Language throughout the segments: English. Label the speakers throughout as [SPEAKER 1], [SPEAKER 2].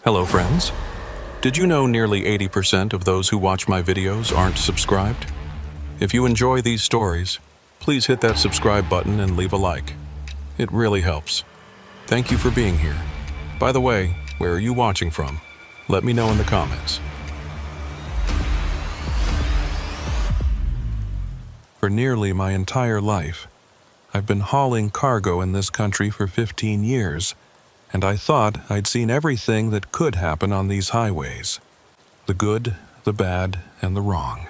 [SPEAKER 1] Hello friends. Did you know nearly 80% of those who watch my videos aren't subscribed? If you enjoy these stories, please hit that subscribe button and leave a like. It really helps. Thank you for being here. By the way, where are you watching from? Let me know in the comments. For nearly my entire life, I've been hauling cargo in this country for 15 years, and I thought I'd seen everything that could happen on these highways. The good, the bad, and the wrong.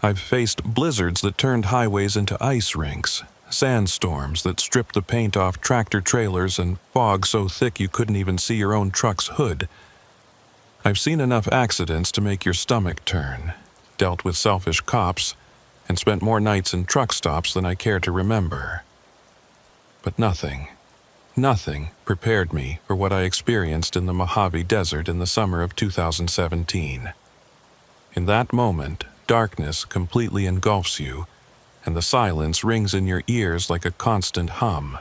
[SPEAKER 1] I've faced blizzards that turned highways into ice rinks, sandstorms that stripped the paint off tractor trailers, and fog so thick you couldn't even see your own truck's hood. I've seen enough accidents to make your stomach turn, dealt with selfish cops, and spent more nights in truck stops than I care to remember. But nothing prepared me for what I experienced in the Mojave Desert in the summer of 2017. In that moment, darkness completely engulfs you, and the silence rings in your ears like a constant hum.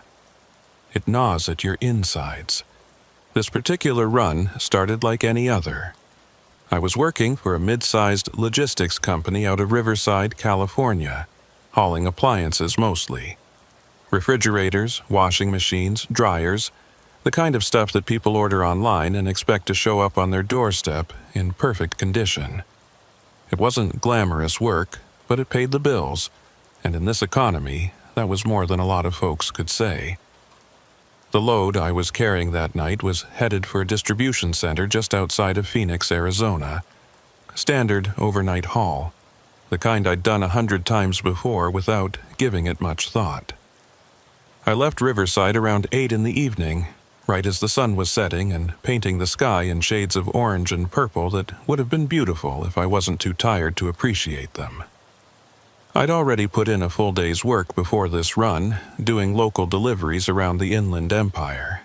[SPEAKER 1] It gnaws at your insides. This particular run started like any other. I was working for a mid-sized logistics company out of Riverside, California, hauling appliances mostly. Refrigerators, washing machines, dryers, the kind of stuff that people order online and expect to show up on their doorstep in perfect condition. It wasn't glamorous work, but it paid the bills, and in this economy, that was more than a lot of folks could say. The load I was carrying that night was headed for a distribution center just outside of Phoenix, Arizona. Standard overnight haul, the kind I'd done 100 times before without giving it much thought. I left Riverside around 8 in the evening, right as the sun was setting and painting the sky in shades of orange and purple that would have been beautiful if I wasn't too tired to appreciate them. I'd already put in a full day's work before this run, doing local deliveries around the Inland Empire,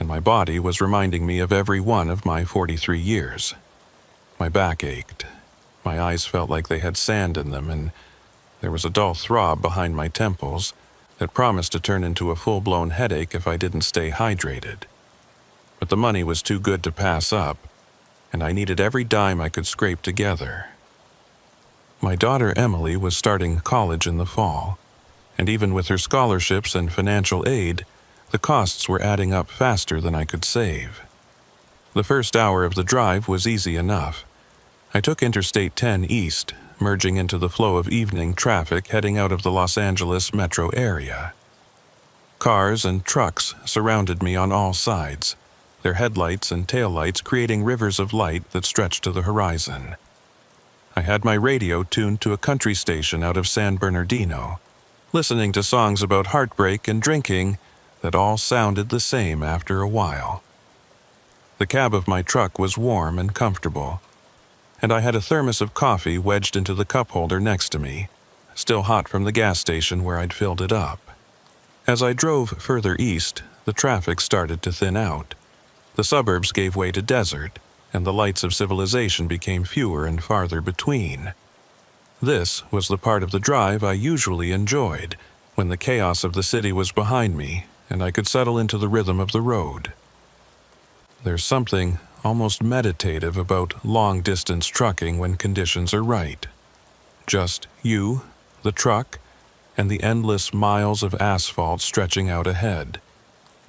[SPEAKER 1] and my body was reminding me of every one of my 43 years. My back ached. My eyes felt like they had sand in them, and there was a dull throb behind my temples that promised to turn into a full-blown headache if I didn't stay hydrated. But the money was too good to pass up, and I needed every dime I could scrape together. My daughter Emily was starting college in the fall, and even with her scholarships and financial aid, the costs were adding up faster than I could save. The first hour of the drive was easy enough. I took Interstate 10 east, merging into the flow of evening traffic heading out of the Los Angeles metro area. Cars and trucks surrounded me on all sides, their headlights and taillights creating rivers of light that stretched to the horizon. I had my radio tuned to a country station out of San Bernardino, listening to songs about heartbreak and drinking that all sounded the same after a while. The cab of my truck was warm and comfortable, and I had a thermos of coffee wedged into the cup holder next to me, still hot from the gas station where I'd filled it up. As I drove further east, the traffic started to thin out. The suburbs gave way to desert, and the lights of civilization became fewer and farther between. This was the part of the drive I usually enjoyed, when the chaos of the city was behind me and I could settle into the rhythm of the road. There's something almost meditative about long-distance trucking when conditions are right. Just you, the truck, and the endless miles of asphalt stretching out ahead.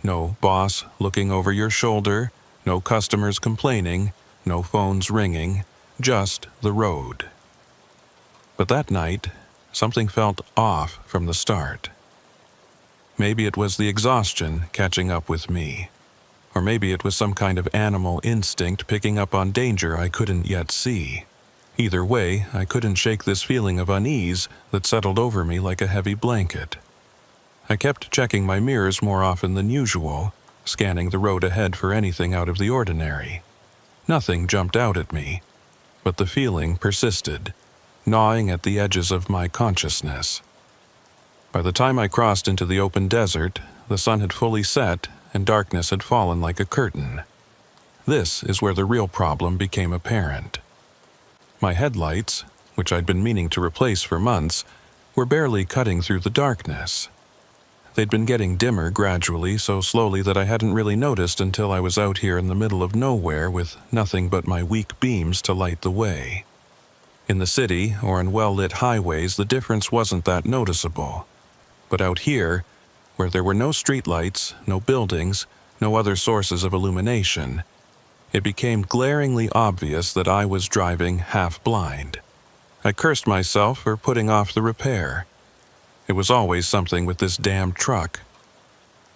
[SPEAKER 1] No boss looking over your shoulder, no customers complaining, no phones ringing, just the road. But that night, something felt off from the start. Maybe it was the exhaustion catching up with me. Or maybe it was some kind of animal instinct picking up on danger I couldn't yet see. Either way, I couldn't shake this feeling of unease that settled over me like a heavy blanket. I kept checking my mirrors more often than usual, scanning the road ahead for anything out of the ordinary. Nothing jumped out at me, but the feeling persisted, gnawing at the edges of my consciousness. By the time I crossed into the open desert, the sun had fully set and darkness had fallen like a curtain. This is where the real problem became apparent. My headlights, which I'd been meaning to replace for months, were barely cutting through the darkness. They'd been getting dimmer gradually, so slowly that I hadn't really noticed until I was out here in the middle of nowhere with nothing but my weak beams to light the way. In the city or on well-lit highways, the difference wasn't that noticeable. But out here, where there were no streetlights, no buildings, no other sources of illumination, it became glaringly obvious that I was driving half-blind. I cursed myself for putting off the repair. It was always something with this damn truck.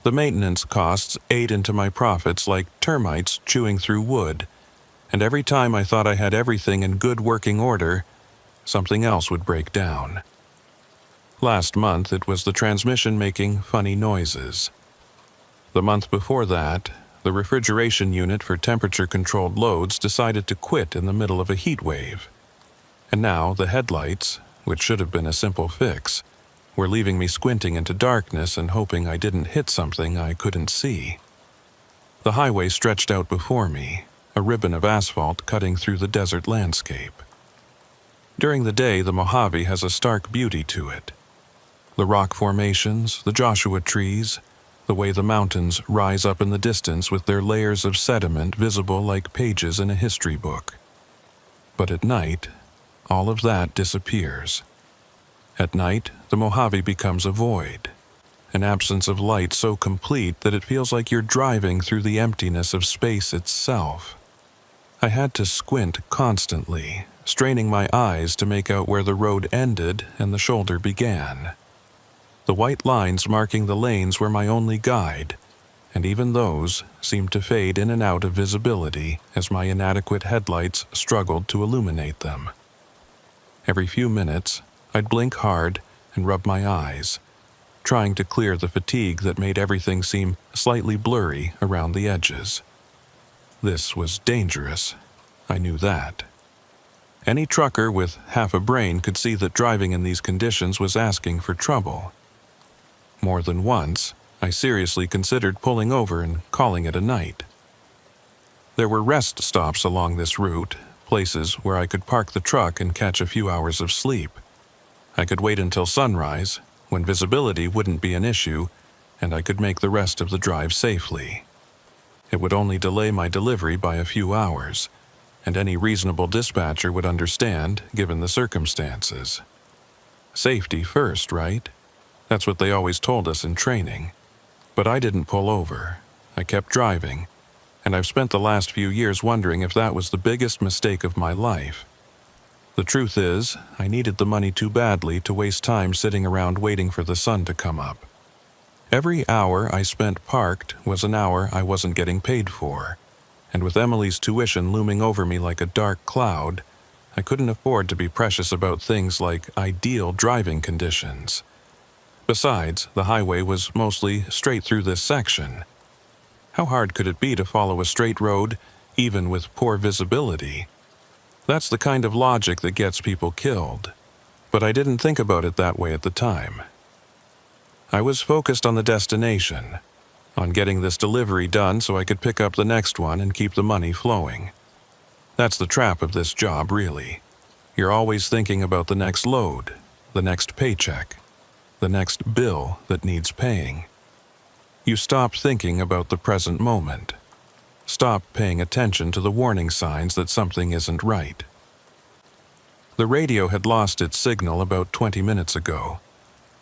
[SPEAKER 1] The maintenance costs ate into my profits like termites chewing through wood, and every time I thought I had everything in good working order, something else would break down. Last month, it was the transmission making funny noises. The month before that, the refrigeration unit for temperature-controlled loads decided to quit in the middle of a heat wave. And now the headlights, which should have been a simple fix, were leaving me squinting into darkness and hoping I didn't hit something I couldn't see. The highway stretched out before me, a ribbon of asphalt cutting through the desert landscape. During the day, the Mojave has a stark beauty to it. The rock formations, the Joshua trees, the way the mountains rise up in the distance with their layers of sediment visible like pages in a history book. But at night, all of that disappears. At night, the Mojave becomes a void, an absence of light so complete that it feels like you're driving through the emptiness of space itself. I had to squint constantly, straining my eyes to make out where the road ended and the shoulder began. The white lines marking the lanes were my only guide, and even those seemed to fade in and out of visibility as my inadequate headlights struggled to illuminate them. Every few minutes, I'd blink hard and rub my eyes, trying to clear the fatigue that made everything seem slightly blurry around the edges. This was dangerous. I knew that. Any trucker with half a brain could see that driving in these conditions was asking for trouble. More than once, I seriously considered pulling over and calling it a night. There were rest stops along this route, places where I could park the truck and catch a few hours of sleep. I could wait until sunrise, when visibility wouldn't be an issue, and I could make the rest of the drive safely. It would only delay my delivery by a few hours, and any reasonable dispatcher would understand, given the circumstances. Safety first, right? That's what they always told us in training. But I didn't pull over. I kept driving, and I've spent the last few years wondering if that was the biggest mistake of my life. The truth is, I needed the money too badly to waste time sitting around waiting for the sun to come up. Every hour I spent parked was an hour I wasn't getting paid for, and with Emily's tuition looming over me like a dark cloud, I couldn't afford to be precious about things like ideal driving conditions. Besides, the highway was mostly straight through this section. How hard could it be to follow a straight road, even with poor visibility? That's the kind of logic that gets people killed. But I didn't think about it that way at the time. I was focused on the destination, on getting this delivery done so I could pick up the next one and keep the money flowing. That's the trap of this job, really. You're always thinking about the next load, the next paycheck, the next bill that needs paying. You stop thinking about the present moment. Stop paying attention to the warning signs that something isn't right. The radio had lost its signal about 20 minutes ago,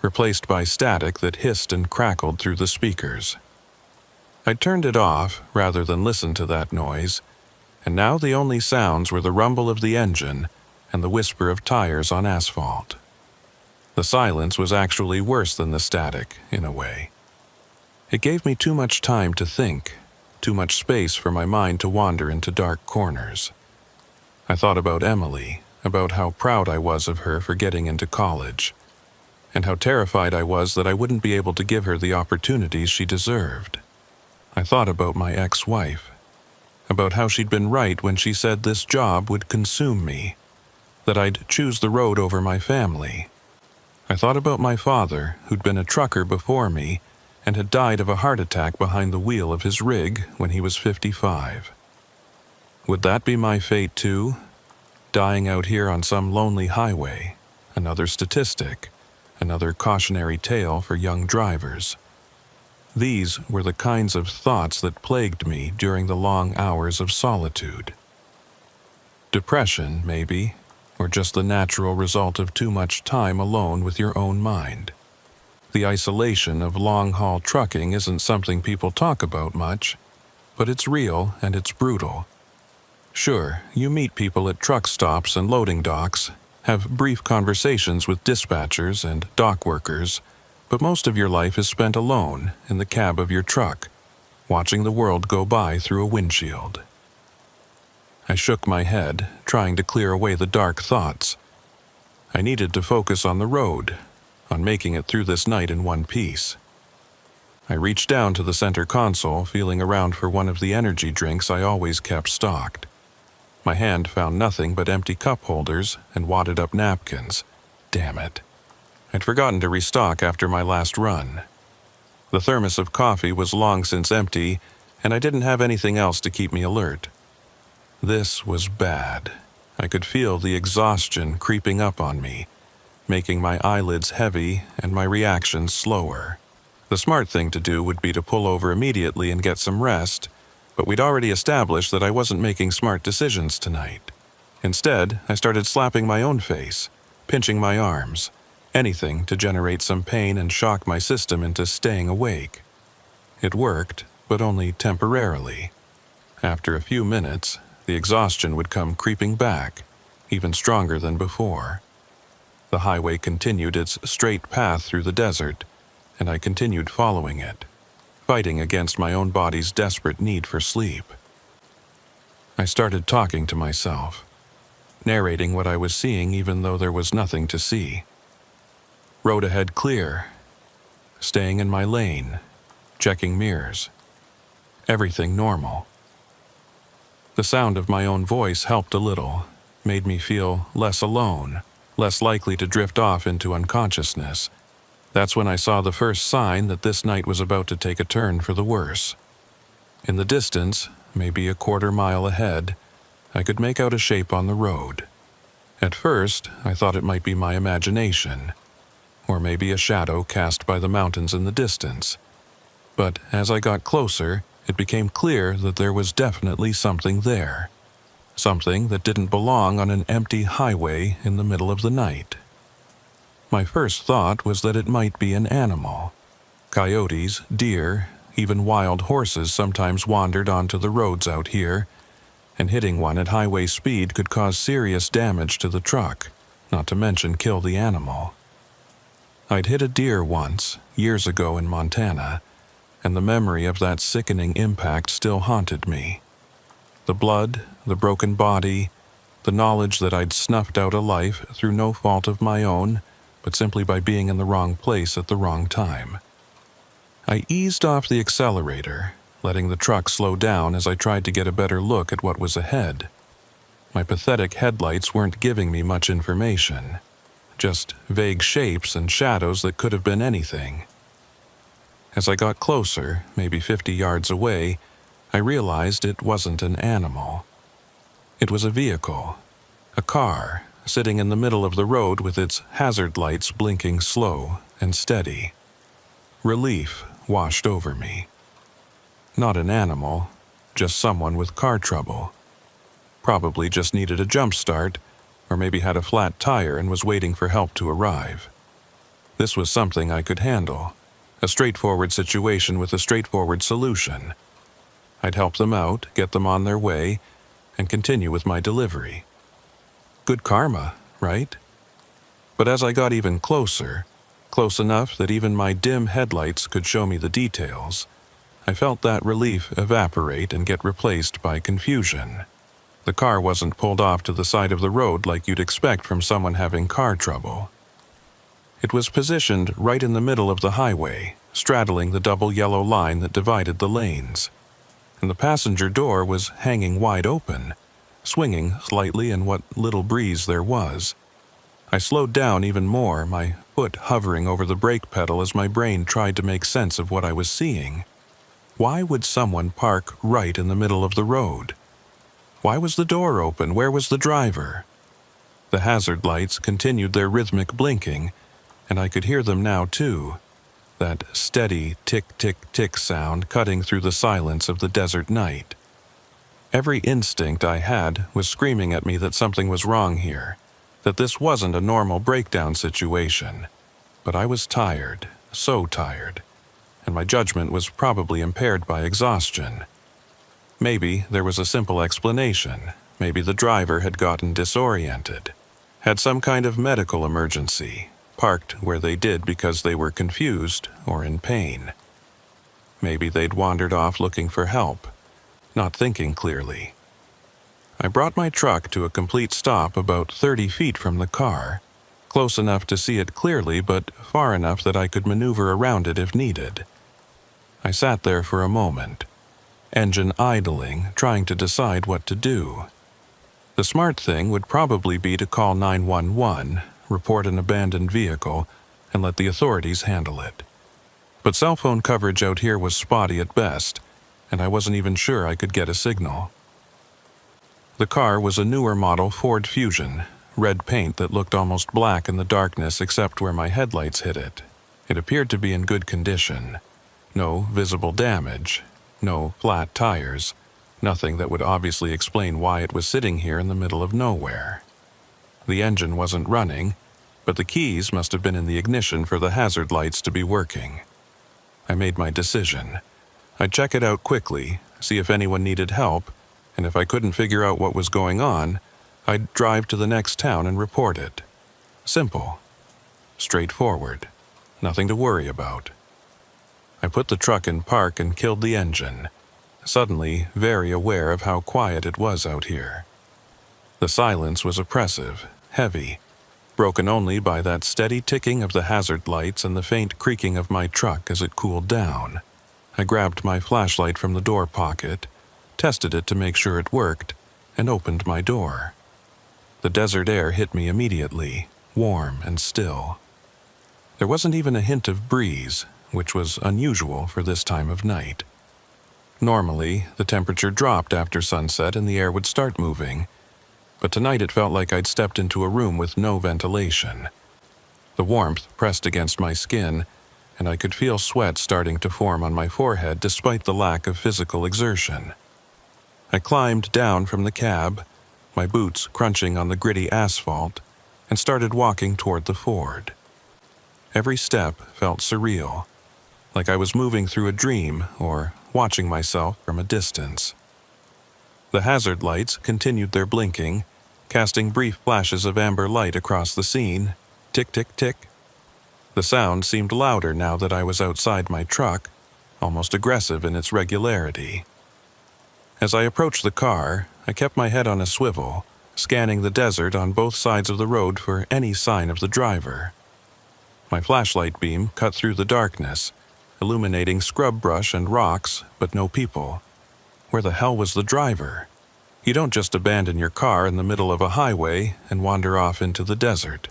[SPEAKER 1] replaced by static that hissed and crackled through the speakers. I turned it off rather than listen to that noise, and now the only sounds were the rumble of the engine and the whisper of tires on asphalt. The silence was actually worse than the static, in a way. It gave me too much time to think, too much space for my mind to wander into dark corners. I thought about Emily, about how proud I was of her for getting into college, and how terrified I was that I wouldn't be able to give her the opportunities she deserved. I thought about my ex-wife, about how she'd been right when she said this job would consume me, that I'd choose the road over my family. I thought about my father, who'd been a trucker before me, and had died of a heart attack behind the wheel of his rig when he was 55. Would that be my fate too? Dying out here on some lonely highway, another statistic, another cautionary tale for young drivers. These were the kinds of thoughts that plagued me during the long hours of solitude. Depression, maybe, or just the natural result of too much time alone with your own mind. The isolation of long-haul trucking isn't something people talk about much, but it's real and it's brutal. Sure, you meet people at truck stops and loading docks, have brief conversations with dispatchers and dock workers, but most of your life is spent alone in the cab of your truck, watching the world go by through a windshield. I shook my head, trying to clear away the dark thoughts. I needed to focus on the road, on making it through this night in one piece. I reached down to the center console, feeling around for one of the energy drinks I always kept stocked. My hand found nothing but empty cup holders and wadded-up napkins. Damn it. I'd forgotten to restock after my last run. The thermos of coffee was long since empty, and I didn't have anything else to keep me alert. This was bad. I could feel the exhaustion creeping up on me, making my eyelids heavy and my reactions slower. The smart thing to do would be to pull over immediately and get some rest, but we'd already established that I wasn't making smart decisions tonight. Instead, I started slapping my own face, pinching my arms, anything to generate some pain and shock my system into staying awake. It worked, but only temporarily. After a few minutes, the exhaustion would come creeping back, even stronger than before. The highway continued its straight path through the desert, and I continued following it, fighting against my own body's desperate need for sleep. I started talking to myself, narrating what I was seeing even though there was nothing to see. Road ahead clear, staying in my lane, checking mirrors. Everything normal. The sound of my own voice helped a little, made me feel less alone, less likely to drift off into unconsciousness. That's when I saw the first sign that this night was about to take a turn for the worse. In the distance, maybe a quarter-mile ahead, I could make out a shape on the road. At first, I thought it might be my imagination, or maybe a shadow cast by the mountains in the distance. But as I got closer, it became clear that there was definitely something there. Something that didn't belong on an empty highway in the middle of the night. My first thought was that it might be an animal. Coyotes, deer, even wild horses sometimes wandered onto the roads out here, and hitting one at highway speed could cause serious damage to the truck, not to mention kill the animal. I'd hit a deer once, years ago in Montana, and the memory of that sickening impact still haunted me. The blood, the broken body, the knowledge that I'd snuffed out a life through no fault of my own, but simply by being in the wrong place at the wrong time. I eased off the accelerator, letting the truck slow down as I tried to get a better look at what was ahead. My pathetic headlights weren't giving me much information, just vague shapes and shadows that could have been anything. As I got closer, maybe 50 yards away, I realized it wasn't an animal. It was a vehicle, a car, sitting in the middle of the road with its hazard lights blinking slow and steady. Relief washed over me. Not an animal, just someone with car trouble. Probably just needed a jump start, or maybe had a flat tire and was waiting for help to arrive. This was something I could handle, a straightforward situation with a straightforward solution. I'd help them out, get them on their way, and continue with my delivery. Good karma, right? But as I got even closer, close enough that even my dim headlights could show me the details, I felt that relief evaporate and get replaced by confusion. The car wasn't pulled off to the side of the road like you'd expect from someone having car trouble. It was positioned right in the middle of the highway, straddling the double yellow line that divided the lanes. And the passenger door was hanging wide open, swinging slightly in what little breeze there was. I slowed down even more, my foot hovering over the brake pedal as my brain tried to make sense of what I was seeing. Why would someone park right in the middle of the road? Why was the door open? Where was the driver? The hazard lights continued their rhythmic blinking, and I could hear them now too. that steady tick-tick-tick sound cutting through the silence of the desert night. Every instinct I had was screaming at me that something was wrong here, that this wasn't a normal breakdown situation. But I was tired, so tired, and my judgment was probably impaired by exhaustion. Maybe there was a simple explanation. Maybe the driver had gotten disoriented, had some kind of medical emergency, parked where they did because they were confused or in pain. Maybe they'd wandered off looking for help, not thinking clearly. I brought my truck to a complete stop about 30 feet from the car, close enough to see it clearly but far enough that I could maneuver around it if needed. I sat there for a moment, engine idling, trying to decide what to do. The smart thing would probably be to call 911, report an abandoned vehicle, and let the authorities handle it. But cell phone coverage out here was spotty at best, and I wasn't even sure I could get a signal. The car was a newer model Ford Fusion, red paint that looked almost black in the darkness except where my headlights hit it. It appeared to be in good condition. No visible damage, no flat tires, nothing that would obviously explain why it was sitting here in the middle of nowhere. The engine wasn't running, but the keys must have been in the ignition for the hazard lights to be working. I made my decision. I'd check it out quickly, see if anyone needed help, and if I couldn't figure out what was going on, I'd drive to the next town and report it. Simple. Straightforward. Nothing to worry about. I put the truck in park and killed the engine, suddenly very aware of how quiet it was out here. The silence was oppressive, heavy, broken only by that steady ticking of the hazard lights and the faint creaking of my truck as it cooled down. I grabbed my flashlight from the door pocket, tested it to make sure it worked, and opened my door. The desert air hit me immediately, warm and still. There wasn't even a hint of breeze, which was unusual for this time of night. Normally, the temperature dropped after sunset and the air would start moving, but tonight it felt like I'd stepped into a room with no ventilation. The warmth pressed against my skin, and I could feel sweat starting to form on my forehead despite the lack of physical exertion. I climbed down from the cab, my boots crunching on the gritty asphalt, and started walking toward the Ford. Every step felt surreal, like I was moving through a dream or watching myself from a distance. The hazard lights continued their blinking, casting brief flashes of amber light across the scene. Tick, tick, tick. The sound seemed louder now that I was outside my truck, almost aggressive in its regularity. As I approached the car, I kept my head on a swivel, scanning the desert on both sides of the road for any sign of the driver. My flashlight beam cut through the darkness, illuminating scrub brush and rocks, but no people. Where the hell was the driver? You don't just abandon your car in the middle of a highway and wander off into the desert.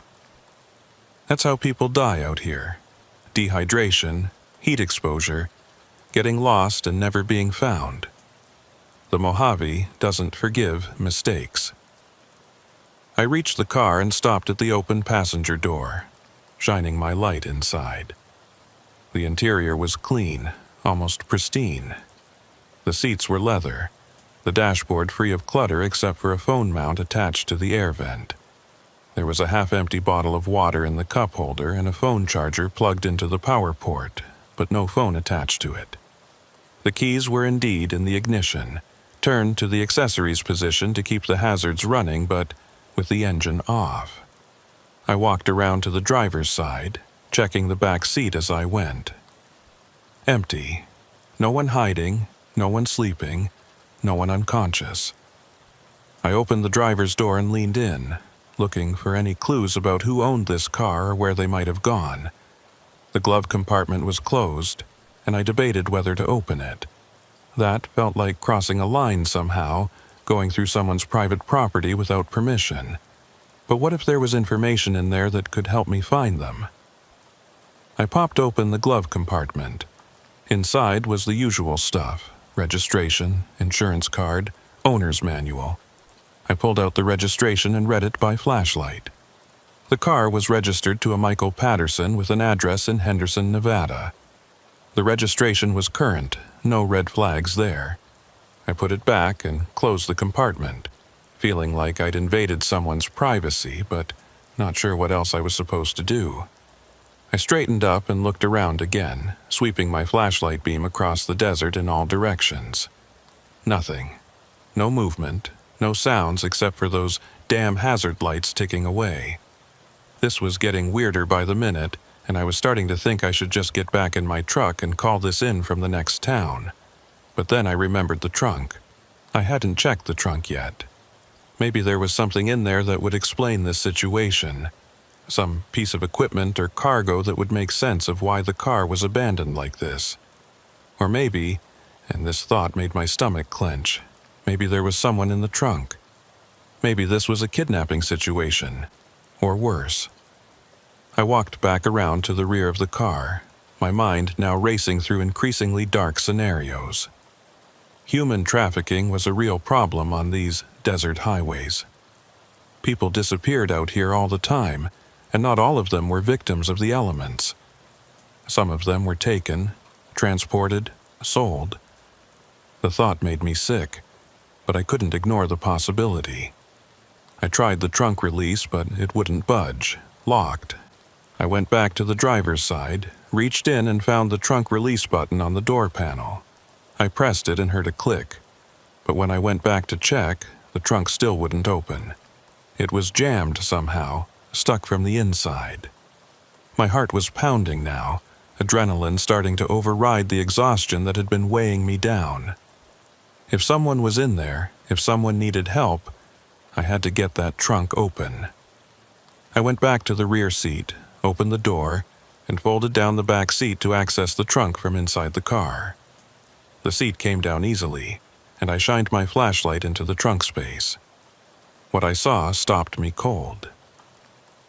[SPEAKER 1] That's how people die out here. Dehydration, heat exposure, getting lost and never being found. The Mojave doesn't forgive mistakes. I reached the car and stopped at the open passenger door, shining my light inside. The interior was clean, almost pristine. The seats were leather, the dashboard free of clutter except for a phone mount attached to the air vent. There was a half-empty bottle of water in the cup holder and a phone charger plugged into the power port, but no phone attached to it. The keys were indeed in the ignition, turned to the accessories position to keep the hazards running, but with the engine off. I walked around to the driver's side, checking the back seat as I went. Empty. No one hiding, no one sleeping, no one unconscious. I opened the driver's door and leaned in, looking for any clues about who owned this car or where they might have gone. The glove compartment was closed, and I debated whether to open it. That felt like crossing a line somehow, going through someone's private property without permission. But what if there was information in there that could help me find them? I popped open the glove compartment. Inside was the usual stuff: registration, insurance card, owner's manual. I pulled out the registration and read it by flashlight. The car was registered to a Michael Patterson with an address in Henderson, Nevada. The registration was current, no red flags there. I put it back and closed the compartment, feeling like I'd invaded someone's privacy, but not sure what else I was supposed to do. I straightened up and looked around again, sweeping my flashlight beam across the desert in all directions. Nothing. No movement, no sounds except for those damn hazard lights ticking away. This was getting weirder by the minute, and I was starting to think I should just get back in my truck and call this in from the next town. But then I remembered the trunk. I hadn't checked the trunk yet. Maybe there was something in there that would explain this situation. Some piece of equipment or cargo that would make sense of why the car was abandoned like this. Or maybe, and this thought made my stomach clench, maybe there was someone in the trunk. Maybe this was a kidnapping situation. Or worse. I walked back around to the rear of the car, my mind now racing through increasingly dark scenarios. Human trafficking was a real problem on these desert highways. People disappeared out here all the time, and not all of them were victims of the elements. Some of them were taken, transported, sold. The thought made me sick, but I couldn't ignore the possibility. I tried the trunk release, but it wouldn't budge, locked. I went back to the driver's side, reached in and found the trunk release button on the door panel. I pressed it and heard a click, but when I went back to check, the trunk still wouldn't open. It was jammed somehow, stuck from the inside. My heart was pounding now, adrenaline starting to override the exhaustion that had been weighing me down. If someone was in there, if someone needed help, I had to get that trunk open. I went back to the rear seat, opened the door, and folded down the back seat to access the trunk from inside the car. The seat came down easily, and I shined my flashlight into the trunk space. What I saw stopped me cold.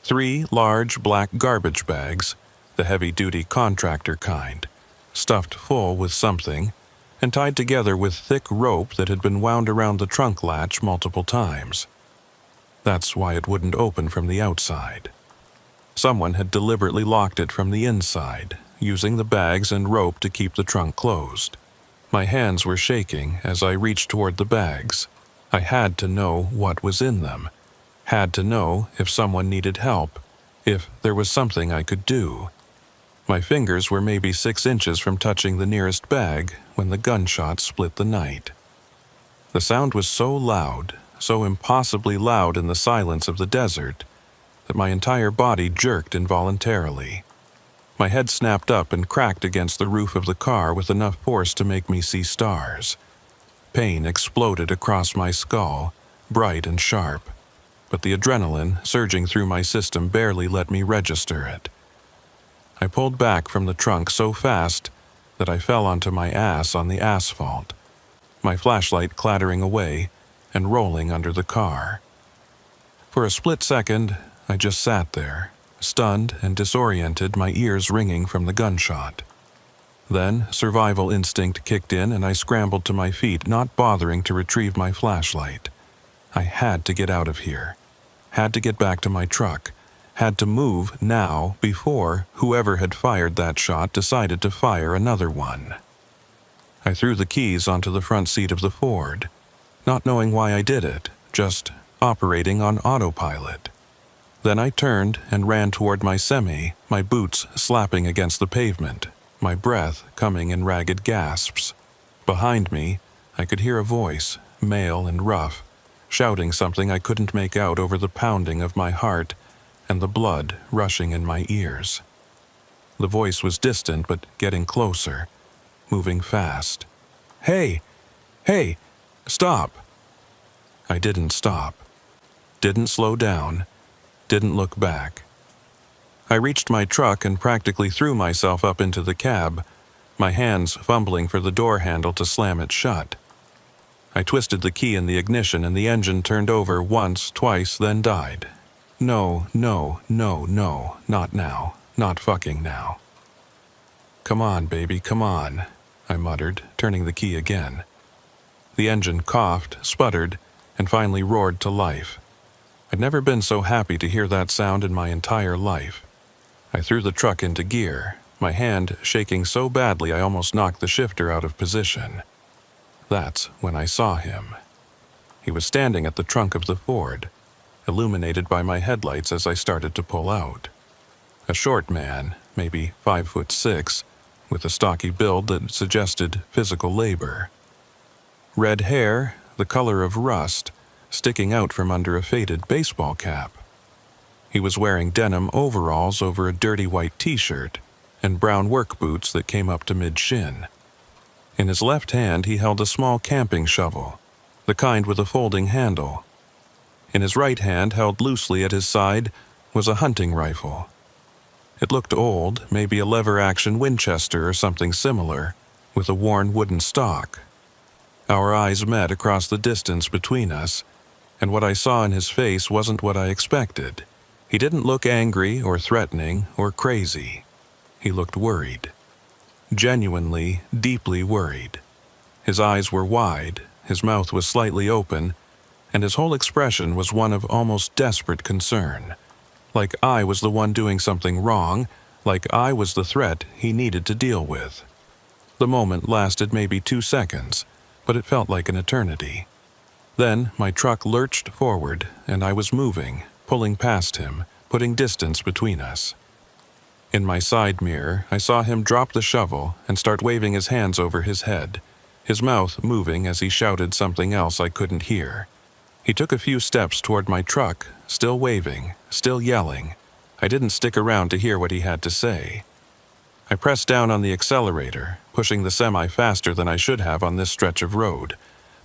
[SPEAKER 1] 3 large black garbage bags, the heavy-duty contractor kind, stuffed full with something, and tied together with thick rope that had been wound around the trunk latch multiple times. That's why it wouldn't open from the outside. Someone had deliberately locked it from the inside, using the bags and rope to keep the trunk closed. My hands were shaking as I reached toward the bags. I had to know what was in them. Had to know if someone needed help, if there was something I could do. My fingers were maybe 6 inches from touching the nearest bag when the gunshot split the night. The sound was so loud, so impossibly loud in the silence of the desert, that my entire body jerked involuntarily. My head snapped up and cracked against the roof of the car with enough force to make me see stars. Pain exploded across my skull, bright and sharp, but the adrenaline surging through my system barely let me register it. I pulled back from the trunk so fast that I fell onto my ass on the asphalt, my flashlight clattering away and rolling under the car. For a split second, I just sat there, stunned and disoriented, my ears ringing from the gunshot. Then, survival instinct kicked in and I scrambled to my feet, not bothering to retrieve my flashlight. I had to get out of here. Had to get back to my truck. Had to move now before whoever had fired that shot decided to fire another one. I threw the keys onto the front seat of the Ford, not knowing why I did it, just operating on autopilot. Then I turned and ran toward my semi, my boots slapping against the pavement, my breath coming in ragged gasps. Behind me, I could hear a voice, male and rough, shouting something I couldn't make out over the pounding of my heart and the blood rushing in my ears. The voice was distant but getting closer, moving fast. "Hey! Hey! Stop!" I didn't stop. Didn't slow down. Didn't look back. I reached my truck and practically threw myself up into the cab, my hands fumbling for the door handle to slam it shut. I twisted the key in the ignition and the engine turned over once, twice, then died. No, no, no, no, not now, not fucking now. "Come on, baby, come on," I muttered, turning the key again. The engine coughed, sputtered, and finally roared to life. I'd never been so happy to hear that sound in my entire life. I threw the truck into gear, my hand shaking so badly I almost knocked the shifter out of position. That's when I saw him. He was standing at the trunk of the Ford, illuminated by my headlights as I started to pull out. A short man, maybe 5'6", with a stocky build that suggested physical labor. Red hair, the color of rust, sticking out from under a faded baseball cap. He was wearing denim overalls over a dirty white t-shirt and brown work boots that came up to mid-shin. In his left hand he held a small camping shovel, the kind with a folding handle. In his right hand, held loosely at his side, was a hunting rifle. It looked old, maybe a lever-action Winchester or something similar, with a worn wooden stock. Our eyes met across the distance between us, and what I saw in his face wasn't what I expected. He didn't look angry or threatening or crazy. He looked worried. Genuinely, deeply worried. His eyes were wide, his mouth was slightly open, and his whole expression was one of almost desperate concern. Like I was the one doing something wrong, like I was the threat he needed to deal with. The moment lasted maybe 2 seconds, but it felt like an eternity. Then my truck lurched forward, and I was moving, pulling past him, putting distance between us. In my side mirror, I saw him drop the shovel and start waving his hands over his head, his mouth moving as he shouted something else I couldn't hear. He took a few steps toward my truck, still waving, still yelling. I didn't stick around to hear what he had to say. I pressed down on the accelerator, pushing the semi faster than I should have on this stretch of road,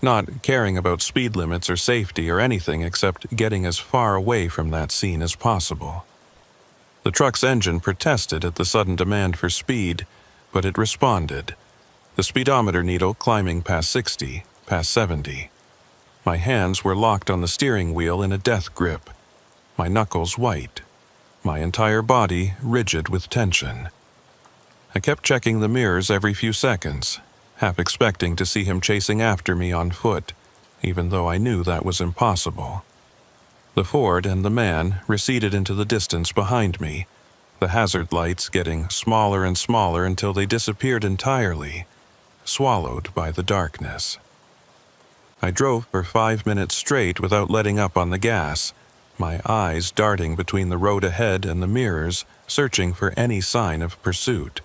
[SPEAKER 1] not caring about speed limits or safety or anything except getting as far away from that scene as possible. The truck's engine protested at the sudden demand for speed, but it responded, the speedometer needle climbing past 60, past 70. My hands were locked on the steering wheel in a death grip, my knuckles white, my entire body rigid with tension. I kept checking the mirrors every few seconds, half expecting to see him chasing after me on foot, even though I knew that was impossible. The Ford and the man receded into the distance behind me, the hazard lights getting smaller and smaller until they disappeared entirely, swallowed by the darkness. I drove for 5 minutes straight without letting up on the gas, my eyes darting between the road ahead and the mirrors, searching for any sign of pursuit.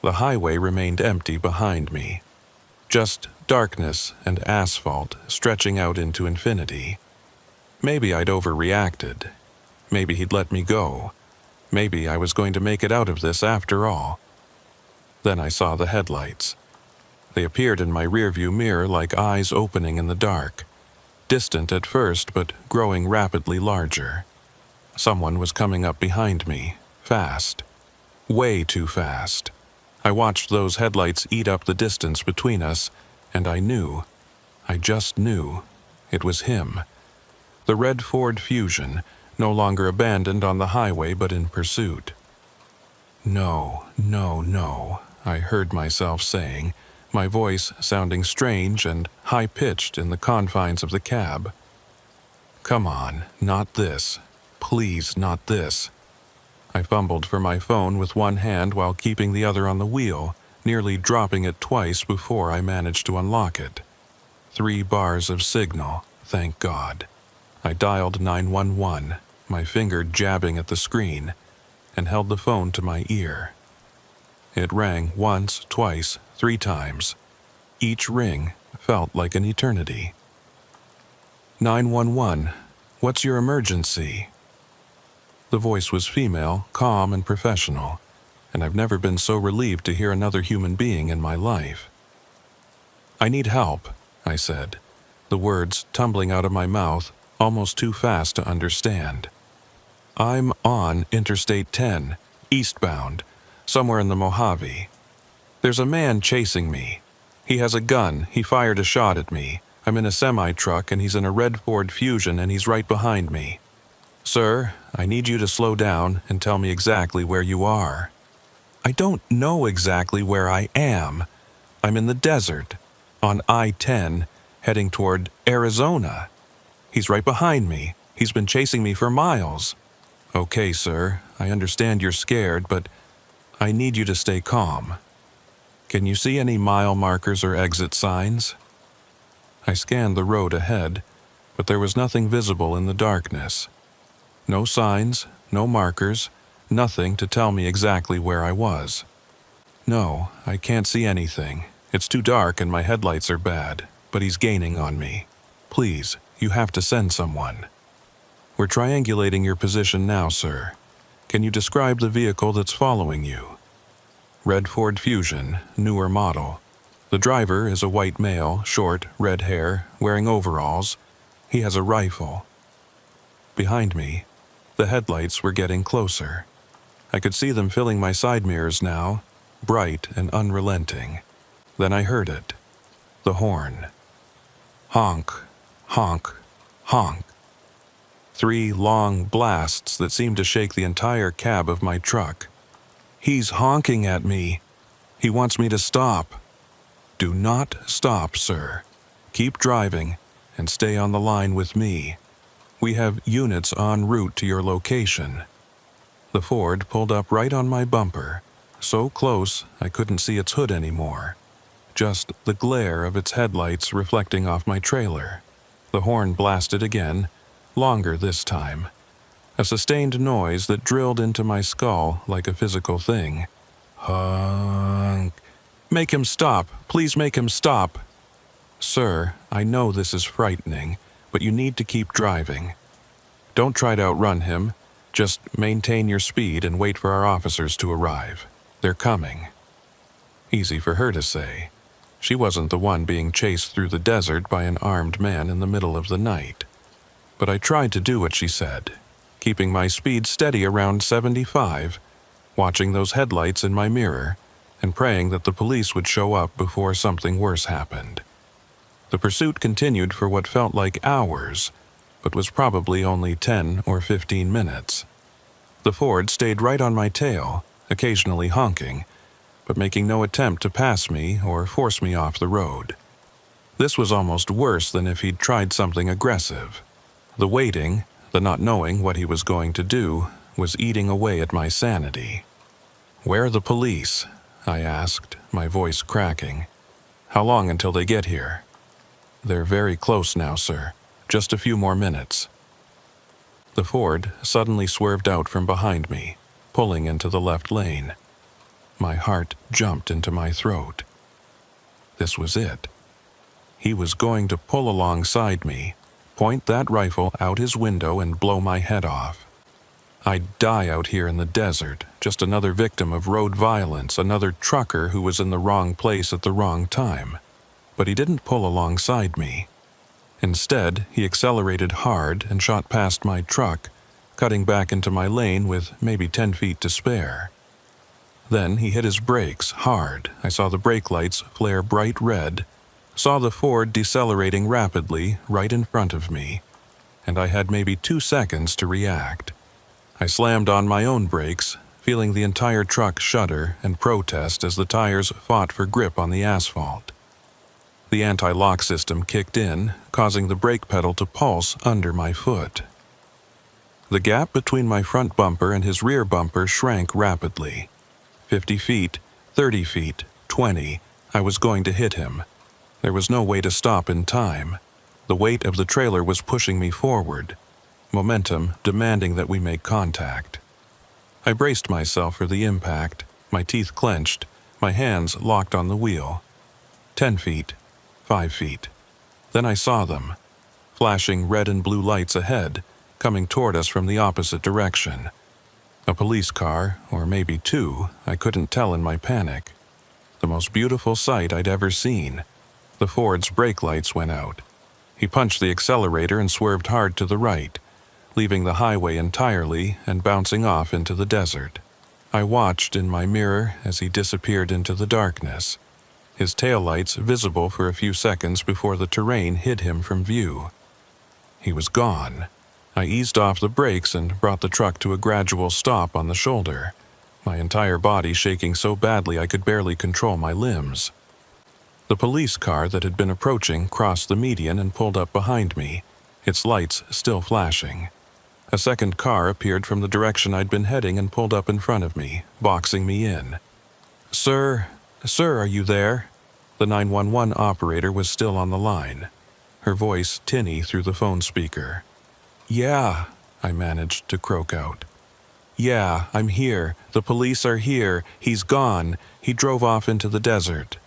[SPEAKER 1] The highway remained empty behind me, just darkness and asphalt stretching out into infinity. Maybe I'd overreacted. Maybe he'd let me go. Maybe I was going to make it out of this after all. Then I saw the headlights. They appeared in my rearview mirror like eyes opening in the dark, distant at first but growing rapidly larger. Someone was coming up behind me, fast. Way too fast. I watched those headlights eat up the distance between us, and I just knew, it was him. The red Ford Fusion, no longer abandoned on the highway but in pursuit. No, no, no, I heard myself saying, my voice sounding strange and high-pitched in the confines of the cab. Come on, not this. Please, not this. I fumbled for my phone with one hand while keeping the other on the wheel, nearly dropping it twice before I managed to unlock it. 3 bars of signal, thank God. I dialed 911, my finger jabbing at the screen, and held the phone to my ear. It rang once, twice, 3 times. Each ring felt like an eternity. 911, what's your emergency? The voice was female, calm and professional, and I've never been so relieved to hear another human being in my life. I need help, I said, the words tumbling out of my mouth almost too fast to understand. I'm on Interstate 10, eastbound, somewhere in the Mojave. There's a man chasing me. He has a gun, he fired a shot at me. I'm in a semi-truck and he's in a red Ford Fusion and he's right behind me. Sir, I need you to slow down and tell me exactly where you are. I don't know exactly where I am. I'm in the desert, on I-10, heading toward Arizona. He's right behind me. He's been chasing me for miles. Okay, sir, I understand you're scared, but I need you to stay calm. Can you see any mile markers or exit signs?" I scanned the road ahead, but there was nothing visible in the darkness. No signs, no markers, nothing to tell me exactly where I was. "No, I can't see anything. It's too dark and my headlights are bad, but he's gaining on me. Please, you have to send someone." "We're triangulating your position now, sir. Can you describe the vehicle that's following you?" "Red Ford Fusion, newer model. The driver is a white male, short, red hair, wearing overalls. He has a rifle." Behind me, the headlights were getting closer. I could see them filling my side mirrors now, bright and unrelenting. Then I heard it. The horn. Honk, honk, honk. 3 long blasts that seemed to shake the entire cab of my truck. "He's honking at me. He wants me to stop." "Do not stop, sir. Keep driving and stay on the line with me. We have units en route to your location." The Ford pulled up right on my bumper, so close I couldn't see its hood anymore. Just the glare of its headlights reflecting off my trailer. The horn blasted again, longer this time. A sustained noise that drilled into my skull like a physical thing. Honk. "Make him stop. Please make him stop." "Sir, I know this is frightening, but you need to keep driving. Don't try to outrun him. Just maintain your speed and wait for our officers to arrive. They're coming." Easy for her to say. She wasn't the one being chased through the desert by an armed man in the middle of the night. But I tried to do what she said, keeping my speed steady around 75, watching those headlights in my mirror, and praying that the police would show up before something worse happened. The pursuit continued for what felt like hours, but was probably only 10 or 15 minutes. The Ford stayed right on my tail, occasionally honking, but making no attempt to pass me or force me off the road. This was almost worse than if he'd tried something aggressive. The waiting, the not knowing what he was going to do, was eating away at my sanity. "Where are the police?" I asked, my voice cracking. "How long until they get here?" "They're very close now, sir. Just a few more minutes." The Ford suddenly swerved out from behind me, pulling into the left lane. My heart jumped into my throat. This was it. He was going to pull alongside me, point that rifle out his window and blow my head off. I'd die out here in the desert, just another victim of road violence, another trucker who was in the wrong place at the wrong time. But he didn't pull alongside me. Instead, he accelerated hard and shot past my truck, cutting back into my lane with maybe 10 feet to spare. Then he hit his brakes hard. I saw the brake lights flare bright red, saw the Ford decelerating rapidly right in front of me, and I had maybe 2 seconds to react. I slammed on my own brakes, feeling the entire truck shudder and protest as the tires fought for grip on the asphalt. The anti-lock system kicked in, causing the brake pedal to pulse under my foot. The gap between my front bumper and his rear bumper shrank rapidly. 50 feet, 30 feet, 20, I was going to hit him. There was no way to stop in time. The weight of the trailer was pushing me forward, momentum demanding that we make contact. I braced myself for the impact, my teeth clenched, my hands locked on the wheel. 10 feet, 5 feet. Then I saw them, flashing red and blue lights ahead, coming toward us from the opposite direction. A police car, or maybe 2, I couldn't tell in my panic. The most beautiful sight I'd ever seen. The Ford's brake lights went out. He punched the accelerator and swerved hard to the right, leaving the highway entirely and bouncing off into the desert. I watched in my mirror as he disappeared into the darkness, his taillights visible for a few seconds before the terrain hid him from view. He was gone. I eased off the brakes and brought the truck to a gradual stop on the shoulder, my entire body shaking so badly I could barely control my limbs. The police car that had been approaching crossed the median and pulled up behind me, its lights still flashing. A second car appeared from the direction I'd been heading and pulled up in front of me, boxing me in. Sir, are you there?" The 911 operator was still on the line, her voice tinny through the phone speaker. "Yeah," I managed to croak out. "Yeah, I'm here. The police are here. He's gone. He drove off into the desert."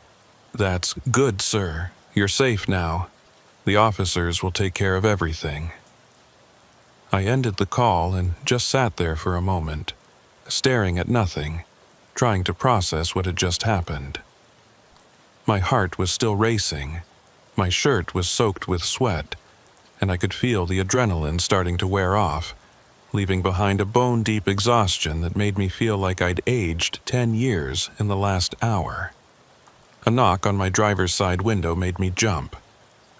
[SPEAKER 1] "That's good, sir. You're safe now. The officers will take care of everything." I ended the call and just sat there for a moment, staring at nothing, trying to process what had just happened. My heart was still racing. My shirt was soaked with sweat, and I could feel the adrenaline starting to wear off, leaving behind a bone-deep exhaustion that made me feel like I'd aged 10 years in the last hour. A knock on my driver's side window made me jump.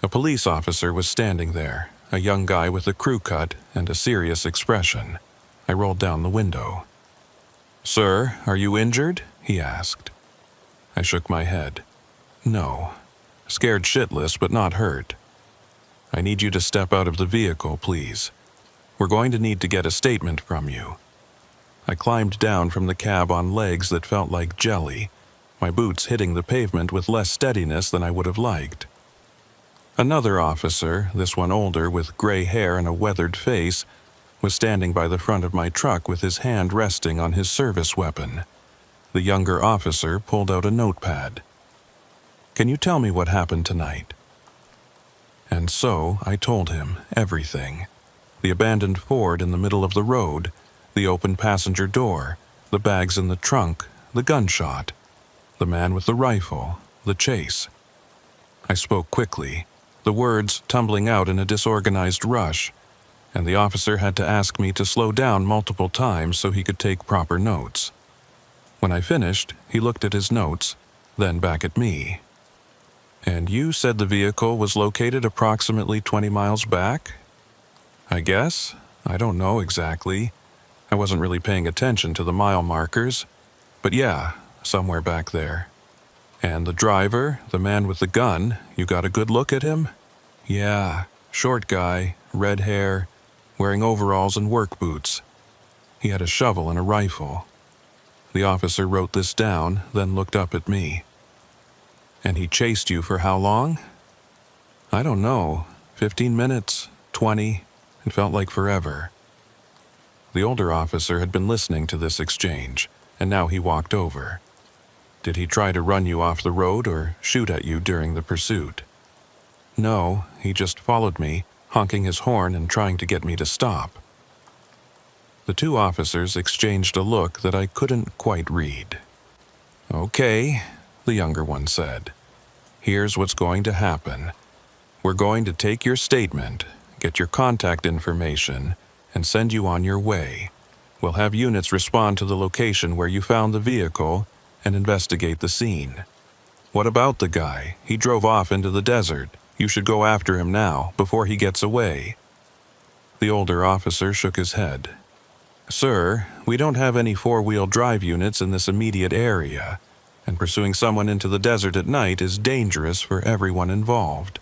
[SPEAKER 1] A police officer was standing there, a young guy with a crew cut and a serious expression. I rolled down the window. "Sir, are you injured?" he asked. I shook my head. "No. Scared shitless, but not hurt." "I need you to step out of the vehicle, please. We're going to need to get a statement from you." I climbed down from the cab on legs that felt like jelly, my boots hitting the pavement with less steadiness than I would have liked. Another officer, this one older with gray hair and a weathered face, was standing by the front of my truck with his hand resting on his service weapon. The younger officer pulled out a notepad. "Can you tell me what happened tonight?" And so I told him everything. The abandoned Ford in the middle of the road, the open passenger door, the bags in the trunk, the gunshot, the man with the rifle, the chase. I spoke quickly, the words tumbling out in a disorganized rush, and the officer had to ask me to slow down multiple times so he could take proper notes. When I finished, he looked at his notes, then back at me. "And you said the vehicle was located approximately 20 miles back?" "I guess. I don't know exactly. I wasn't really paying attention to the mile markers. But yeah, somewhere back there." "And the driver, the man with the gun, you got a good look at him?" "Yeah, short guy, red hair, wearing overalls and work boots. He had a shovel and a rifle." The officer wrote this down, then looked up at me. "And he chased you for how long?" "I don't know, 15 minutes, 20, it felt like forever." The older officer had been listening to this exchange, and now he walked over. "Did he try to run you off the road or shoot at you during the pursuit?" "No, he just followed me, honking his horn and trying to get me to stop." The two officers exchanged a look that I couldn't quite read. "Okay," the younger one said. "Here's what's going to happen. We're going to take your statement, get your contact information, and send you on your way. We'll have units respond to the location where you found the vehicle and investigate the scene. What about the guy? He drove off into the desert. You should go after him now, before he gets away." The older officer shook his head. "Sir, we don't have any four-wheel drive units in this immediate area, and pursuing someone into the desert at night is dangerous for everyone involved.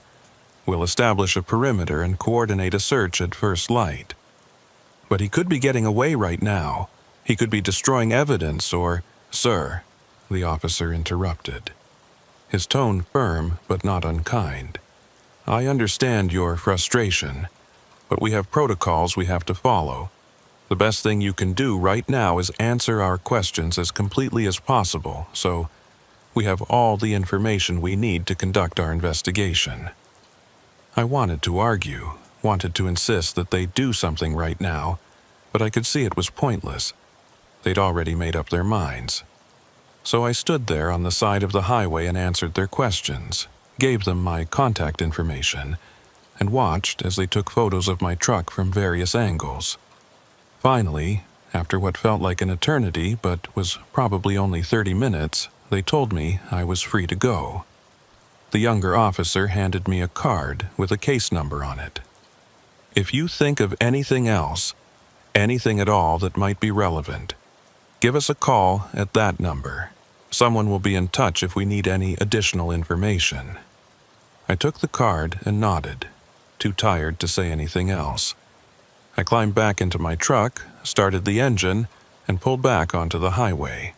[SPEAKER 1] We'll establish a perimeter and coordinate a search at first light." "But he could be getting away right now. He could be destroying evidence or—" "Sir," the officer interrupted, his tone firm but not unkind. "I understand your frustration, but we have protocols we have to follow. The best thing you can do right now is answer our questions as completely as possible, so we have all the information we need to conduct our investigation." I wanted to argue, wanted to insist that they do something right now, but I could see it was pointless. They'd already made up their minds. So I stood there on the side of the highway and answered their questions, gave them my contact information, and watched as they took photos of my truck from various angles. Finally, after what felt like an eternity but was probably only 30 minutes, they told me I was free to go. The younger officer handed me a card with a case number on it. "If you think of anything else, anything at all that might be relevant, give us a call at that number. Someone will be in touch if we need any additional information." I took the card and nodded, too tired to say anything else. I climbed back into my truck, started the engine, and pulled back onto the highway.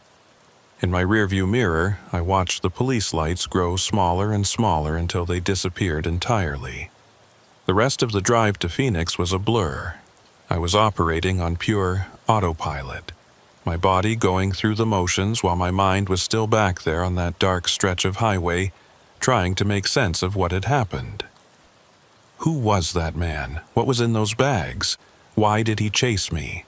[SPEAKER 1] In my rearview mirror, I watched the police lights grow smaller and smaller until they disappeared entirely. The rest of the drive to Phoenix was a blur. I was operating on pure autopilot, my body going through the motions while my mind was still back there on that dark stretch of highway, trying to make sense of what had happened. Who was that man? What was in those bags? Why did he chase me?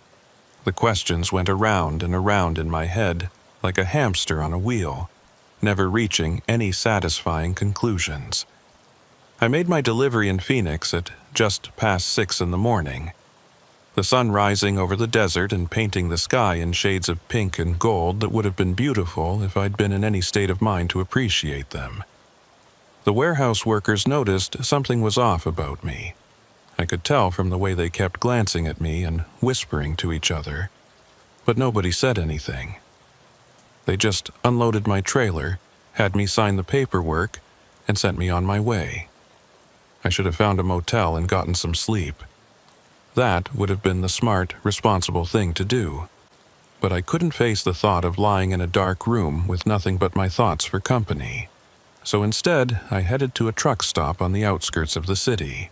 [SPEAKER 1] The questions went around and around in my head, like a hamster on a wheel, never reaching any satisfying conclusions. I made my delivery in Phoenix at just past 6 in the morning. The sun rising over the desert and painting the sky in shades of pink and gold that would have been beautiful if I'd been in any state of mind to appreciate them. The warehouse workers noticed something was off about me. I could tell from the way they kept glancing at me and whispering to each other, but nobody said anything. They just unloaded my trailer, had me sign the paperwork, and sent me on my way. I should have found a motel and gotten some sleep. That would have been the smart, responsible thing to do. But I couldn't face the thought of lying in a dark room with nothing but my thoughts for company. So instead, I headed to a truck stop on the outskirts of the city.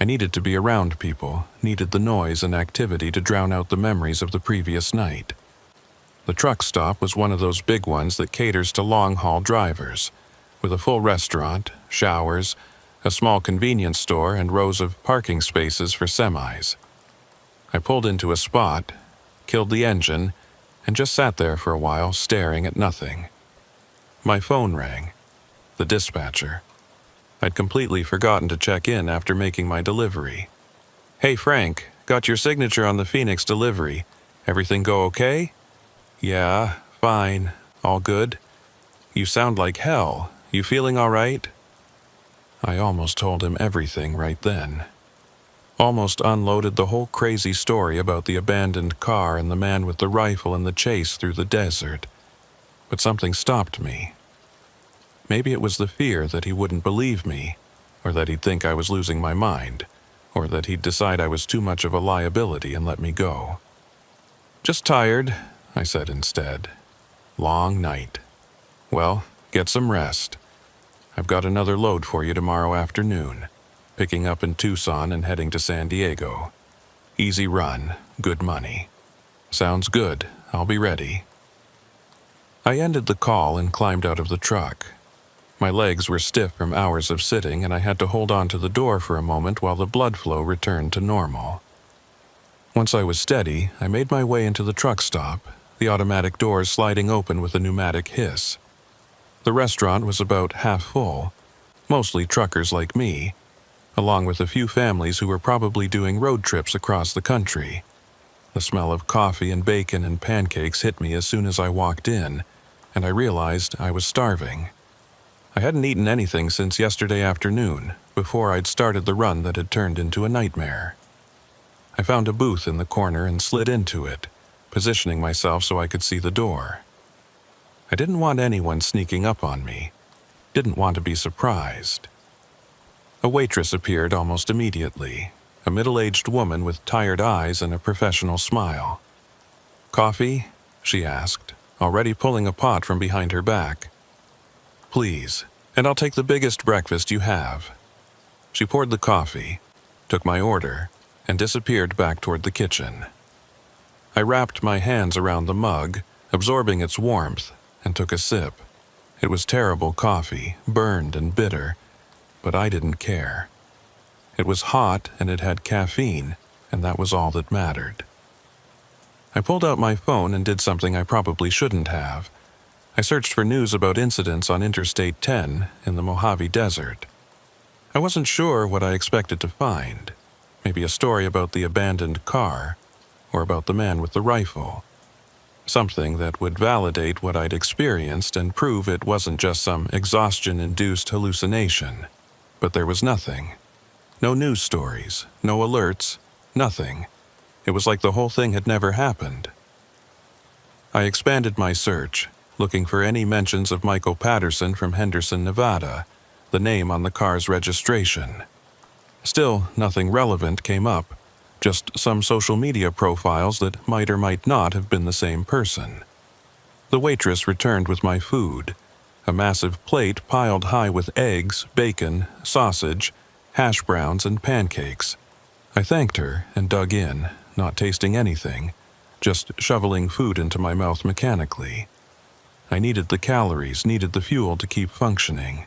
[SPEAKER 1] I needed to be around people, needed the noise and activity to drown out the memories of the previous night. The truck stop was one of those big ones that caters to long-haul drivers, with a full restaurant, showers, a small convenience store, and rows of parking spaces for semis. I pulled into a spot, killed the engine, and just sat there for a while staring at nothing. My phone rang. The dispatcher. I'd completely forgotten to check in after making my delivery. "Hey Frank, got your signature on the Phoenix delivery. Everything go okay?" "Yeah, fine. All good." "You sound like hell. You feeling all right?" I almost told him everything right then. Almost unloaded the whole crazy story about the abandoned car and the man with the rifle and the chase through the desert. But something stopped me. Maybe it was the fear that he wouldn't believe me, or that he'd think I was losing my mind, or that he'd decide I was too much of a liability and let me go. "Just tired," I said instead. "Long night. Well, get some rest. I've got another load for you tomorrow afternoon, picking up in Tucson and heading to San Diego. Easy run, good money." "Sounds good. I'll be ready." I ended the call and climbed out of the truck. My legs were stiff from hours of sitting, and I had to hold on to the door for a moment while the blood flow returned to normal. Once I was steady, I made my way into the truck stop, the automatic doors sliding open with a pneumatic hiss. The restaurant was about half full, mostly truckers like me, along with a few families who were probably doing road trips across the country. The smell of coffee and bacon and pancakes hit me as soon as I walked in, and I realized I was starving. I hadn't eaten anything since yesterday afternoon, before I'd started the run that had turned into a nightmare. I found a booth in the corner and slid into it, positioning myself so I could see the door. I didn't want anyone sneaking up on me. Didn't want to be surprised. A waitress appeared almost immediately, a middle-aged woman with tired eyes and a professional smile. "Coffee?" she asked, already pulling a pot from behind her back. "Please, and I'll take the biggest breakfast you have." She poured the coffee, took my order, and disappeared back toward the kitchen. I wrapped my hands around the mug, absorbing its warmth, and took a sip. It was terrible coffee, burned and bitter, but I didn't care. It was hot and it had caffeine, and that was all that mattered. I pulled out my phone and did something I probably shouldn't have. I searched for news about incidents on Interstate 10 in the Mojave Desert. I wasn't sure what I expected to find. Maybe a story about the abandoned car, or about the man with the rifle. Something that would validate what I'd experienced and prove it wasn't just some exhaustion-induced hallucination. But there was nothing. No news stories, no alerts, nothing. It was like the whole thing had never happened. I expanded my search, looking for any mentions of Michael Patterson from Henderson, Nevada, the name on the car's registration. Still, nothing relevant came up, just some social media profiles that might or might not have been the same person. The waitress returned with my food, a massive plate piled high with eggs, bacon, sausage, hash browns, and pancakes. I thanked her and dug in, not tasting anything, just shoveling food into my mouth mechanically. I needed the calories, needed the fuel to keep functioning.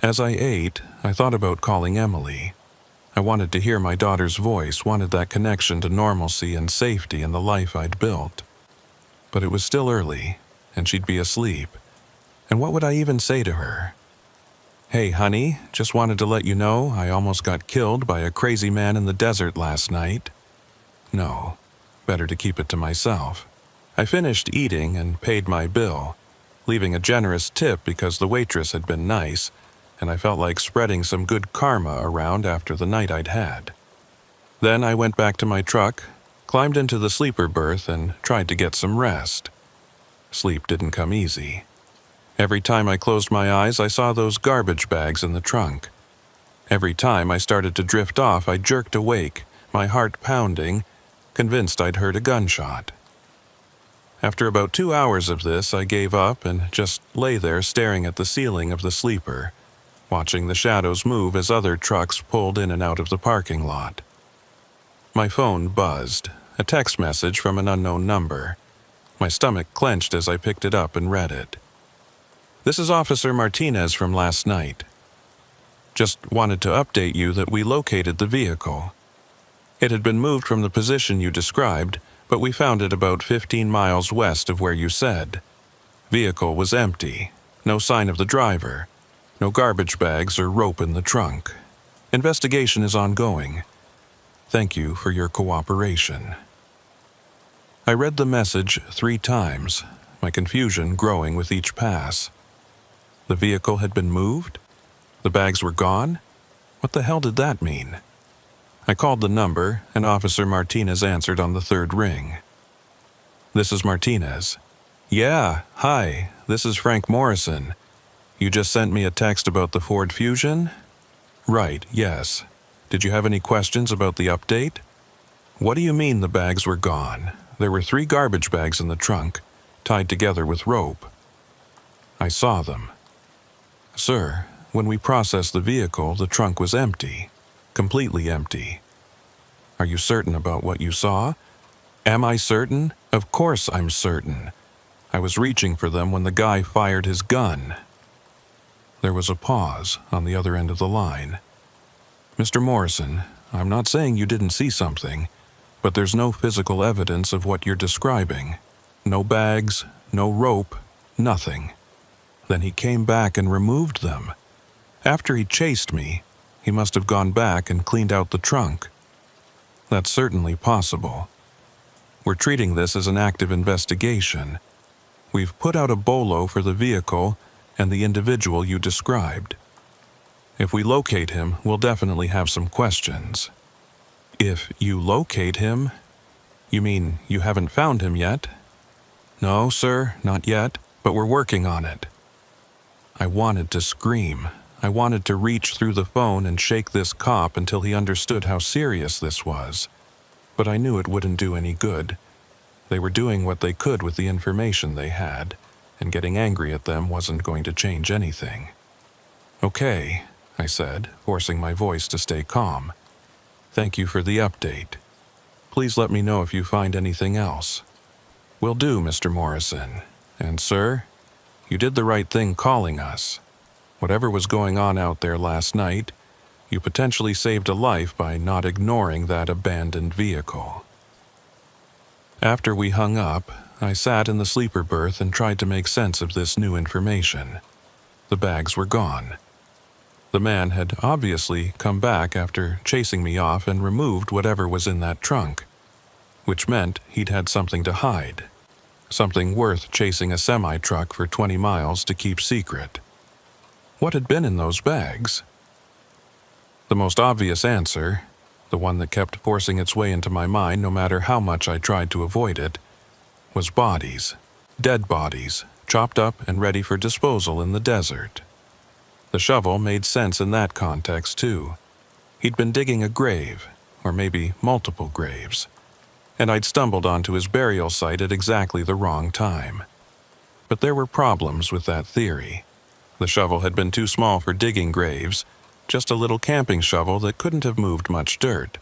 [SPEAKER 1] As I ate, I thought about calling Emily. I wanted to hear my daughter's voice, wanted that connection to normalcy and safety in the life I'd built. But it was still early, and she'd be asleep. And what would I even say to her? "Hey, honey, just wanted to let you know I almost got killed by a crazy man in the desert last night." No, better to keep it to myself. I finished eating and paid my bill, leaving a generous tip because the waitress had been nice, and I felt like spreading some good karma around after the night I'd had. Then I went back to my truck, climbed into the sleeper berth, and tried to get some rest. Sleep didn't come easy. Every time I closed my eyes, I saw those garbage bags in the trunk. Every time I started to drift off, I jerked awake, my heart pounding, convinced I'd heard a gunshot. After about 2 hours of this, I gave up and just lay there staring at the ceiling of the sleeper, watching the shadows move as other trucks pulled in and out of the parking lot. My phone buzzed, a text message from an unknown number. My stomach clenched as I picked it up and read it. "This is Officer Martinez from last night. Just wanted to update you that we located the vehicle. It had been moved from the position you described, but we found it about 15 miles west of where you said. Vehicle was empty, no sign of the driver. No garbage bags or rope in the trunk. Investigation is ongoing. Thank you for your cooperation." I read the message 3 times, my confusion growing with each pass. The vehicle had been moved? The bags were gone? What the hell did that mean? I called the number, and Officer Martinez answered on the 3rd ring. "This is Martinez." "Yeah, hi, this is Frank Morrison. You just sent me a text about the Ford Fusion?" "Right, yes. Did you have any questions about the update?" "What do you mean the bags were gone? There were 3 garbage bags in the trunk, tied together with rope." "I saw them." "Sir, when we processed the vehicle, the trunk was empty. Completely empty." "Are you certain about what you saw?" "Am I certain? Of course I'm certain. I was reaching for them when the guy fired his gun." There was a pause on the other end of the line. "Mr. Morrison, I'm not saying you didn't see something, but there's no physical evidence of what you're describing. No bags, no rope, nothing. Then he came back and removed them. After he chased me, he must have gone back and cleaned out the trunk. That's certainly possible. We're treating this as an active investigation. We've put out a bolo for the vehicle and the individual you described. If we locate him, we'll definitely have some questions." "If you locate him? You mean you haven't found him yet?" "No, sir, not yet, but we're working on it." I wanted to scream. I wanted to reach through the phone and shake this cop until he understood how serious this was. But I knew it wouldn't do any good. They were doing what they could with the information they had, and getting angry at them wasn't going to change anything. "Okay," I said, forcing my voice to stay calm. "Thank you for the update. Please let me know if you find anything else." "Will do, Mr. Morrison. And sir, you did the right thing calling us. Whatever was going on out there last night, you potentially saved a life by not ignoring that abandoned vehicle." After we hung up, I sat in the sleeper berth and tried to make sense of this new information. The bags were gone. The man had obviously come back after chasing me off and removed whatever was in that trunk, which meant he'd had something to hide, something worth chasing a semi-truck for 20 miles to keep secret. What had been in those bags? The most obvious answer, the one that kept forcing its way into my mind no matter how much I tried to avoid it, was bodies, dead bodies, chopped up and ready for disposal in the desert. The shovel made sense in that context too. He'd been digging a grave, or maybe multiple graves. And I'd stumbled onto his burial site at exactly the wrong time. But there were problems with that theory. The shovel had been too small for digging graves, just a little camping shovel that couldn't have moved much dirt.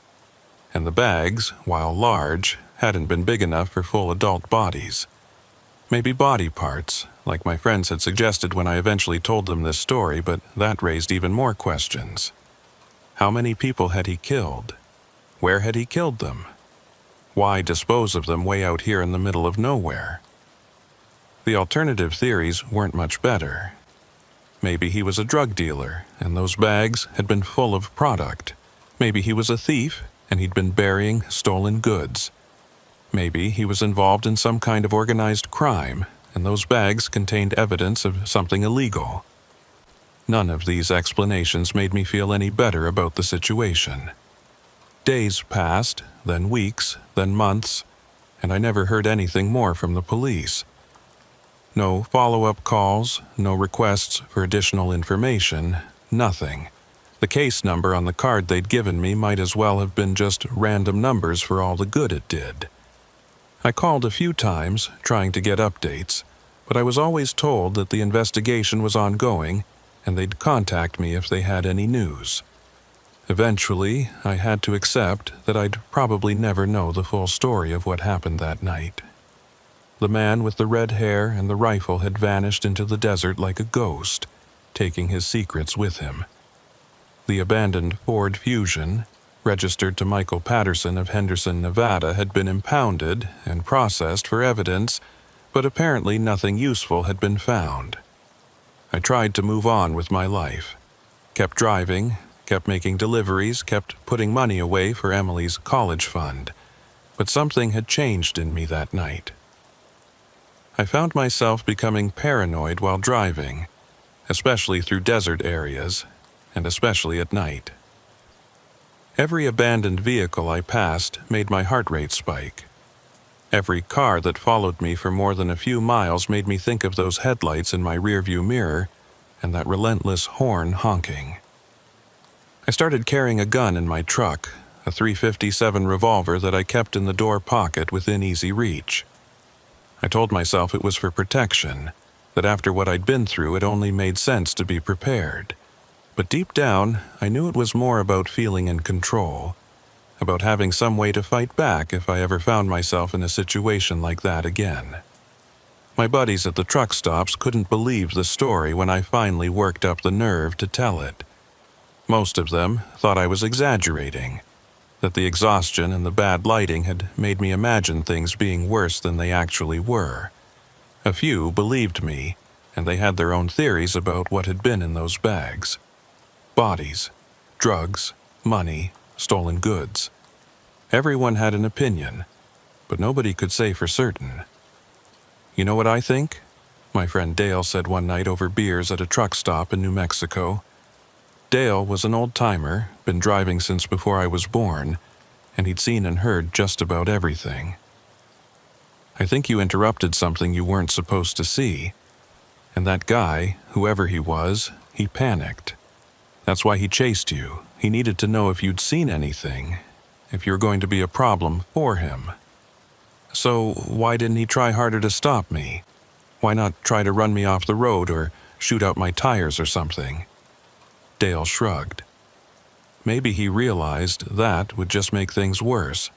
[SPEAKER 1] And the bags, while large, hadn't been big enough for full adult bodies. Maybe body parts, like my friends had suggested when I eventually told them this story, but that raised even more questions. How many people had he killed? Where had he killed them? Why dispose of them way out here in the middle of nowhere? The alternative theories weren't much better. Maybe he was a drug dealer, and those bags had been full of product. Maybe he was a thief, and he'd been burying stolen goods. Maybe he was involved in some kind of organized crime, and those bags contained evidence of something illegal. None of these explanations made me feel any better about the situation. Days passed, then weeks, then months, and I never heard anything more from the police. No follow-up calls, no requests for additional information, nothing. The case number on the card they'd given me might as well have been just random numbers for all the good it did. I called a few times, trying to get updates, but I was always told that the investigation was ongoing and they'd contact me if they had any news. Eventually, I had to accept that I'd probably never know the full story of what happened that night. The man with the red hair and the rifle had vanished into the desert like a ghost, taking his secrets with him. The abandoned Ford Fusion, registered to Michael Patterson of Henderson, Nevada, had been impounded and processed for evidence, but apparently nothing useful had been found. I tried to move on with my life. Kept driving, kept making deliveries, kept putting money away for Emily's college fund. But something had changed in me that night. I found myself becoming paranoid while driving, especially through desert areas, and especially at night. Every abandoned vehicle I passed made my heart rate spike. Every car that followed me for more than a few miles made me think of those headlights in my rearview mirror and that relentless horn honking. I started carrying a gun in my truck, a .357 revolver that I kept in the door pocket within easy reach. I told myself it was for protection, that after what I'd been through it only made sense to be prepared. But deep down, I knew it was more about feeling in control, about having some way to fight back if I ever found myself in a situation like that again. My buddies at the truck stops couldn't believe the story when I finally worked up the nerve to tell it. Most of them thought I was exaggerating, that the exhaustion and the bad lighting had made me imagine things being worse than they actually were. A few believed me, and they had their own theories about what had been in those bags. Bodies, drugs, money, stolen goods. Everyone had an opinion, but nobody could say for certain. "You know what I think?" my friend Dale said one night over beers at a truck stop in New Mexico. Dale was an old-timer, been driving since before I was born, and he'd seen and heard just about everything. "I think you interrupted something you weren't supposed to see. And that guy, whoever he was, he panicked. That's why he chased you. He needed to know if you'd seen anything, if you're going to be a problem for him. So why didn't he try harder to stop me? Why not try to run me off the road or shoot out my tires or something?" Dale shrugged. Maybe he realized that would just make things worse.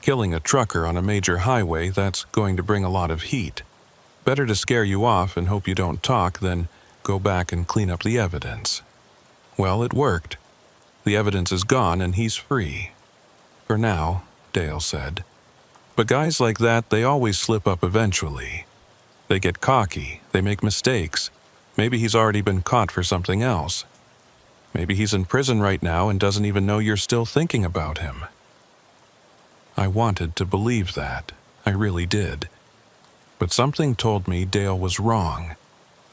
[SPEAKER 1] Killing a trucker on a major highway, that's going to bring a lot of heat. Better to scare you off and hope you don't talk than go back and clean up the evidence. Well, it worked. The evidence is gone and he's free. For now, Dale said. But guys like that, they always slip up eventually. They get cocky, they make mistakes. Maybe he's already been caught for something else. Maybe he's in prison right now and doesn't even know you're still thinking about him. I wanted to believe that. I really did. But something told me Dale was wrong.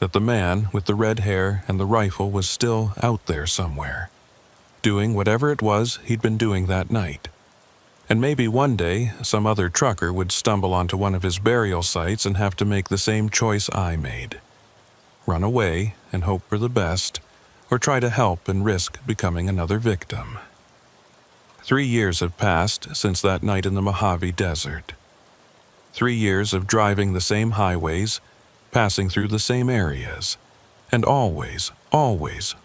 [SPEAKER 1] That the man with the red hair and the rifle was still out there somewhere, doing whatever it was he'd been doing that night. And maybe one day some other trucker would stumble onto one of his burial sites and have to make the same choice I made. Run away and hope for the best, or try to help and risk becoming another victim. 3 years have passed since that night in the Mojave Desert. 3 years of driving the same highways, passing through the same areas, and always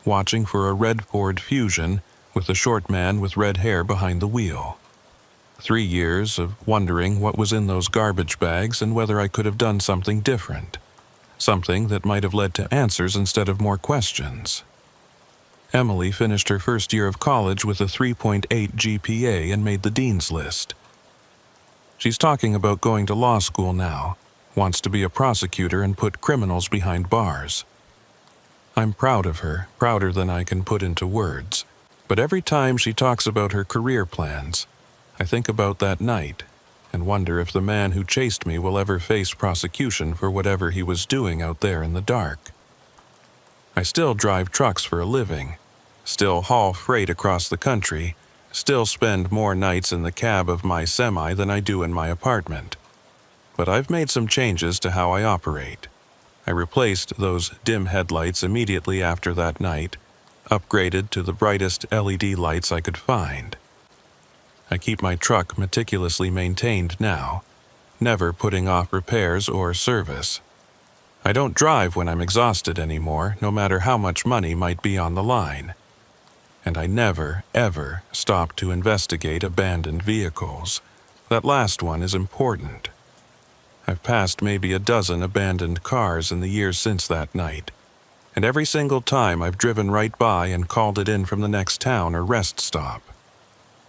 [SPEAKER 1] watching for a red Ford Fusion with a short man with red hair behind the wheel. 3 years of wondering what was in those garbage bags and whether I could have done something different, something that might have led to answers instead of more questions. Emily finished her first year of college with a 3.8 GPA and made the dean's list. She's talking about going to law school now, wants to be a prosecutor and put criminals behind bars. I'm proud of her, prouder than I can put into words. But every time she talks about her career plans, I think about that night and wonder if the man who chased me will ever face prosecution for whatever he was doing out there in the dark. I still drive trucks for a living, still haul freight across the country, still spend more nights in the cab of my semi than I do in my apartment. But I've made some changes to how I operate. I replaced those dim headlights immediately after that night, upgraded to the brightest LED lights I could find. I keep my truck meticulously maintained now, never putting off repairs or service. I don't drive when I'm exhausted anymore, no matter how much money might be on the line. And I never, ever stop to investigate abandoned vehicles. That last one is important. I've passed maybe a dozen abandoned cars in the years since that night, and every single time I've driven right by and called it in from the next town or rest stop.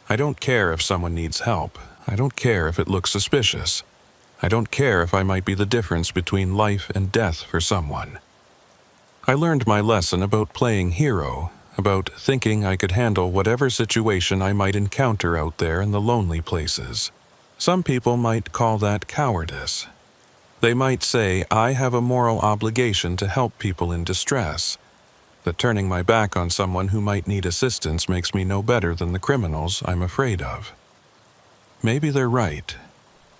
[SPEAKER 1] I don't care if someone needs help. I don't care if it looks suspicious. I don't care if I might be the difference between life and death for someone. I learned my lesson about playing hero, about thinking I could handle whatever situation I might encounter out there in the lonely places. Some people might call that cowardice. They might say I have a moral obligation to help people in distress, that turning my back on someone who might need assistance makes me no better than the criminals I'm afraid of. Maybe they're right.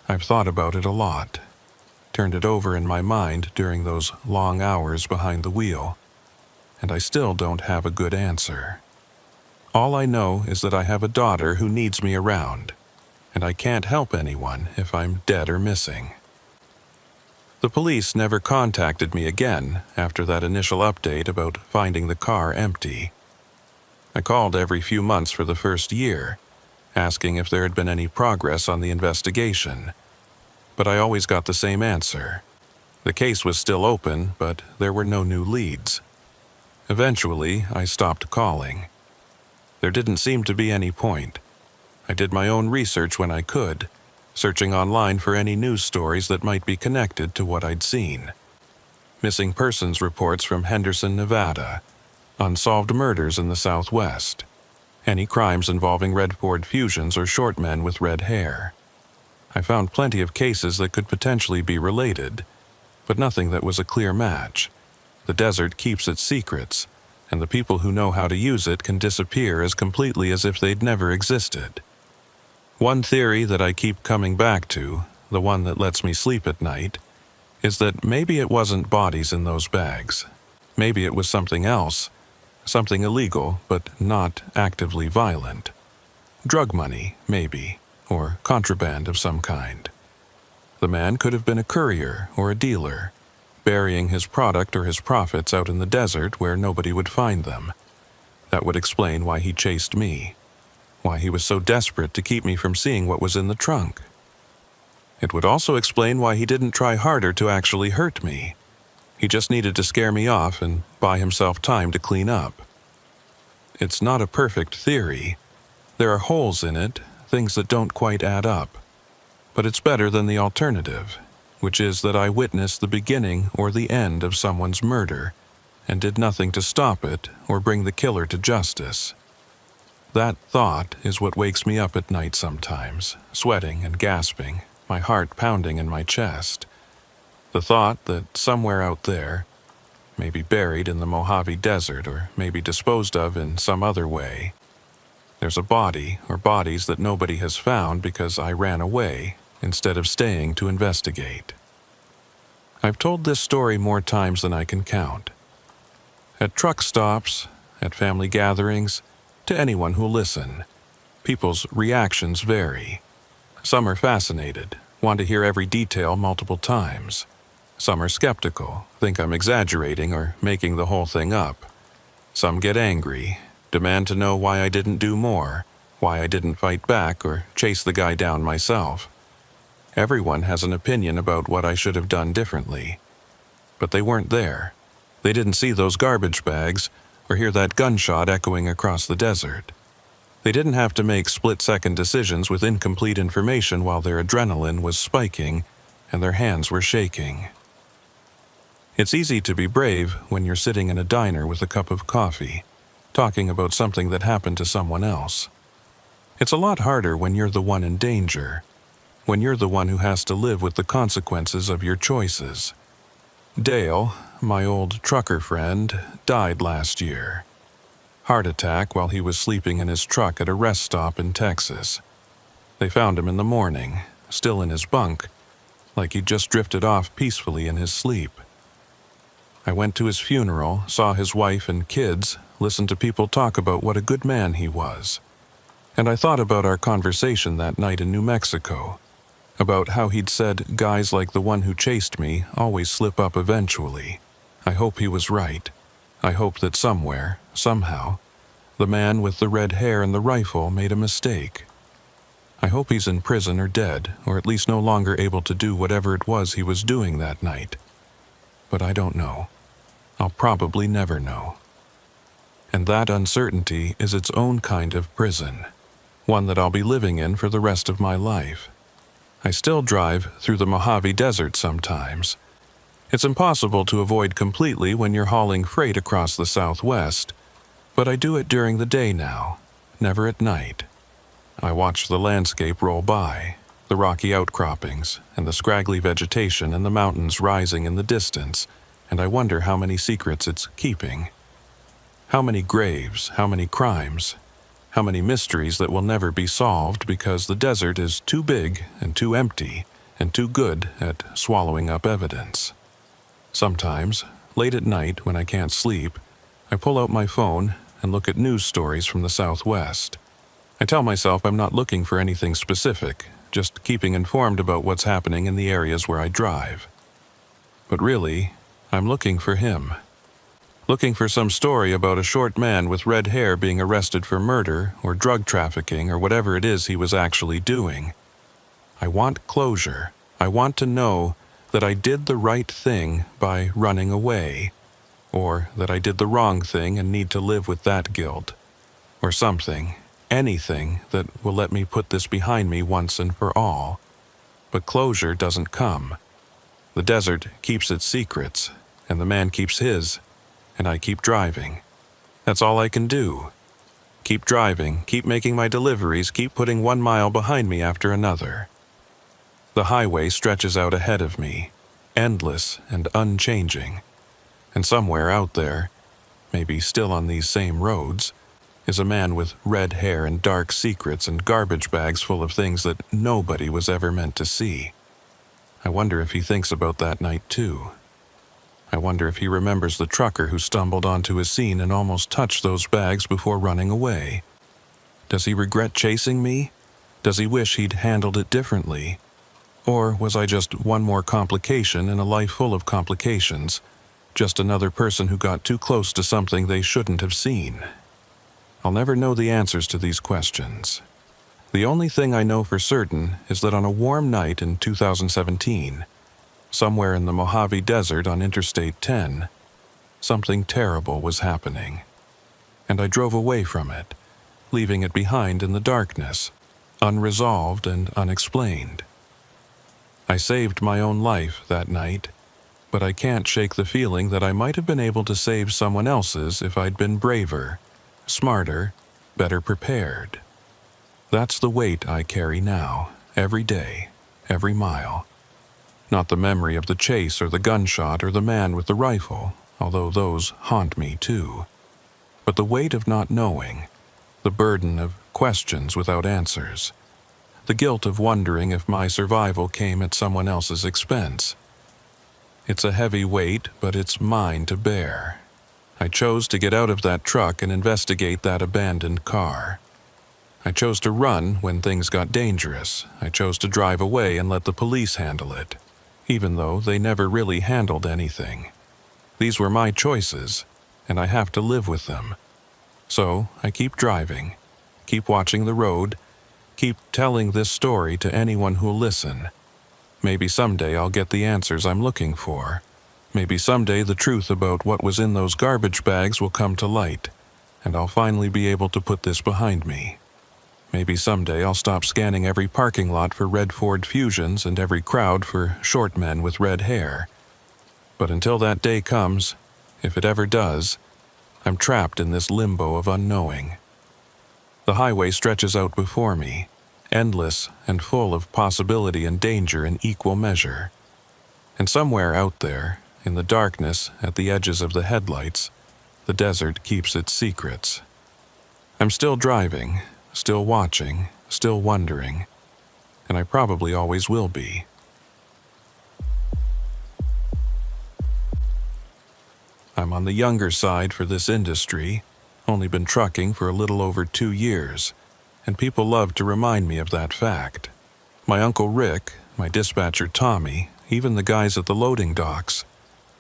[SPEAKER 1] I've thought about it a lot, turned it over in my mind during those long hours behind the wheel, and I still don't have a good answer. All I know is that I have a daughter who needs me around, and I can't help anyone if I'm dead or missing. The police never contacted me again after that initial update about finding the car empty. I called every few months for the first year, asking if there had been any progress on the investigation. But I always got the same answer. The case was still open, but there were no new leads. Eventually, I stopped calling. There didn't seem to be any point. I did my own research when I could, searching online for any news stories that might be connected to what I'd seen. Missing persons reports from Henderson, Nevada, unsolved murders in the Southwest, any crimes involving red Ford Fusions or short men with red hair. I found plenty of cases that could potentially be related, but nothing that was a clear match. The desert keeps its secrets, and the people who know how to use it can disappear as completely as if they'd never existed. One theory that I keep coming back to, the one that lets me sleep at night, is that maybe it wasn't bodies in those bags. Maybe it was something else, something illegal but not actively violent. Drug money, maybe, or contraband of some kind. The man could have been a courier or a dealer, burying his product or his profits out in the desert where nobody would find them. That would explain why he chased me, why he was so desperate to keep me from seeing what was in the trunk. It would also explain why he didn't try harder to actually hurt me. He just needed to scare me off and buy himself time to clean up. It's not a perfect theory. There are holes in it, things that don't quite add up. But it's better than the alternative, which is that I witnessed the beginning or the end of someone's murder and did nothing to stop it or bring the killer to justice. That thought is what wakes me up at night sometimes, sweating and gasping, my heart pounding in my chest. The thought that somewhere out there, maybe buried in the Mojave Desert or maybe disposed of in some other way, there's a body or bodies that nobody has found because I ran away instead of staying to investigate. I've told this story more times than I can count. At truck stops, at family gatherings, to anyone who'll listen. People's reactions vary. Some are fascinated, want to hear every detail multiple times. Some are skeptical, think I'm exaggerating or making the whole thing up. Some get angry, demand to know why I didn't do more, why I didn't fight back or chase the guy down myself. Everyone has an opinion about what I should have done differently. But they weren't there. They didn't see those garbage bags or hear that gunshot echoing across the desert. They didn't have to make split-second decisions with incomplete information while their adrenaline was spiking and their hands were shaking. It's easy to be brave when you're sitting in a diner with a cup of coffee, talking about something that happened to someone else. It's a lot harder when you're the one in danger, when you're the one who has to live with the consequences of your choices. Dale, my old trucker friend, died last year. Heart attack while he was sleeping in his truck at a rest stop in Texas. They found him in the morning, still in his bunk, like he'd just drifted off peacefully in his sleep. I went to his funeral, saw his wife and kids, listened to people talk about what a good man he was. And I thought about our conversation that night in New Mexico, about how he'd said guys like the one who chased me always slip up eventually. I hope he was right. I hope that somewhere, somehow, the man with the red hair and the rifle made a mistake. I hope he's in prison or dead, or at least no longer able to do whatever it was he was doing that night. But I don't know. I'll probably never know. And that uncertainty is its own kind of prison, one that I'll be living in for the rest of my life. I still drive through the Mojave Desert sometimes. It's impossible to avoid completely when you're hauling freight across the Southwest, but I do it during the day now, never at night. I watch the landscape roll by, the rocky outcroppings, and the scraggly vegetation and the mountains rising in the distance, and I wonder how many secrets it's keeping. How many graves, how many crimes, how many mysteries that will never be solved because the desert is too big and too empty and too good at swallowing up evidence. Sometimes, late at night when I can't sleep, I pull out my phone and look at news stories from the Southwest. I tell myself I'm not looking for anything specific, just keeping informed about what's happening in the areas where I drive. But really, I'm looking for him. Looking for some story about a short man with red hair being arrested for murder or drug trafficking or whatever it is he was actually doing. I want closure. I want to know that I did the right thing by running away, or that I did the wrong thing and need to live with that guilt, or something, anything that will let me put this behind me once and for all. But closure doesn't come. The desert keeps its secrets, and the man keeps his, and I keep driving. That's all I can do. Keep driving, keep making my deliveries, keep putting 1 mile behind me after another. The highway stretches out ahead of me, endless and unchanging. And somewhere out there, maybe still on these same roads, is a man with red hair and dark secrets and garbage bags full of things that nobody was ever meant to see. I wonder if he thinks about that night too. I wonder if he remembers the trucker who stumbled onto his scene and almost touched those bags before running away. Does he regret chasing me? Does he wish he'd handled it differently? Or was I just one more complication in a life full of complications, just another person who got too close to something they shouldn't have seen? I'll never know the answers to these questions. The only thing I know for certain is that on a warm night in 2017, somewhere in the Mojave Desert on Interstate 10, something terrible was happening. And I drove away from it, leaving it behind in the darkness, unresolved and unexplained. I saved my own life that night, but I can't shake the feeling that I might have been able to save someone else's if I'd been braver, smarter, better prepared. That's the weight I carry now, every day, every mile. Not the memory of the chase or the gunshot or the man with the rifle, although those haunt me too. But the weight of not knowing, the burden of questions without answers, the guilt of wondering if my survival came at someone else's expense. It's a heavy weight, but it's mine to bear. I chose to get out of that truck and investigate that abandoned car. I chose to run when things got dangerous. I chose to drive away and let the police handle it, even though they never really handled anything. These were my choices, and I have to live with them. So I keep driving, keep watching the road, keep telling this story to anyone who'll listen. Maybe someday I'll get the answers I'm looking for. Maybe someday the truth about what was in those garbage bags will come to light, and I'll finally be able to put this behind me. Maybe someday I'll stop scanning every parking lot for red Ford Fusions and every crowd for short men with red hair. But until that day comes, if it ever does, I'm trapped in this limbo of unknowing. The highway stretches out before me, endless and full of possibility and danger in equal measure. And somewhere out there, in the darkness at the edges of the headlights, the desert keeps its secrets. I'm still driving, still watching, still wondering, and I probably always will be. I'm on the younger side for this industry, only been trucking for a little over 2 years, and people love to remind me of that fact. My Uncle Rick, my dispatcher Tommy, even the guys at the loading docks,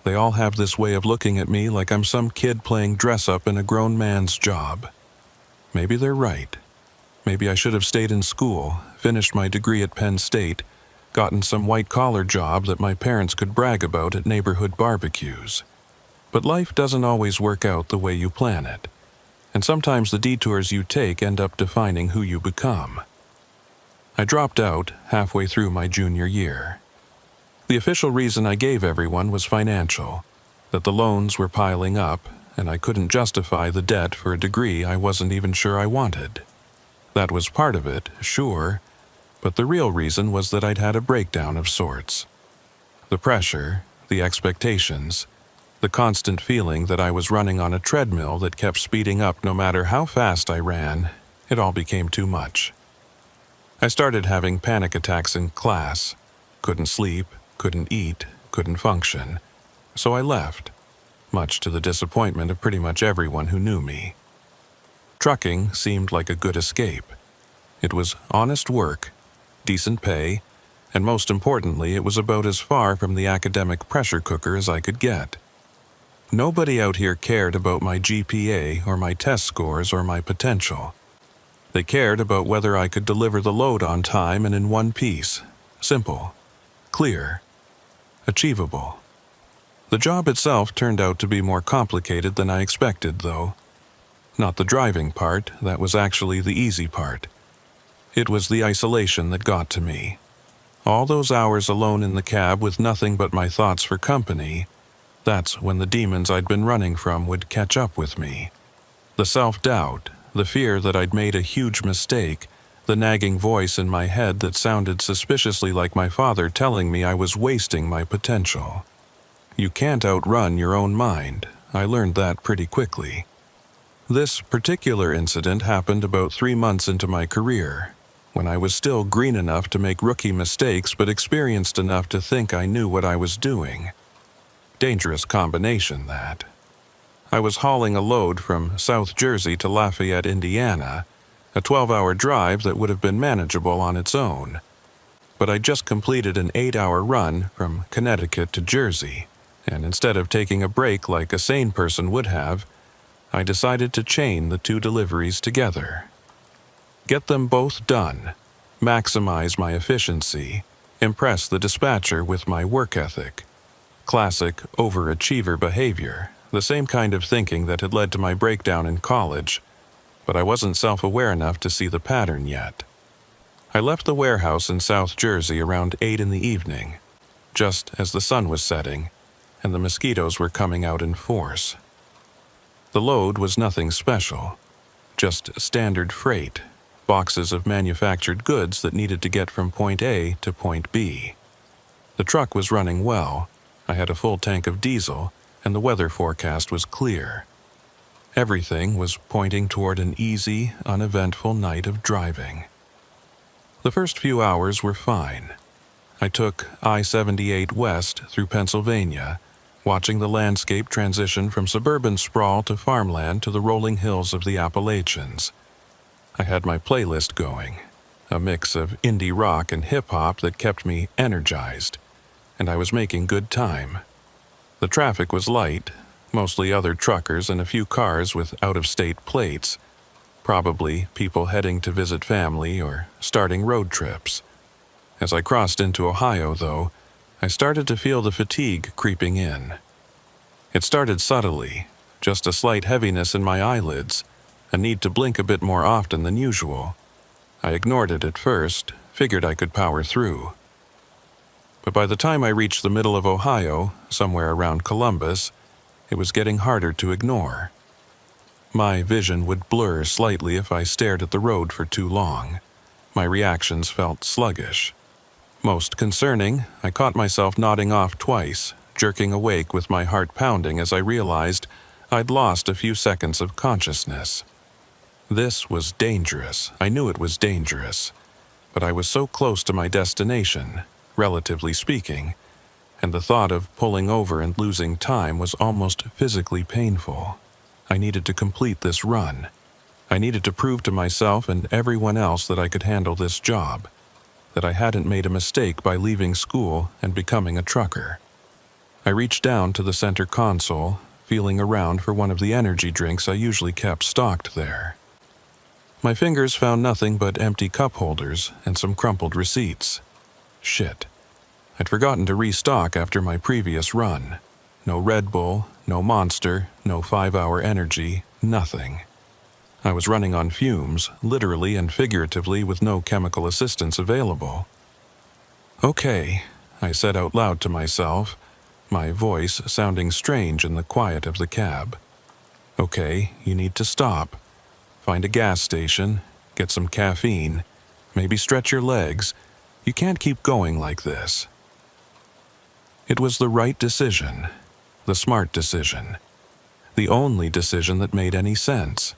[SPEAKER 1] they all have this way of looking at me like I'm some kid playing dress-up in a grown man's job. Maybe they're right. Maybe I should have stayed in school, finished my degree at Penn State, gotten some white-collar job that my parents could brag about at neighborhood barbecues. But life doesn't always work out the way you plan it, and sometimes the detours you take end up defining who you become. I dropped out halfway through my junior year. The official reason I gave everyone was financial, that the loans were piling up, and I couldn't justify the debt for a degree I wasn't even sure I wanted. That was part of it, sure, but the real reason was that I'd had a breakdown of sorts. The pressure, the expectations, the constant feeling that I was running on a treadmill that kept speeding up no matter how fast I ran, it all became too much. I started having panic attacks in class, couldn't sleep, couldn't eat, couldn't function, so I left, much to the disappointment of pretty much everyone who knew me. Trucking seemed like a good escape. It was honest work, decent pay, and most importantly, it was about as far from the academic pressure cooker as I could get. Nobody out here cared about my GPA or my test scores or my potential. They cared about whether I could deliver the load on time and in one piece. Simple, clear, achievable. The job itself turned out to be more complicated than I expected, though. Not the driving part, that was actually the easy part. It was the isolation that got to me. All those hours alone in the cab with nothing but my thoughts for company, that's when the demons I'd been running from would catch up with me. The self-doubt, the fear that I'd made a huge mistake, the nagging voice in my head that sounded suspiciously like my father telling me I was wasting my potential. You can't outrun your own mind. I learned that pretty quickly. This particular incident happened about 3 months into my career, when I was still green enough to make rookie mistakes but experienced enough to think I knew what I was doing. Dangerous combination, that. I was hauling a load from South Jersey to Lafayette, Indiana, a 12-hour drive that would have been manageable on its own. But I just completed an 8-hour run from Connecticut to Jersey, and instead of taking a break like a sane person would have, I decided to chain the 2 deliveries together. Get them both done, maximize my efficiency, impress the dispatcher with my work ethic. Classic overachiever behavior, the same kind of thinking that had led to my breakdown in college, but I wasn't self-aware enough to see the pattern yet. I left the warehouse in South Jersey around 8 in the evening, just as the sun was setting, and the mosquitoes were coming out in force. The load was nothing special, just standard freight, boxes of manufactured goods that needed to get from point A to point B. The truck was running well. I had a full tank of diesel, and the weather forecast was clear. Everything was pointing toward an easy, uneventful night of driving. The first few hours were fine. I took I-78 west through Pennsylvania, watching the landscape transition from suburban sprawl to farmland to the rolling hills of the Appalachians. I had my playlist going, a mix of indie rock and hip-hop that kept me energized, and I was making good time. The traffic was light, mostly other truckers and a few cars with out-of-state plates, probably people heading to visit family or starting road trips. As I crossed into Ohio, though, I started to feel the fatigue creeping in. It started subtly, just a slight heaviness in my eyelids, a need to blink a bit more often than usual. I ignored it at first, figured I could power through. But by the time I reached the middle of Ohio, somewhere around Columbus, it was getting harder to ignore. My vision would blur slightly if I stared at the road for too long. My reactions felt sluggish. Most concerning, I caught myself nodding off twice, jerking awake with my heart pounding as I realized I'd lost a few seconds of consciousness. This was dangerous. I knew it was dangerous. But I was so close to my destination, relatively speaking, and the thought of pulling over and losing time was almost physically painful. I needed to complete this run. I needed to prove to myself and everyone else that I could handle this job, that I hadn't made a mistake by leaving school and becoming a trucker. I reached down to the center console, feeling around for one of the energy drinks I usually kept stocked there. My fingers found nothing but empty cup holders and some crumpled receipts. Shit. I'd forgotten to restock after my previous run. No Red Bull, no Monster, no 5-hour energy, nothing. I was running on fumes, literally and figuratively, with no chemical assistance available. "Okay," I said out loud to myself, my voice sounding strange in the quiet of the cab. "Okay, you need to stop. Find a gas station, get some caffeine, maybe stretch your legs. You can't keep going like this." It was the right decision, the smart decision, the only decision that made any sense.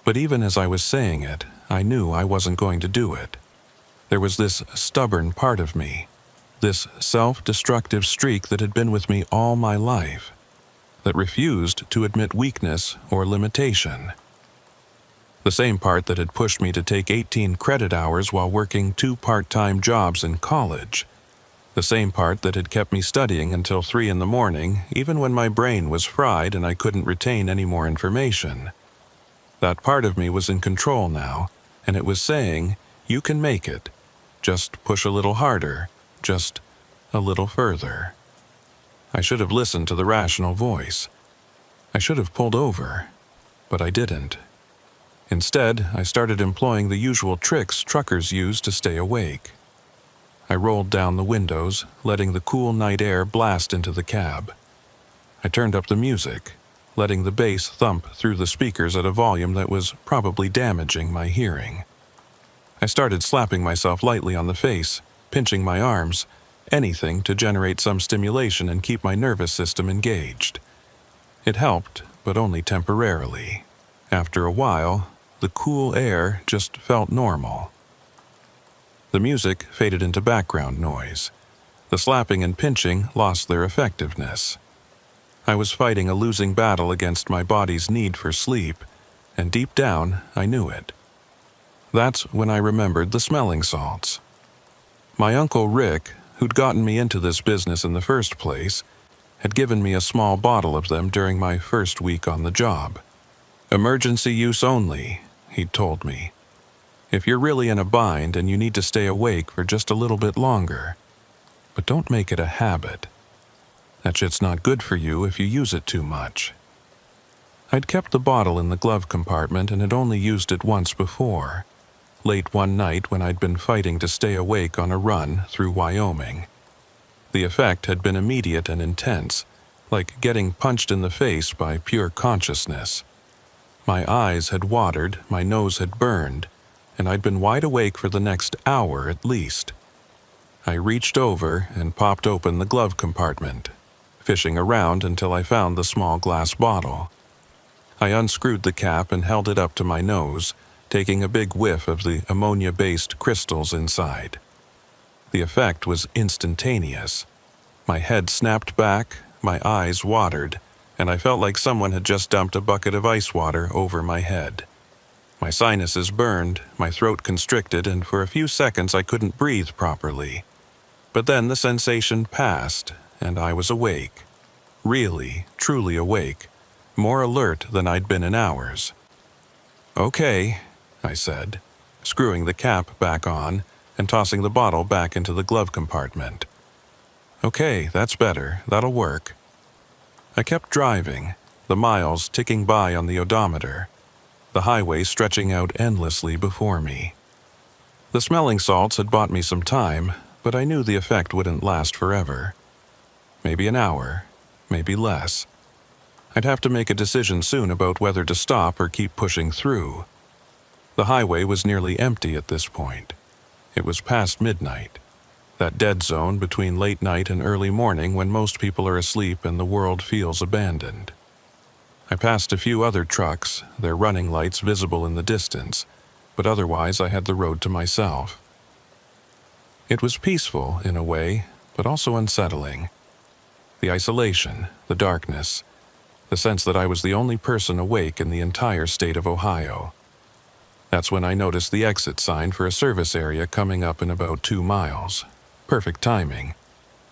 [SPEAKER 1] But even as I was saying it, I knew I wasn't going to do it. There was this stubborn part of me, this self-destructive streak that had been with me all my life, that refused to admit weakness or limitation. The same part that had pushed me to take 18 credit hours while working 2 part-time jobs in college. The same part that had kept me studying until 3 in the morning, even when my brain was fried and I couldn't retain any more information. That part of me was in control now, and it was saying, "You can make it. Just push a little harder, just a little further." I should have listened to the rational voice. I should have pulled over, but I didn't. Instead, I started employing the usual tricks truckers use to stay awake. I rolled down the windows, letting the cool night air blast into the cab. I turned up the music, letting the bass thump through the speakers at a volume that was probably damaging my hearing. I started slapping myself lightly on the face, pinching my arms, anything to generate some stimulation and keep my nervous system engaged. It helped, but only temporarily. After a while, the cool air just felt normal. The music faded into background noise. The slapping and pinching lost their effectiveness. I was fighting a losing battle against my body's need for sleep, and deep down, I knew it. That's when I remembered the smelling salts. My Uncle Rick, who'd gotten me into this business in the first place, had given me a small bottle of them during my first week on the job. "Emergency use only," he'd told me. "If you're really in a bind and you need to stay awake for just a little bit longer. But don't make it a habit. That shit's not good for you if you use it too much." I'd kept the bottle in the glove compartment and had only used it once before, late one night when I'd been fighting to stay awake on a run through Wyoming. The effect had been immediate and intense, like getting punched in the face by pure consciousness. My eyes had watered, my nose had burned, and I'd been wide awake for the next hour at least. I reached over and popped open the glove compartment, fishing around until I found the small glass bottle. I unscrewed the cap and held it up to my nose, taking a big whiff of the ammonia-based crystals inside. The effect was instantaneous. My head snapped back, my eyes watered, and I felt like someone had just dumped a bucket of ice water over my head. My sinuses burned, my throat constricted, and for a few seconds I couldn't breathe properly. But then the sensation passed, and I was awake. Really, truly awake. More alert than I'd been in hours. "Okay," I said, screwing the cap back on and tossing the bottle back into the glove compartment. "Okay, that's better. That'll work." I kept driving, the miles ticking by on the odometer, the highway stretching out endlessly before me. The smelling salts had bought me some time, but I knew the effect wouldn't last forever. Maybe an hour, maybe less. I'd have to make a decision soon about whether to stop or keep pushing through. The highway was nearly empty at this point. It was past midnight, that dead zone between late night and early morning when most people are asleep and the world feels abandoned. I passed a few other trucks, their running lights visible in the distance, but otherwise I had the road to myself. It was peaceful in a way, but also unsettling. The isolation, the darkness, the sense that I was the only person awake in the entire state of Ohio. That's when I noticed the exit sign for a service area coming up in about 2 miles. Perfect timing.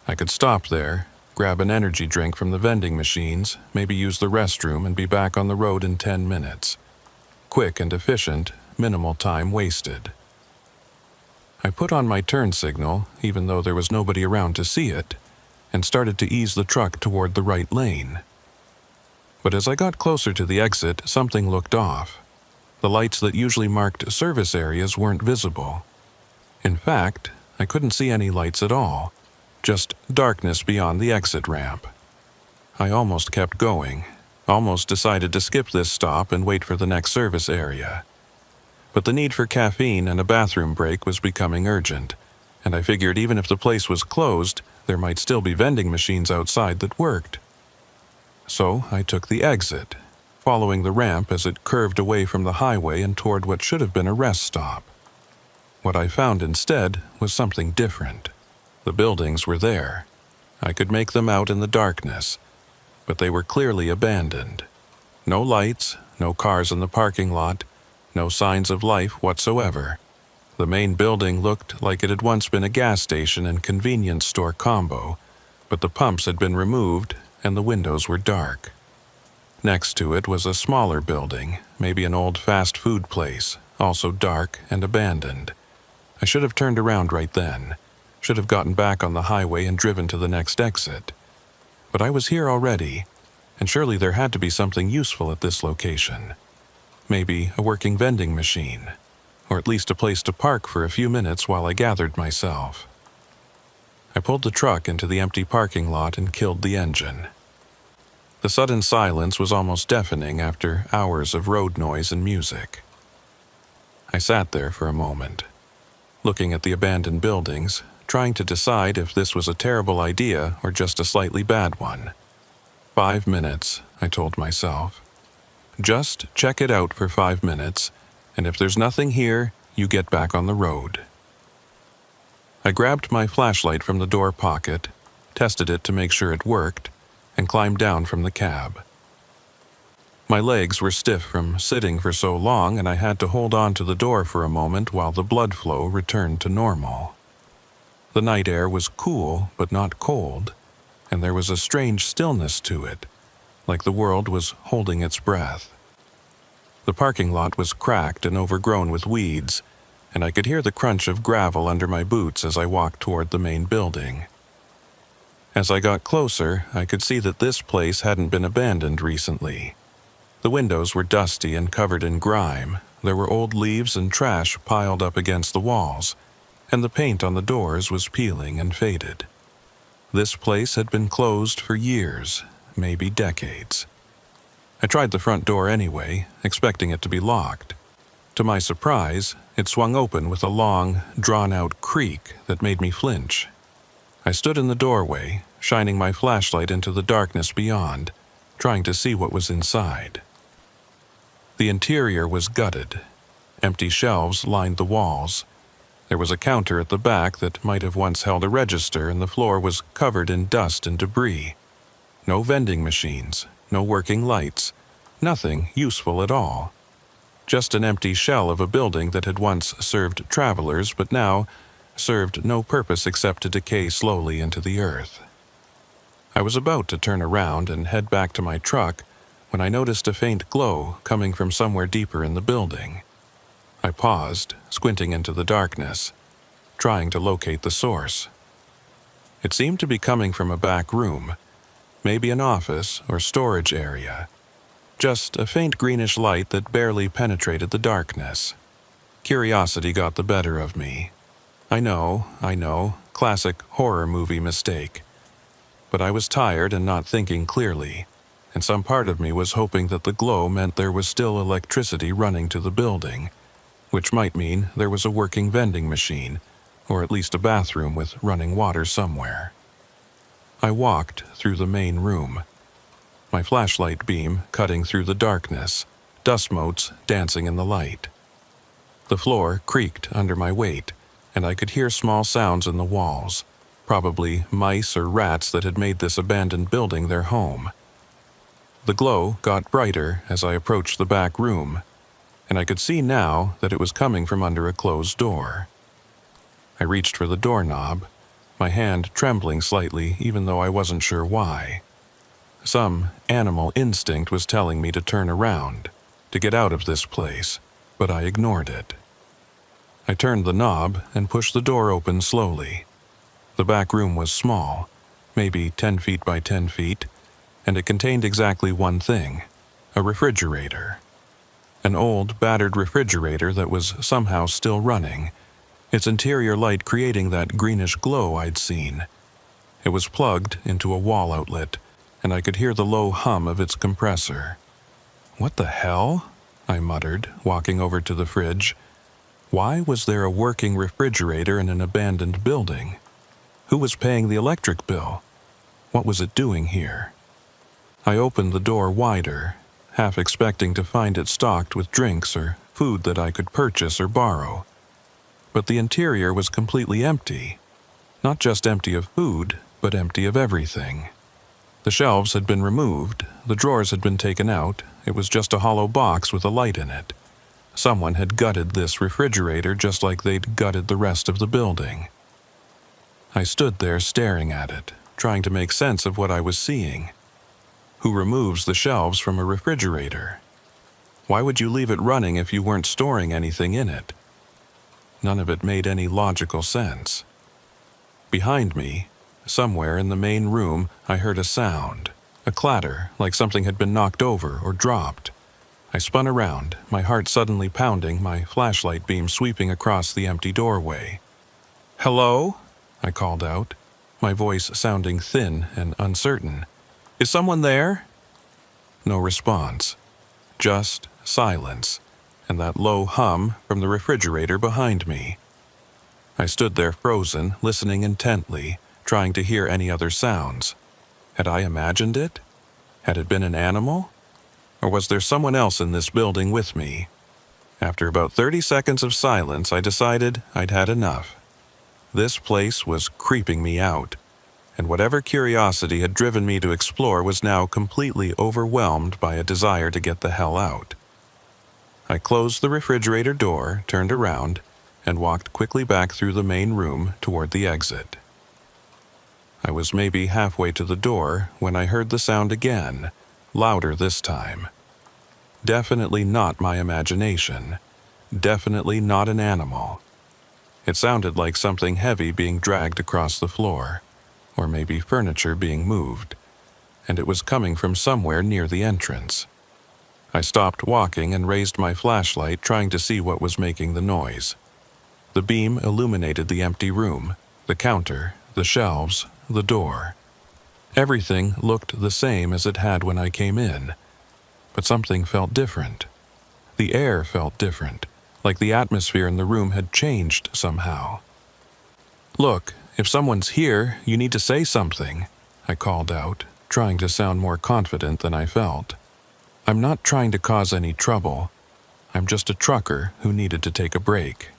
[SPEAKER 1] I could stop there, grab an energy drink from the vending machines, maybe use the restroom and be back on the road in 10 minutes. Quick and efficient, minimal time wasted. I put on my turn signal, even though there was nobody around to see it, and started to ease the truck toward the right lane. But as I got closer to the exit, something looked off. The lights that usually marked service areas weren't visible. In fact, I couldn't see any lights at all, just darkness beyond the exit ramp. I almost kept going, almost decided to skip this stop and wait for the next service area. But the need for caffeine and a bathroom break was becoming urgent, and I figured even if the place was closed, there might still be vending machines outside that worked. So I took the exit, following the ramp as it curved away from the highway and toward what should have been a rest stop. What I found instead was something different. The buildings were there. I could make them out in the darkness, but they were clearly abandoned. No lights, no cars in the parking lot, no signs of life whatsoever. The main building looked like it had once been a gas station and convenience store combo, but the pumps had been removed and the windows were dark. Next to it was a smaller building, maybe an old fast food place, also dark and abandoned. I should have turned around right then, should have gotten back on the highway and driven to the next exit. But I was here already, and surely there had to be something useful at this location. Maybe a working vending machine, or at least a place to park for a few minutes while I gathered myself. I pulled the truck into the empty parking lot and killed the engine. The sudden silence was almost deafening after hours of road noise and music. I sat there for a moment, looking at the abandoned buildings, trying to decide if this was a terrible idea or just a slightly bad one. 5 minutes, I told myself. Just check it out for 5 minutes, and if there's nothing here, you get back on the road. I grabbed my flashlight from the door pocket, tested it to make sure it worked, and climbed down from the cab. My legs were stiff from sitting for so long, and I had to hold on to the door for a moment while the blood flow returned to normal. The night air was cool but not cold, and there was a strange stillness to it, like the world was holding its breath. The parking lot was cracked and overgrown with weeds, and I could hear the crunch of gravel under my boots as I walked toward the main building. As I got closer, I could see that this place hadn't been abandoned recently. The windows were dusty and covered in grime, there were old leaves and trash piled up against the walls, and the paint on the doors was peeling and faded. This place had been closed for years, maybe decades. I tried the front door anyway, expecting it to be locked. To my surprise, it swung open with a long, drawn-out creak that made me flinch. I stood in the doorway, shining my flashlight into the darkness beyond, trying to see what was inside. The interior was gutted. Empty shelves lined the walls. There was a counter at the back that might have once held a register, and the floor was covered in dust and debris. No vending machines, no working lights, nothing useful at all. just an empty shell of a building that had once served travelers but now served no purpose except to decay slowly into the earth. I was about to turn around and head back to my truck when I noticed a faint glow coming from somewhere deeper in the building. I paused, squinting into the darkness, trying to locate the source. It seemed to be coming from a back room, maybe an office or storage area. Just a faint greenish light that barely penetrated the darkness. Curiosity got the better of me. I know, classic horror movie mistake. But I was tired and not thinking clearly, and some part of me was hoping that the glow meant there was still electricity running to the building, which might mean there was a working vending machine, or at least a bathroom with running water somewhere. I walked through the main room, my flashlight beam cutting through the darkness, dust motes dancing in the light. The floor creaked under my weight, and I could hear small sounds in the walls, probably mice or rats that had made this abandoned building their home. The glow got brighter as I approached the back room, and I could see now that it was coming from under a closed door. I reached for the doorknob, my hand trembling slightly even though I wasn't sure why. Some animal instinct was telling me to turn around, to get out of this place, but I ignored it. I turned the knob and pushed the door open slowly. The back room was small, maybe 10 feet by 10 feet, and it contained exactly one thing, a refrigerator. An old, battered refrigerator that was somehow still running, its interior light creating that greenish glow I'd seen. It was plugged into a wall outlet, and I could hear the low hum of its compressor. "What the hell?" I muttered, walking over to the fridge. Why was there a working refrigerator in an abandoned building? Who was paying the electric bill? What was it doing here? I opened the door wider, half expecting to find it stocked with drinks or food that I could purchase or borrow. But the interior was completely empty. Not just empty of food, but empty of everything. The shelves had been removed, the drawers had been taken out, it was just a hollow box with a light in it. Someone had gutted this refrigerator just like they'd gutted the rest of the building. I stood there staring at it, trying to make sense of what I was seeing. Who removes the shelves from a refrigerator? Why would you leave it running if you weren't storing anything in it? None of it made any logical sense. Behind me, somewhere in the main room, I heard a sound, a clatter like something had been knocked over or dropped. I spun around, my heart suddenly pounding, my flashlight beam sweeping across the empty doorway. "Hello?" I called out, my voice sounding thin and uncertain. "Is someone there?" No response. Just silence, and that low hum from the refrigerator behind me. I stood there frozen, listening intently, trying to hear any other sounds. Had I imagined it? Had it been an animal? Or was there someone else in this building with me? After about 30 seconds of silence, I decided I'd had enough. This place was creeping me out, and whatever curiosity had driven me to explore was now completely overwhelmed by a desire to get the hell out. I closed the refrigerator door, turned around, and walked quickly back through the main room toward the exit. I was maybe halfway to the door when I heard the sound again, louder this time. Definitely not my imagination. Definitely not an animal. It sounded like something heavy being dragged across the floor, or maybe furniture being moved, and it was coming from somewhere near the entrance. I stopped walking and raised my flashlight, trying to see what was making the noise. The beam illuminated the empty room, the counter, the shelves, the door. Everything looked the same as it had when I came in, but something felt different. The air felt different, like the atmosphere in the room had changed somehow. "Look, if someone's here, you need to say something," I called out, trying to sound more confident than I felt. "I'm not trying to cause any trouble. I'm just a trucker who needed to take a break."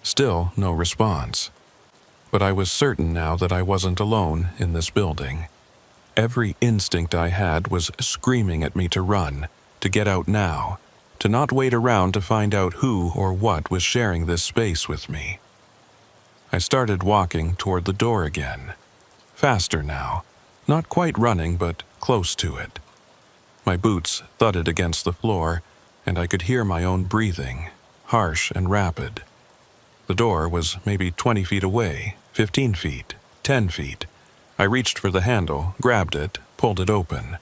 [SPEAKER 1] Still no response. But I was certain now that I wasn't alone in this building. Every instinct I had was screaming at me to run, to get out now, to not wait around to find out who or what was sharing this space with me. I started walking toward the door again. Faster now, not quite running, but close to it. My boots thudded against the floor, and I could hear my own breathing, harsh and rapid. The door was maybe 20 feet away, 15 feet, 10 feet. I reached for the handle, grabbed it, pulled it open.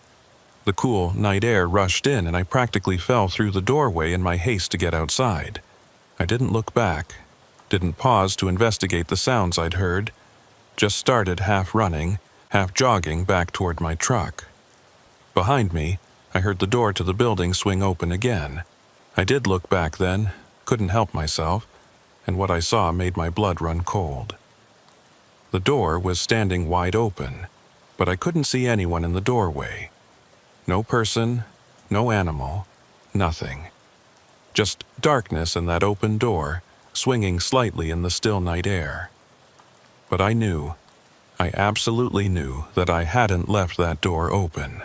[SPEAKER 1] The cool night air rushed in, and I practically fell through the doorway in my haste to get outside. I didn't look back, didn't pause to investigate the sounds I'd heard, just started half running, half jogging back toward my truck. Behind me, I heard the door to the building swing open again. I did look back then, couldn't help myself, and what I saw made my blood run cold. The door was standing wide open, but I couldn't see anyone in the doorway. No person, no animal, nothing. Just darkness and that open door, swinging slightly in the still night air. But I knew, I absolutely knew that I hadn't left that door open.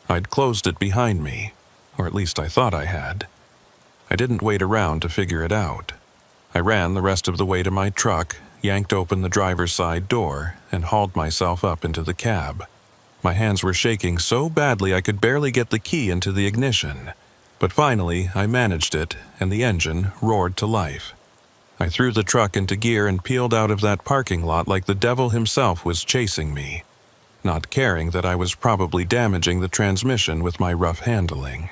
[SPEAKER 1] I'd closed it behind me, or at least I thought I had. I didn't wait around to figure it out. I ran the rest of the way to my truck, yanked open the driver's side door, and hauled myself up into the cab. My hands were shaking so badly I could barely get the key into the ignition. But finally, I managed it, and the engine roared to life. I threw the truck into gear and peeled out of that parking lot like the devil himself was chasing me, not caring that I was probably damaging the transmission with my rough handling.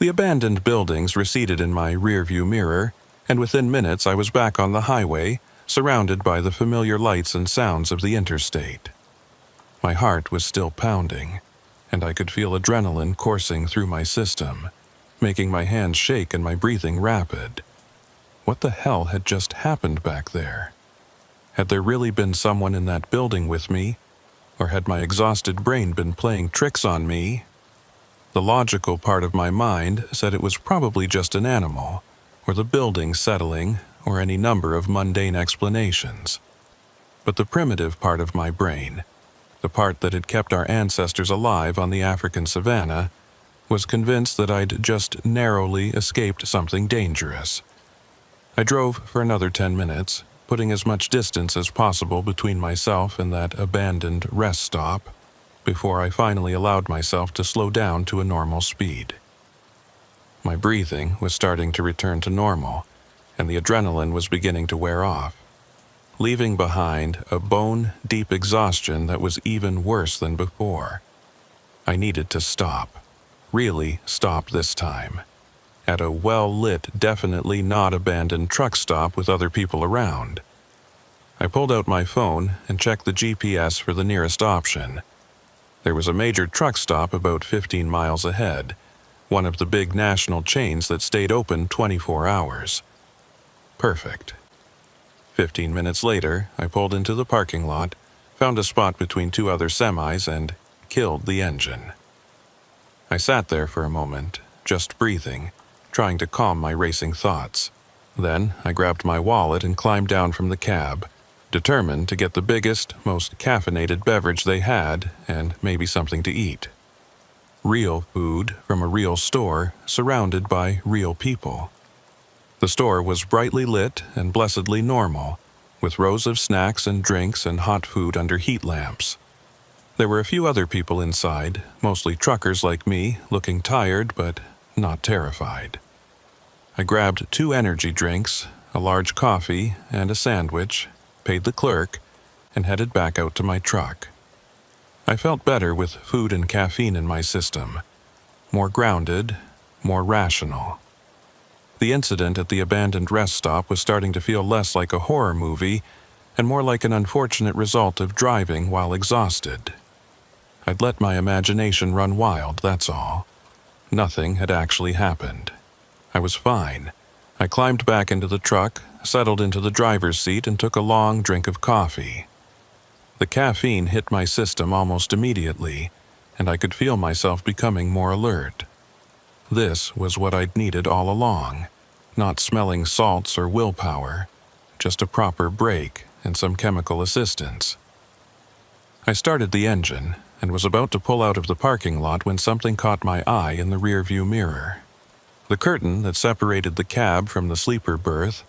[SPEAKER 1] The abandoned buildings receded in my rearview mirror, and within minutes I was back on the highway, surrounded by the familiar lights and sounds of the interstate. My heart was still pounding, and I could feel adrenaline coursing through my system, making my hands shake and my breathing rapid. What the hell had just happened back there? Had there really been someone in that building with me, or had my exhausted brain been playing tricks on me? The logical part of my mind said it was probably just an animal, or the building settling, or any number of mundane explanations. But the primitive part of my brain, the part that had kept our ancestors alive on the African savanna, was convinced that I'd just narrowly escaped something dangerous. I drove for another 10 minutes, putting as much distance as possible between myself and that abandoned rest stop, before I finally allowed myself to slow down to a normal speed. My breathing was starting to return to normal, and the adrenaline was beginning to wear off, leaving behind a bone-deep exhaustion that was even worse than before. I needed to stop, really stop this time, at a well-lit, definitely not abandoned truck stop with other people around. I pulled out my phone and checked the GPS for the nearest option. There was a major truck stop about 15 miles ahead, one of the big national chains that stayed open 24 hours. Perfect. 15 minutes later, I pulled into the parking lot, found a spot between two other semis, and killed the engine. I sat there for a moment, just breathing, trying to calm my racing thoughts. Then I grabbed my wallet and climbed down from the cab, determined to get the biggest, most caffeinated beverage they had, and maybe something to eat. Real food from a real store, surrounded by real people. The store was brightly lit and blessedly normal, with rows of snacks and drinks and hot food under heat lamps. There were a few other people inside, mostly truckers like me, looking tired but not terrified. I grabbed 2 energy drinks, a large coffee, and a sandwich, paid the clerk, and headed back out to my truck. I felt better with food and caffeine in my system, more grounded, more rational. The incident at the abandoned rest stop was starting to feel less like a horror movie and more like an unfortunate result of driving while exhausted. I'd let my imagination run wild, that's all. Nothing had actually happened. I was fine. I climbed back into the truck, settled into the driver's seat, and took a long drink of coffee. The caffeine hit my system almost immediately, and I could feel myself becoming more alert. This was what I'd needed all along, not smelling salts or willpower, just a proper break and some chemical assistance. I started the engine and was about to pull out of the parking lot when something caught my eye in the rearview mirror. The curtain that separated the cab from the sleeper berth,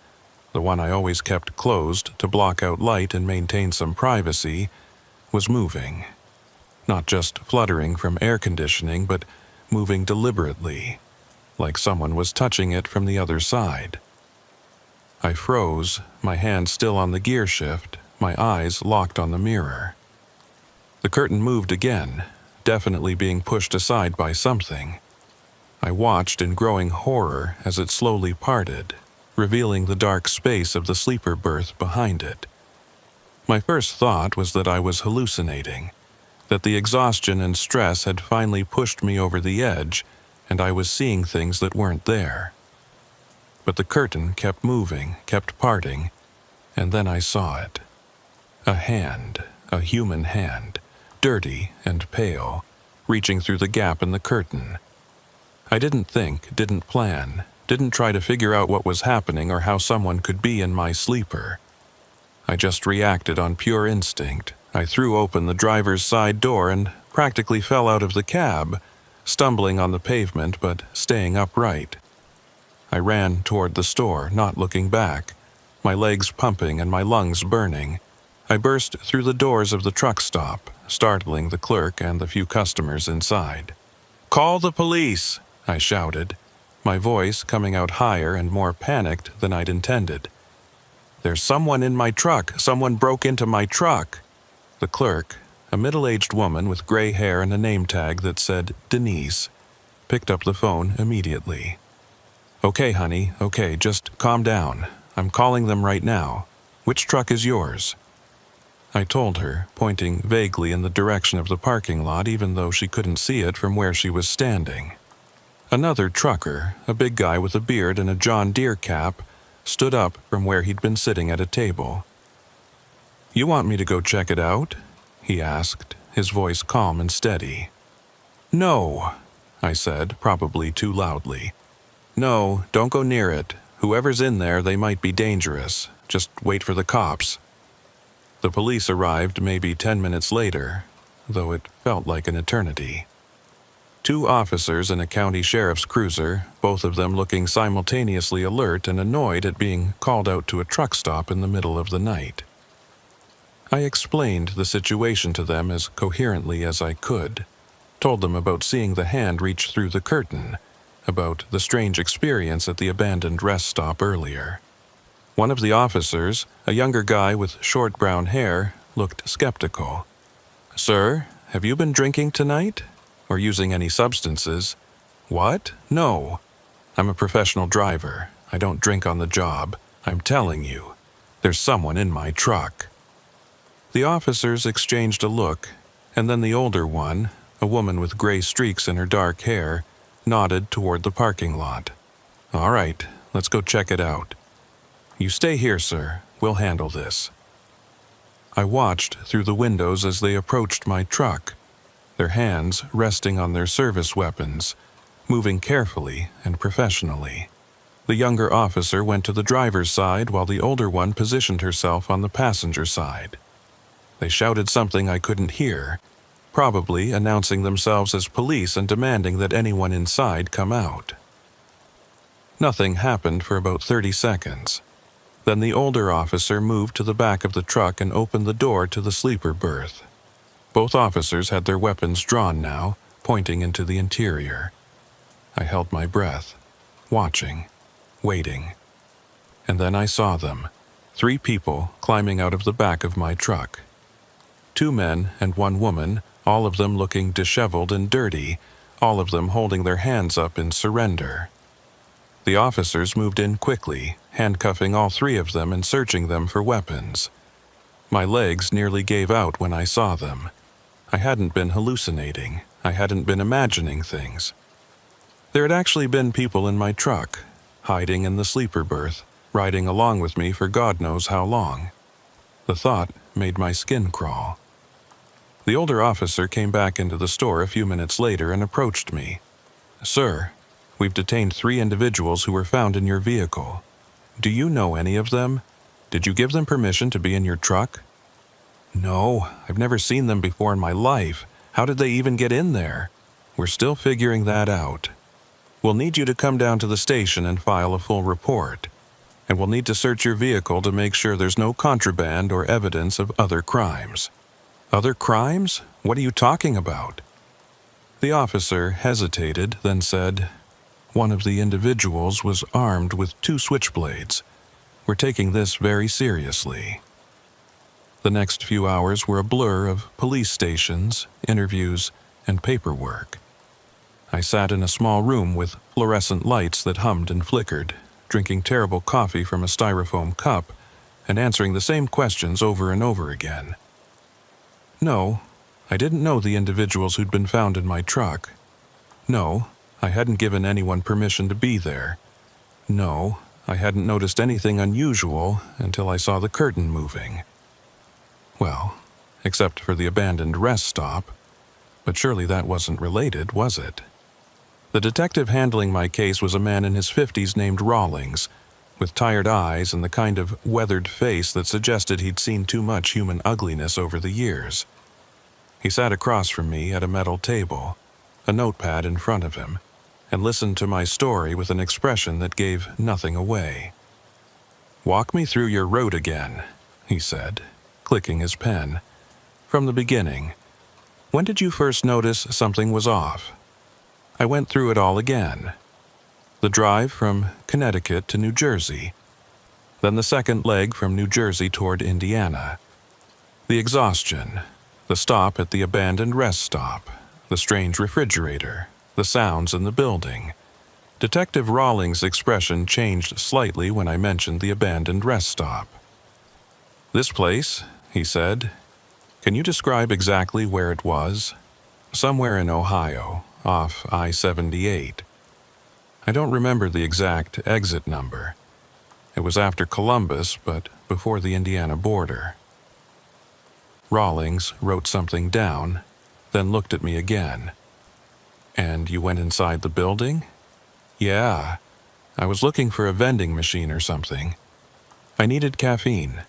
[SPEAKER 1] the one I always kept closed to block out light and maintain some privacy, was moving. Not just fluttering from air conditioning, but moving deliberately, like someone was touching it from the other side. I froze, my hand still on the gear shift, my eyes locked on the mirror. The curtain moved again, definitely being pushed aside by something. I watched in growing horror as it slowly parted, revealing the dark space of the sleeper berth behind it. My first thought was that I was hallucinating, that the exhaustion and stress had finally pushed me over the edge, and I was seeing things that weren't there. But the curtain kept moving, kept parting, and then I saw it. A hand, a human hand, dirty and pale, reaching through the gap in the curtain. I didn't think, didn't plan, didn't try to figure out what was happening or how someone could be in my sleeper. I just reacted on pure instinct. I threw open the driver's side door and practically fell out of the cab, stumbling on the pavement but staying upright. I ran toward the store, not looking back, my legs pumping and my lungs burning. I burst through the doors of the truck stop, startling the clerk and the few customers inside. "Call the police!" I shouted, my voice coming out higher and more panicked than I'd intended. "There's someone in my truck! Someone broke into my truck!" The clerk, a middle-aged woman with gray hair and a name tag that said Denise, picked up the phone immediately. "Okay, honey, okay, just calm down. I'm calling them right now. Which truck is yours?" I told her, pointing vaguely in the direction of the parking lot even though she couldn't see it from where she was standing. Another trucker, a big guy with a beard and a John Deere cap, stood up from where he'd been sitting at a table. "You want me to go check it out?" he asked, his voice calm and steady. "No," I said, probably too loudly. "No, don't go near it. Whoever's in there, they might be dangerous. Just wait for the cops." The police arrived maybe 10 minutes later, though it felt like an eternity. 2 officers in a county sheriff's cruiser, both of them looking simultaneously alert and annoyed at being called out to a truck stop in the middle of the night. I explained the situation to them as coherently as I could, told them about seeing the hand reach through the curtain, about the strange experience at the abandoned rest stop earlier. One of the officers, a younger guy with short brown hair, looked skeptical. "Sir, have you been drinking tonight? Or using any substances?" "What? No. I'm a professional driver. I don't drink on the job. I'm telling you, there's someone in my truck." The officers exchanged a look, and then the older one, a woman with gray streaks in her dark hair, nodded toward the parking lot. "All right, let's go check it out." "You stay here, sir. We'll handle this." I watched through the windows as they approached my truck, their hands resting on their service weapons, moving carefully and professionally. The younger officer went to the driver's side while the older one positioned herself on the passenger side. They shouted something I couldn't hear, probably announcing themselves as police and demanding that anyone inside come out. Nothing happened for about 30 seconds. Then the older officer moved to the back of the truck and opened the door to the sleeper berth. Both officers had their weapons drawn now, pointing into the interior. I held my breath, watching, waiting. And then I saw them, 3 people climbing out of the back of my truck. 2 men and 1 woman, all of them looking disheveled and dirty, all of them holding their hands up in surrender. The officers moved in quickly, handcuffing all 3 of them and searching them for weapons. My legs nearly gave out when I saw them. I hadn't been hallucinating. I hadn't been imagining things. There had actually been people in my truck, hiding in the sleeper berth, riding along with me for God knows how long. The thought made my skin crawl. The older officer came back into the store a few minutes later and approached me. "Sir, we've detained 3 individuals who were found in your vehicle. Do you know any of them? Did you give them permission to be in your truck?" "No, I've never seen them before in my life. How did they even get in there? We're still figuring that out." We'll need you to come down to the station and file a full report. And we'll need to search your vehicle to make sure there's no contraband or evidence of other crimes." "Other crimes? What are you talking about?" The officer hesitated, then said, "One of the individuals was armed with 2 switchblades. We're taking this very seriously." The next few hours were a blur of police stations, interviews, and paperwork. I sat in a small room with fluorescent lights that hummed and flickered, drinking terrible coffee from a styrofoam cup and answering the same questions over and over again. No, I didn't know the individuals who'd been found in my truck. No, I hadn't given anyone permission to be there. No, I hadn't noticed anything unusual until I saw the curtain moving. Well, except for the abandoned rest stop. But surely that wasn't related, was it? The detective handling my case was a man in his 50s named Rawlings, with tired eyes and the kind of weathered face that suggested he'd seen too much human ugliness over the years. He sat across from me at a metal table, a notepad in front of him, and listened to my story with an expression that gave nothing away. "Walk me through your road again," he said, clicking his pen. "From the beginning. When did you first notice something was off?" I went through it all again. The drive from Connecticut to New Jersey, then the second leg from New Jersey toward Indiana. The exhaustion, the stop at the abandoned rest stop, the strange refrigerator, the sounds in the building. Detective Rawlings' expression changed slightly when I mentioned the abandoned rest stop. "This place," he said. "Can you describe exactly where it was?" "Somewhere in Ohio, off I-78. I don't remember the exact exit number. It was after Columbus, but before the Indiana border." Rawlings wrote something down, then looked at me again. "And you went inside the building?" "Yeah. I was looking for a vending machine or something. I needed caffeine.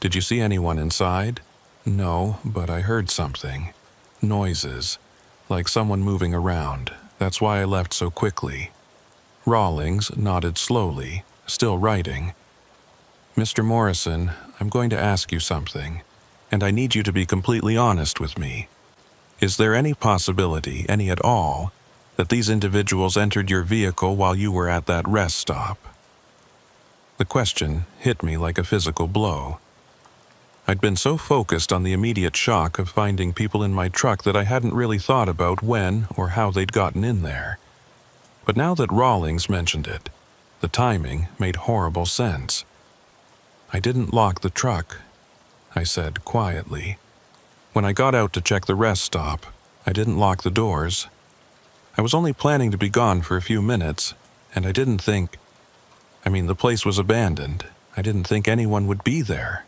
[SPEAKER 1] Did you see anyone inside?" "No, but I heard something. Noises. Like someone moving around. That's why I left so quickly." Rawlings nodded slowly, still writing. "Mr. Morrison, I'm going to ask you something, and I need you to be completely honest with me. Is there any possibility, any at all, that these individuals entered your vehicle while you were at that rest stop?" The question hit me like a physical blow. I'd been so focused on the immediate shock of finding people in my truck that I hadn't really thought about when or how they'd gotten in there. But now that Rawlings mentioned it, the timing made horrible sense. "I didn't lock the truck," I said quietly. "When I got out to check the rest stop, I didn't lock the doors. I was only planning to be gone for a few minutes, and I didn't think... the place was abandoned. I didn't think anyone would be there.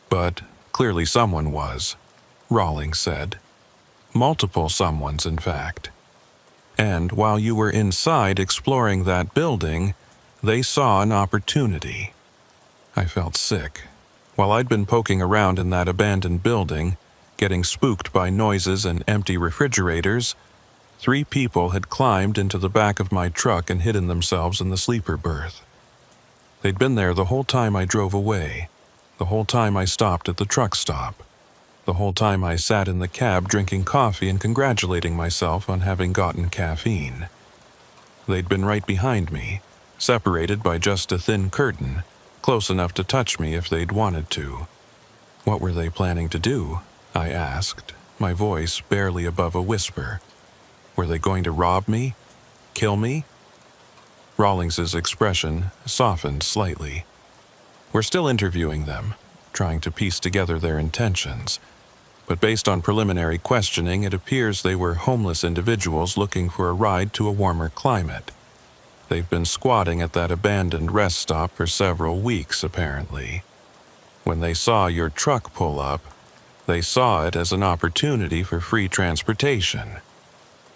[SPEAKER 1] But clearly someone was," Rawlings said. "Multiple someones, in fact. And while you were inside exploring that building, they saw an opportunity." I felt sick. While I'd been poking around in that abandoned building, getting spooked by noises and empty refrigerators, 3 people had climbed into the back of my truck and hidden themselves in the sleeper berth. They'd been there the whole time I drove away, the whole time I stopped at the truck stop, the whole time I sat in the cab drinking coffee and congratulating myself on having gotten caffeine. They'd been right behind me, separated by just a thin curtain, close enough to touch me if they'd wanted to. What were they planning to do? I asked, my voice barely above a whisper. Were they going to rob me? Kill me? Rawlings's expression softened slightly. We're still interviewing them, trying to piece together their intentions. But based on preliminary questioning, it appears they were homeless individuals looking for a ride to a warmer climate. They've been squatting at that abandoned rest stop for several weeks, apparently. When they saw your truck pull up, they saw it as an opportunity for free transportation.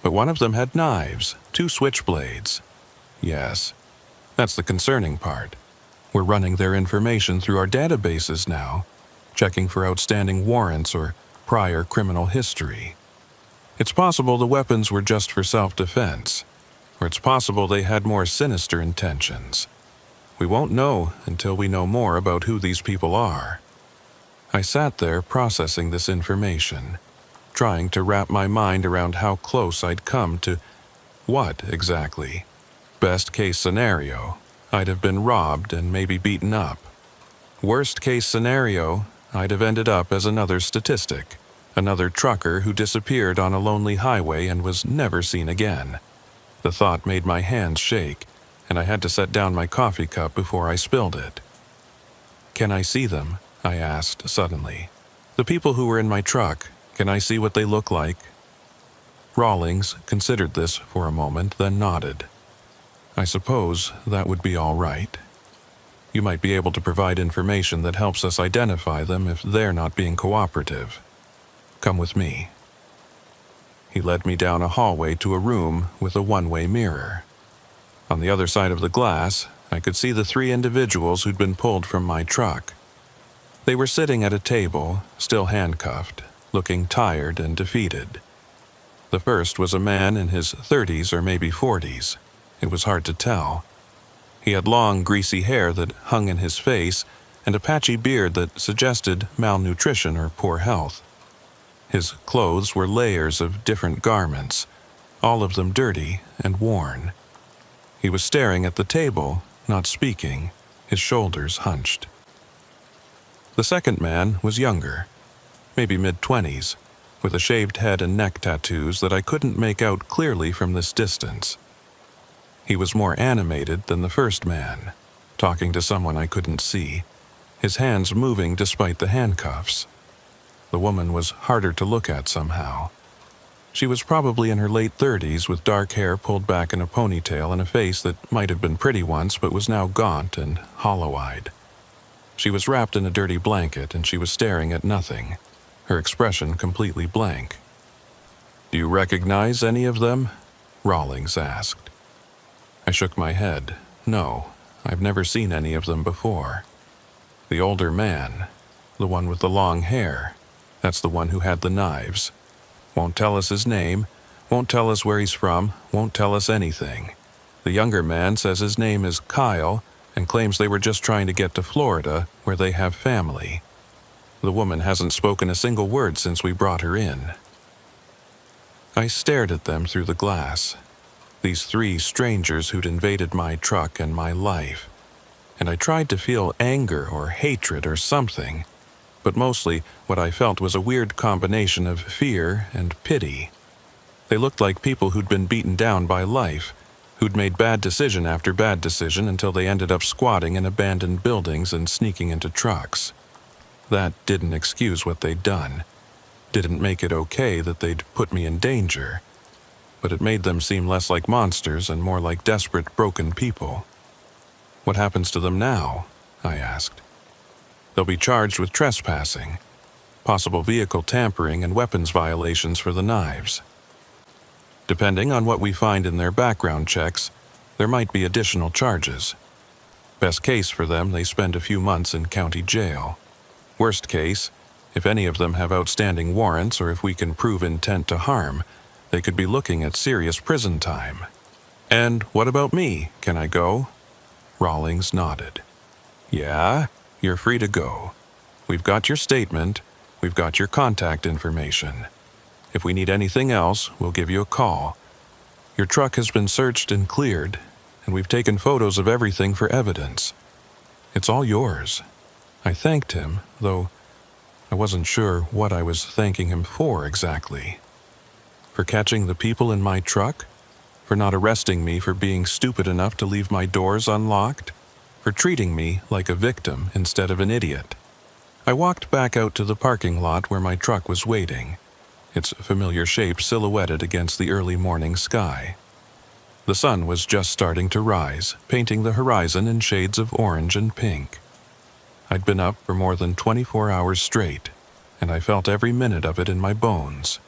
[SPEAKER 1] But one of them had knives, 2 switchblades. Yes, that's the concerning part. We're running their information through our databases now, checking for outstanding warrants or prior criminal history. It's possible the weapons were just for self-defense. or it's possible they had more sinister intentions. We won't know until we know more about who these people are. I sat there processing this information, trying to wrap my mind around how close I'd come to what exactly. Best case scenario, I'd have been robbed and maybe beaten up. Worst case scenario, I'd have ended up as another statistic, another trucker who disappeared on a lonely highway and was never seen again. The thought made my hands shake, and I had to set down my coffee cup before I spilled it. "Can I see them?" I asked suddenly. "The people who were in my truck, can I see what they look like?" Rawlings considered this for a moment, then nodded. "I suppose that would be all right. You might be able to provide information that helps us identify them if they're not being cooperative. Come with me." He led me down a hallway to a room with a one-way mirror. On the other side of the glass, I could see the 3 individuals who'd been pulled from my truck. They were sitting at a table, still handcuffed, looking tired and defeated. The first was a man in his 30s or maybe 40s. It was hard to tell. He had long, greasy hair that hung in his face and a patchy beard that suggested malnutrition or poor health. His clothes were layers of different garments, all of them dirty and worn. He was staring at the table, not speaking, his shoulders hunched. The second man was younger, maybe mid-20s, with a shaved head and neck tattoos that I couldn't make out clearly from this distance. He was more animated than the first man, talking to someone I couldn't see, his hands moving despite the handcuffs. The woman was harder to look at somehow. She was probably in her late 30s with dark hair pulled back in a ponytail and a face that might have been pretty once but was now gaunt and hollow-eyed. She was wrapped in a dirty blanket and she was staring at nothing, her expression completely blank. "Do you recognize any of them?" Rawlings asked. I shook my head. "No, I've never seen any of them before." The older man, the one with the long hair, that's the one who had the knives. Won't tell us his name, won't tell us where he's from, won't tell us anything. The younger man says his name is Kyle and claims they were just trying to get to Florida, where they have family. The woman hasn't spoken a single word since we brought her in. I stared at them through the glass. These 3 strangers who'd invaded my truck and my life. And I tried to feel anger or hatred or something, but mostly what I felt was a weird combination of fear and pity. They looked like people who'd been beaten down by life, who'd made bad decision after bad decision until they ended up squatting in abandoned buildings and sneaking into trucks. That didn't excuse what they'd done, didn't make it okay that they'd put me in danger, but it made them seem less like monsters and more like desperate, broken people. "What happens to them now?" I asked. "They'll be charged with trespassing, possible vehicle tampering and weapons violations for the knives. Depending on what we find in their background checks, there might be additional charges. Best case for them, they spend a few months in county jail. Worst case, if any of them have outstanding warrants or if we can prove intent to harm, they could be looking at serious prison time." "And what about me? Can I go?" Rawlings nodded. "Yeah, you're free to go. We've got your statement, we've got your contact information. If we need anything else, we'll give you a call. Your truck has been searched and cleared, and we've taken photos of everything for evidence. It's all yours." I thanked him, though I wasn't sure what I was thanking him for exactly. For catching the people in my truck? For not arresting me for being stupid enough to leave my doors unlocked? For treating me like a victim instead of an idiot? I walked back out to the parking lot where my truck was waiting, its familiar shape silhouetted against the early morning sky. The sun was just starting to rise, painting the horizon in shades of orange and pink. I'd been up for more than 24 hours straight, and I felt every minute of it in my bones.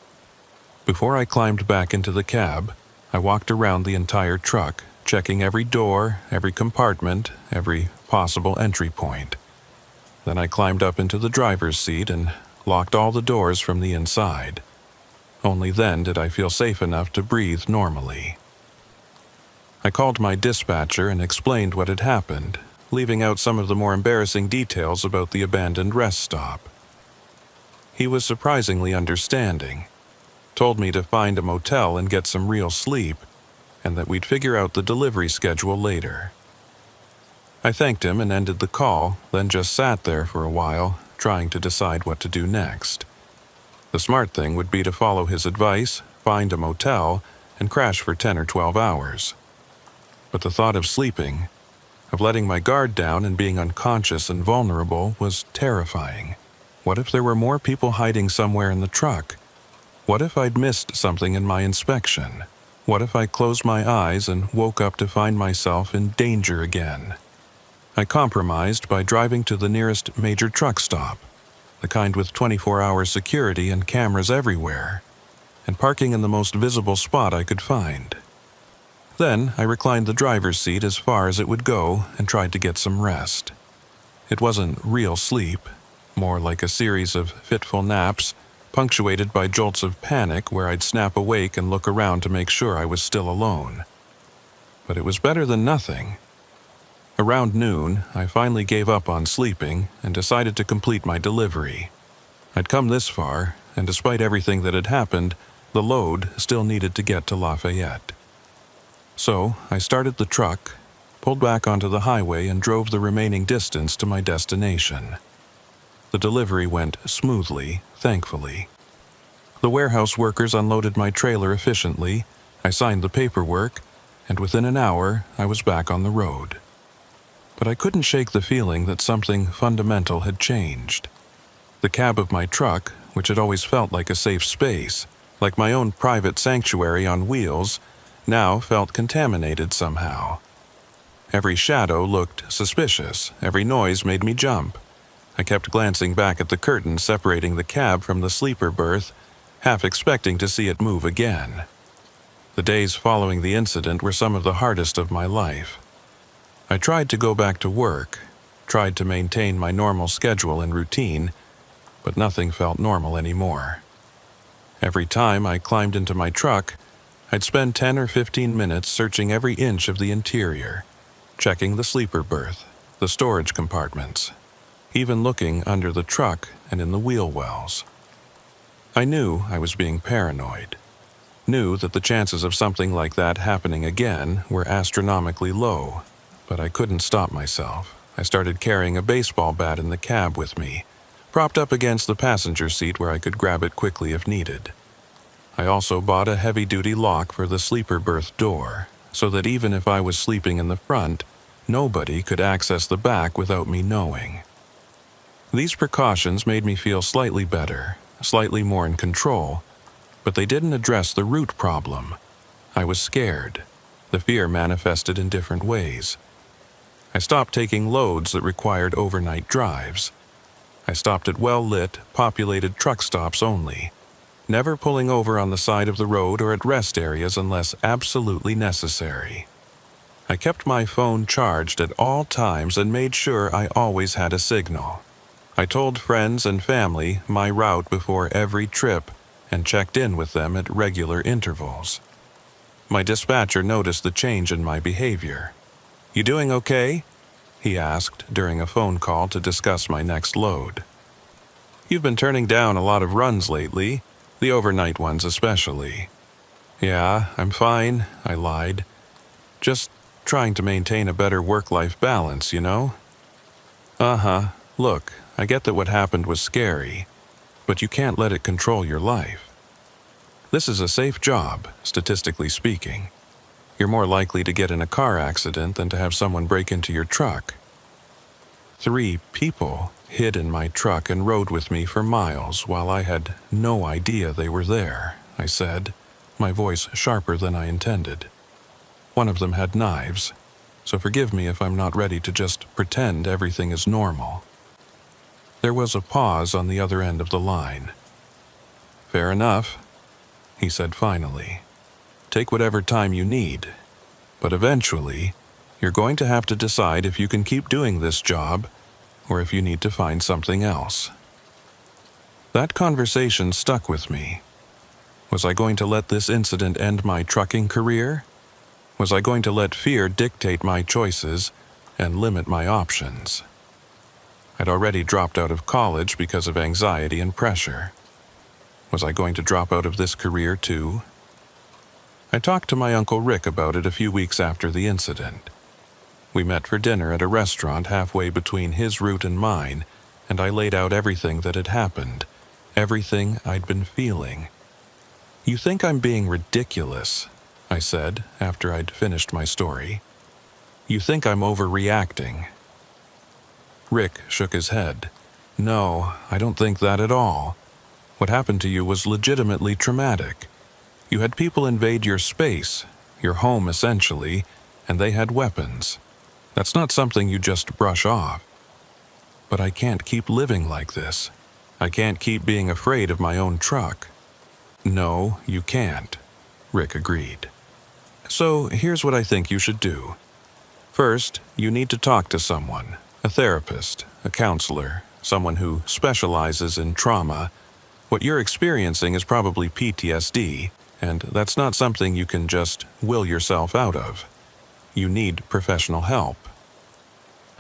[SPEAKER 1] Before I climbed back into the cab, I walked around the entire truck, checking every door, every compartment, every possible entry point. Then I climbed up into the driver's seat and locked all the doors from the inside. Only then did I feel safe enough to breathe normally. I called my dispatcher and explained what had happened, leaving out some of the more embarrassing details about the abandoned rest stop. He was surprisingly understanding, told me to find a motel and get some real sleep, and that we'd figure out the delivery schedule later. I thanked him and ended the call, then just sat there for a while, trying to decide what to do next. The smart thing would be to follow his advice, find a motel, and crash for 10 or 12 hours. But the thought of sleeping, of letting my guard down and being unconscious and vulnerable, was terrifying. What if there were more people hiding somewhere in the truck? What if I'd missed something in my inspection? What if I closed my eyes and woke up to find myself in danger again? I compromised by driving to the nearest major truck stop, the kind with 24-hour security and cameras everywhere, and parking in the most visible spot I could find. Then I reclined the driver's seat as far as it would go and tried to get some rest. It wasn't real sleep, more like a series of fitful naps, punctuated by jolts of panic where I'd snap awake and look around to make sure I was still alone. But it was better than nothing. Around noon, I finally gave up on sleeping and decided to complete my delivery. I'd come this far, and despite everything that had happened, the load still needed to get to Lafayette. So I started the truck, pulled back onto the highway, and drove the remaining distance to my destination. The delivery went smoothly, thankfully. The warehouse workers unloaded my trailer efficiently, I signed the paperwork, and within an hour I was back on the road. But I couldn't shake the feeling that something fundamental had changed. The cab of my truck, which had always felt like a safe space, like my own private sanctuary on wheels, now felt contaminated somehow. Every shadow looked suspicious, every noise made me jump. I kept glancing back at the curtain separating the cab from the sleeper berth, half expecting to see it move again. The days following the incident were some of the hardest of my life. I tried to go back to work, tried to maintain my normal schedule and routine, but nothing felt normal anymore. Every time I climbed into my truck, I'd spend 10 or 15 minutes searching every inch of the interior, checking the sleeper berth, the storage compartments, even looking under the truck and in the wheel wells. I knew I was being paranoid, knew that the chances of something like that happening again were astronomically low, but I couldn't stop myself. I started carrying a baseball bat in the cab with me, propped up against the passenger seat where I could grab it quickly if needed. I also bought a heavy-duty lock for the sleeper berth door, so that even if I was sleeping in the front, nobody could access the back without me knowing. These precautions made me feel slightly better, slightly more in control, but they didn't address the root problem. I was scared. The fear manifested in different ways. I stopped taking loads that required overnight drives. I stopped at well-lit, populated truck stops only, never pulling over on the side of the road or at rest areas unless absolutely necessary. I kept my phone charged at all times and made sure I always had a signal. I told friends and family my route before every trip and checked in with them at regular intervals. My dispatcher noticed the change in my behavior. "You doing okay?" he asked during a phone call to discuss my next load. "You've been turning down a lot of runs lately, the overnight ones especially." "Yeah, I'm fine," I lied. "Just trying to maintain a better work-life balance, you know?" "Uh-huh. Look, I get that what happened was scary, but you can't let it control your life. This is a safe job, statistically speaking. You're more likely to get in a car accident than to have someone break into your truck." 3 people hid in my truck and rode with me for miles while I had no idea they were there, I said, my voice sharper than I intended. One of them had knives, so forgive me if I'm not ready to just pretend everything is normal. There was a pause on the other end of the line. "Fair enough," he said finally. "Take whatever time you need, but eventually, you're going to have to decide if you can keep doing this job or if you need to find something else." That conversation stuck with me. Was I going to let this incident end my trucking career? Was I going to let fear dictate my choices and limit my options? I'd already dropped out of college because of anxiety and pressure. Was I going to drop out of this career too? I talked to my Uncle Rick about it a few weeks after the incident. We met for dinner at a restaurant halfway between his route and mine, and I laid out everything that had happened, everything I'd been feeling. "You think I'm being ridiculous," I said after I'd finished my story. "You think I'm overreacting." Rick shook his head. "No, I don't think that at all. What happened to you was legitimately traumatic. You had people invade your space, your home essentially, and they had weapons. That's not something you just brush off." "But I can't keep living like this. I can't keep being afraid of my own truck." "No, you can't," Rick agreed. "So here's what I think you should do. First, you need to talk to someone, a therapist, a counselor, someone who specializes in trauma. What you're experiencing is probably PTSD, and that's not something you can just will yourself out of. You need professional help."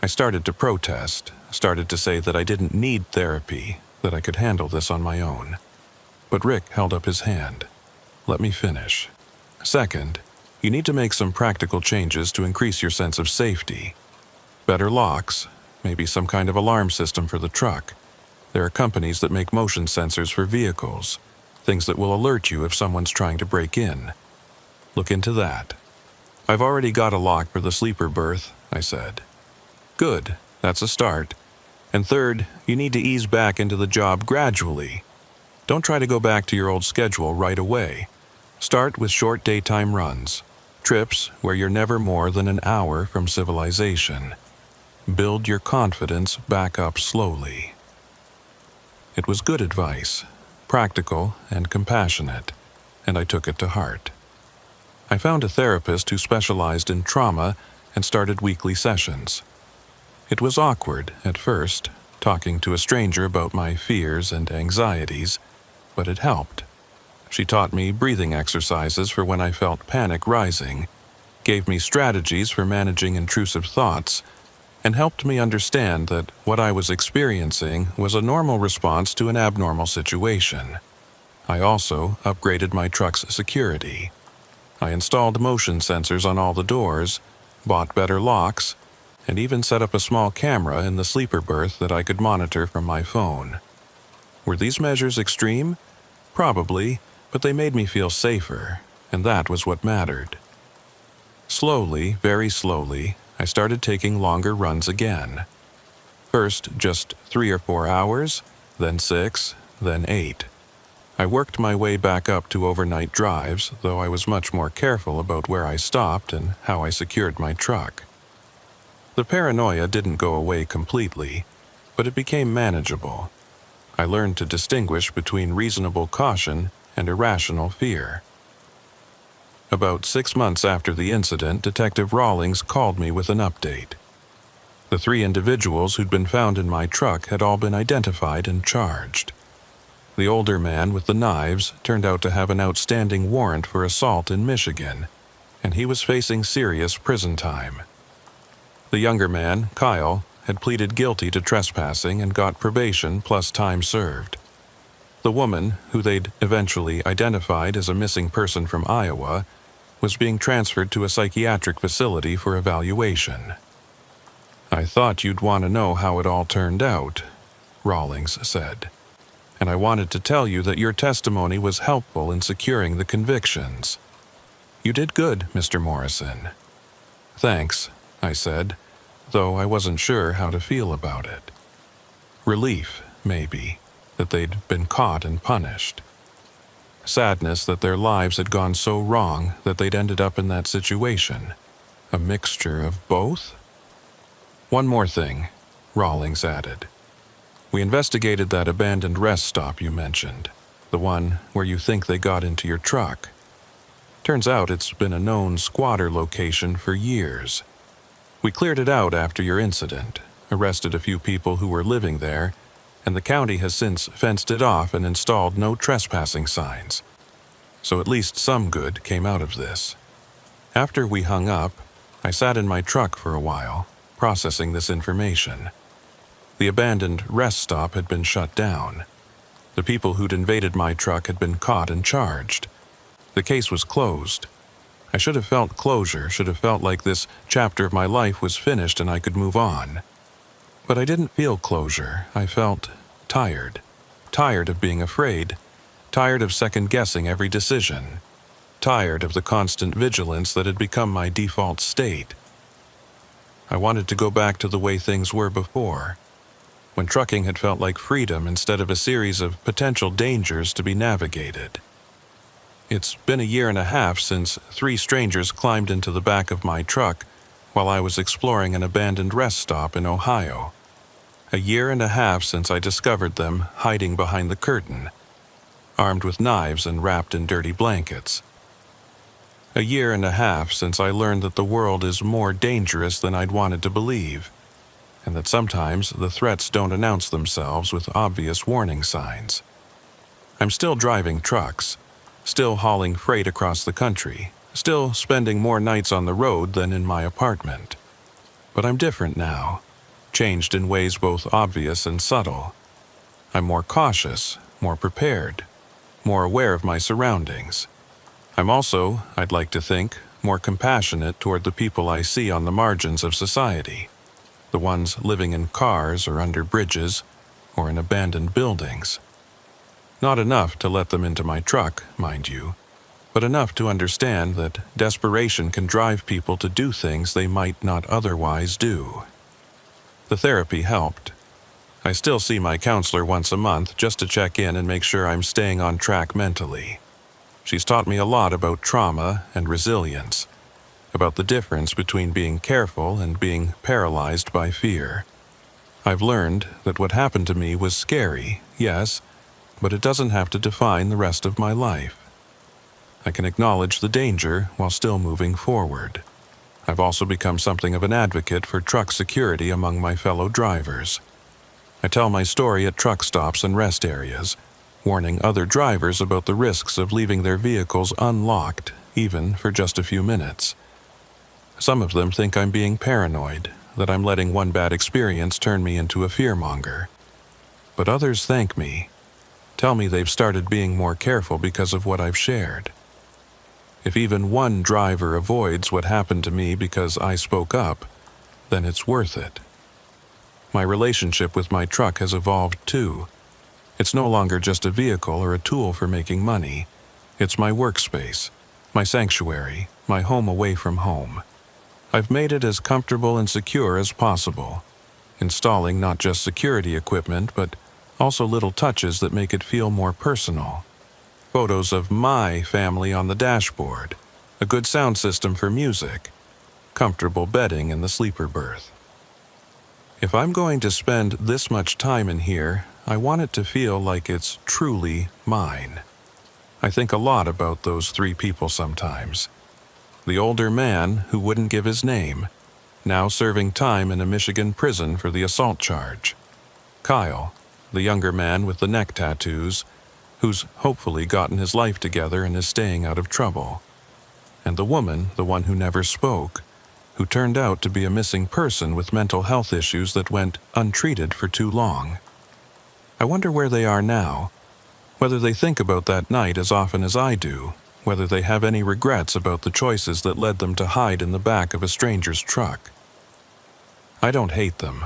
[SPEAKER 1] I started to protest, started to say that I didn't need therapy, that I could handle this on my own. But Rick held up his hand. "Let me finish. Second, you need to make some practical changes to increase your sense of safety. Better locks, maybe some kind of alarm system for the truck. There are companies that make motion sensors for vehicles, things that will alert you if someone's trying to break in. Look into that." "I've already got a lock for the sleeper berth," I said. "Good, that's a start. And third, you need to ease back into the job gradually. Don't try to go back to your old schedule right away. Start with short daytime runs, trips where you're never more than an hour from civilization. Build your confidence back up slowly." It was good advice, practical and compassionate, and I took it to heart. I found a therapist who specialized in trauma and started weekly sessions. It was awkward at first, talking to a stranger about my fears and anxieties, but it helped. She taught me breathing exercises for when I felt panic rising, gave me strategies for managing intrusive thoughts, and helped me understand that what I was experiencing was a normal response to an abnormal situation. I also upgraded my truck's security. I installed motion sensors on all the doors, bought better locks, and even set up a small camera in the sleeper berth that I could monitor from my phone. Were these measures extreme? Probably, but they made me feel safer, and that was what mattered. Slowly, very slowly, I started taking longer runs again. First, just 3 or 4 hours, then 6, then 8. I worked my way back up to overnight drives, though I was much more careful about where I stopped and how I secured my truck. The paranoia didn't go away completely, but it became manageable. I learned to distinguish between reasonable caution and irrational fear. About 6 months after the incident, Detective Rawlings called me with an update. The 3 individuals who'd been found in my truck had all been identified and charged. The older man with the knives turned out to have an outstanding warrant for assault in Michigan, and he was facing serious prison time. The younger man, Kyle, had pleaded guilty to trespassing and got probation plus time served. The woman, who they'd eventually identified as a missing person from Iowa, was being transferred to a psychiatric facility for evaluation. "I thought you'd want to know how it all turned out," Rawlings said. "And I wanted to tell you that your testimony was helpful in securing the convictions. You did good, Mr. Morrison." "Thanks," I said, though I wasn't sure how to feel about it. Relief, maybe, that they'd been caught and punished. Sadness that their lives had gone so wrong that they'd ended up in that situation. A mixture of both? "One more thing," Rawlings added. "We investigated that abandoned rest stop you mentioned, the one where you think they got into your truck. Turns out it's been a known squatter location for years. We cleared it out after your incident, arrested a few people who were living there, and the county has since fenced it off and installed no trespassing signs. So at least some good came out of this. After we hung up, I sat in my truck for a while, processing this information. The abandoned rest stop had been shut down. The people who'd invaded my truck had been caught and charged. The case was closed. I should have felt closure, should have felt like this chapter of my life was finished and I could move on. But I didn't feel closure. I felt tired. Tired of being afraid. Tired of second-guessing every decision. Tired of the constant vigilance that had become my default state. I wanted to go back to the way things were before, when trucking had felt like freedom instead of a series of potential dangers to be navigated. It's been a year and a half since 3 strangers climbed into the back of my truck while I was exploring an abandoned rest stop in Ohio. A year and a half since I discovered them hiding behind the curtain, armed with knives and wrapped in dirty blankets. A year and a half since I learned that the world is more dangerous than I'd wanted to believe, and that sometimes the threats don't announce themselves with obvious warning signs. I'm still driving trucks, still hauling freight across the country, still spending more nights on the road than in my apartment. But I'm different now, changed in ways both obvious and subtle. I'm more cautious, more prepared, more aware of my surroundings. I'm also, I'd like to think, more compassionate toward the people I see on the margins of society, the ones living in cars or under bridges or in abandoned buildings. Not enough to let them into my truck, mind you, but enough to understand that desperation can drive people to do things they might not otherwise do. The therapy helped. I still see my counselor once a month just to check in and make sure I'm staying on track mentally. She's taught me a lot about trauma and resilience, about the difference between being careful and being paralyzed by fear. I've learned that what happened to me was scary, yes, but it doesn't have to define the rest of my life. I can acknowledge the danger while still moving forward. I've also become something of an advocate for truck security among my fellow drivers. I tell my story at truck stops and rest areas, warning other drivers about the risks of leaving their vehicles unlocked, even for just a few minutes. Some of them think I'm being paranoid, that I'm letting one bad experience turn me into a fearmonger. But others thank me, tell me they've started being more careful because of what I've shared. If even one driver avoids what happened to me because I spoke up, then it's worth it. My relationship with my truck has evolved too. It's no longer just a vehicle or a tool for making money. It's my workspace, my sanctuary, my home away from home. I've made it as comfortable and secure as possible, installing not just security equipment, but also little touches that make it feel more personal. Photos of my family on the dashboard, a good sound system for music, comfortable bedding in the sleeper berth. If I'm going to spend this much time in here, I want it to feel like it's truly mine. I think a lot about those 3 people sometimes. The older man who wouldn't give his name, now serving time in a Michigan prison for the assault charge. Kyle, the younger man with the neck tattoos, who's hopefully gotten his life together and is staying out of trouble. And the woman, the one who never spoke, who turned out to be a missing person with mental health issues that went untreated for too long. I wonder where they are now, whether they think about that night as often as I do, whether they have any regrets about the choices that led them to hide in the back of a stranger's truck. I don't hate them.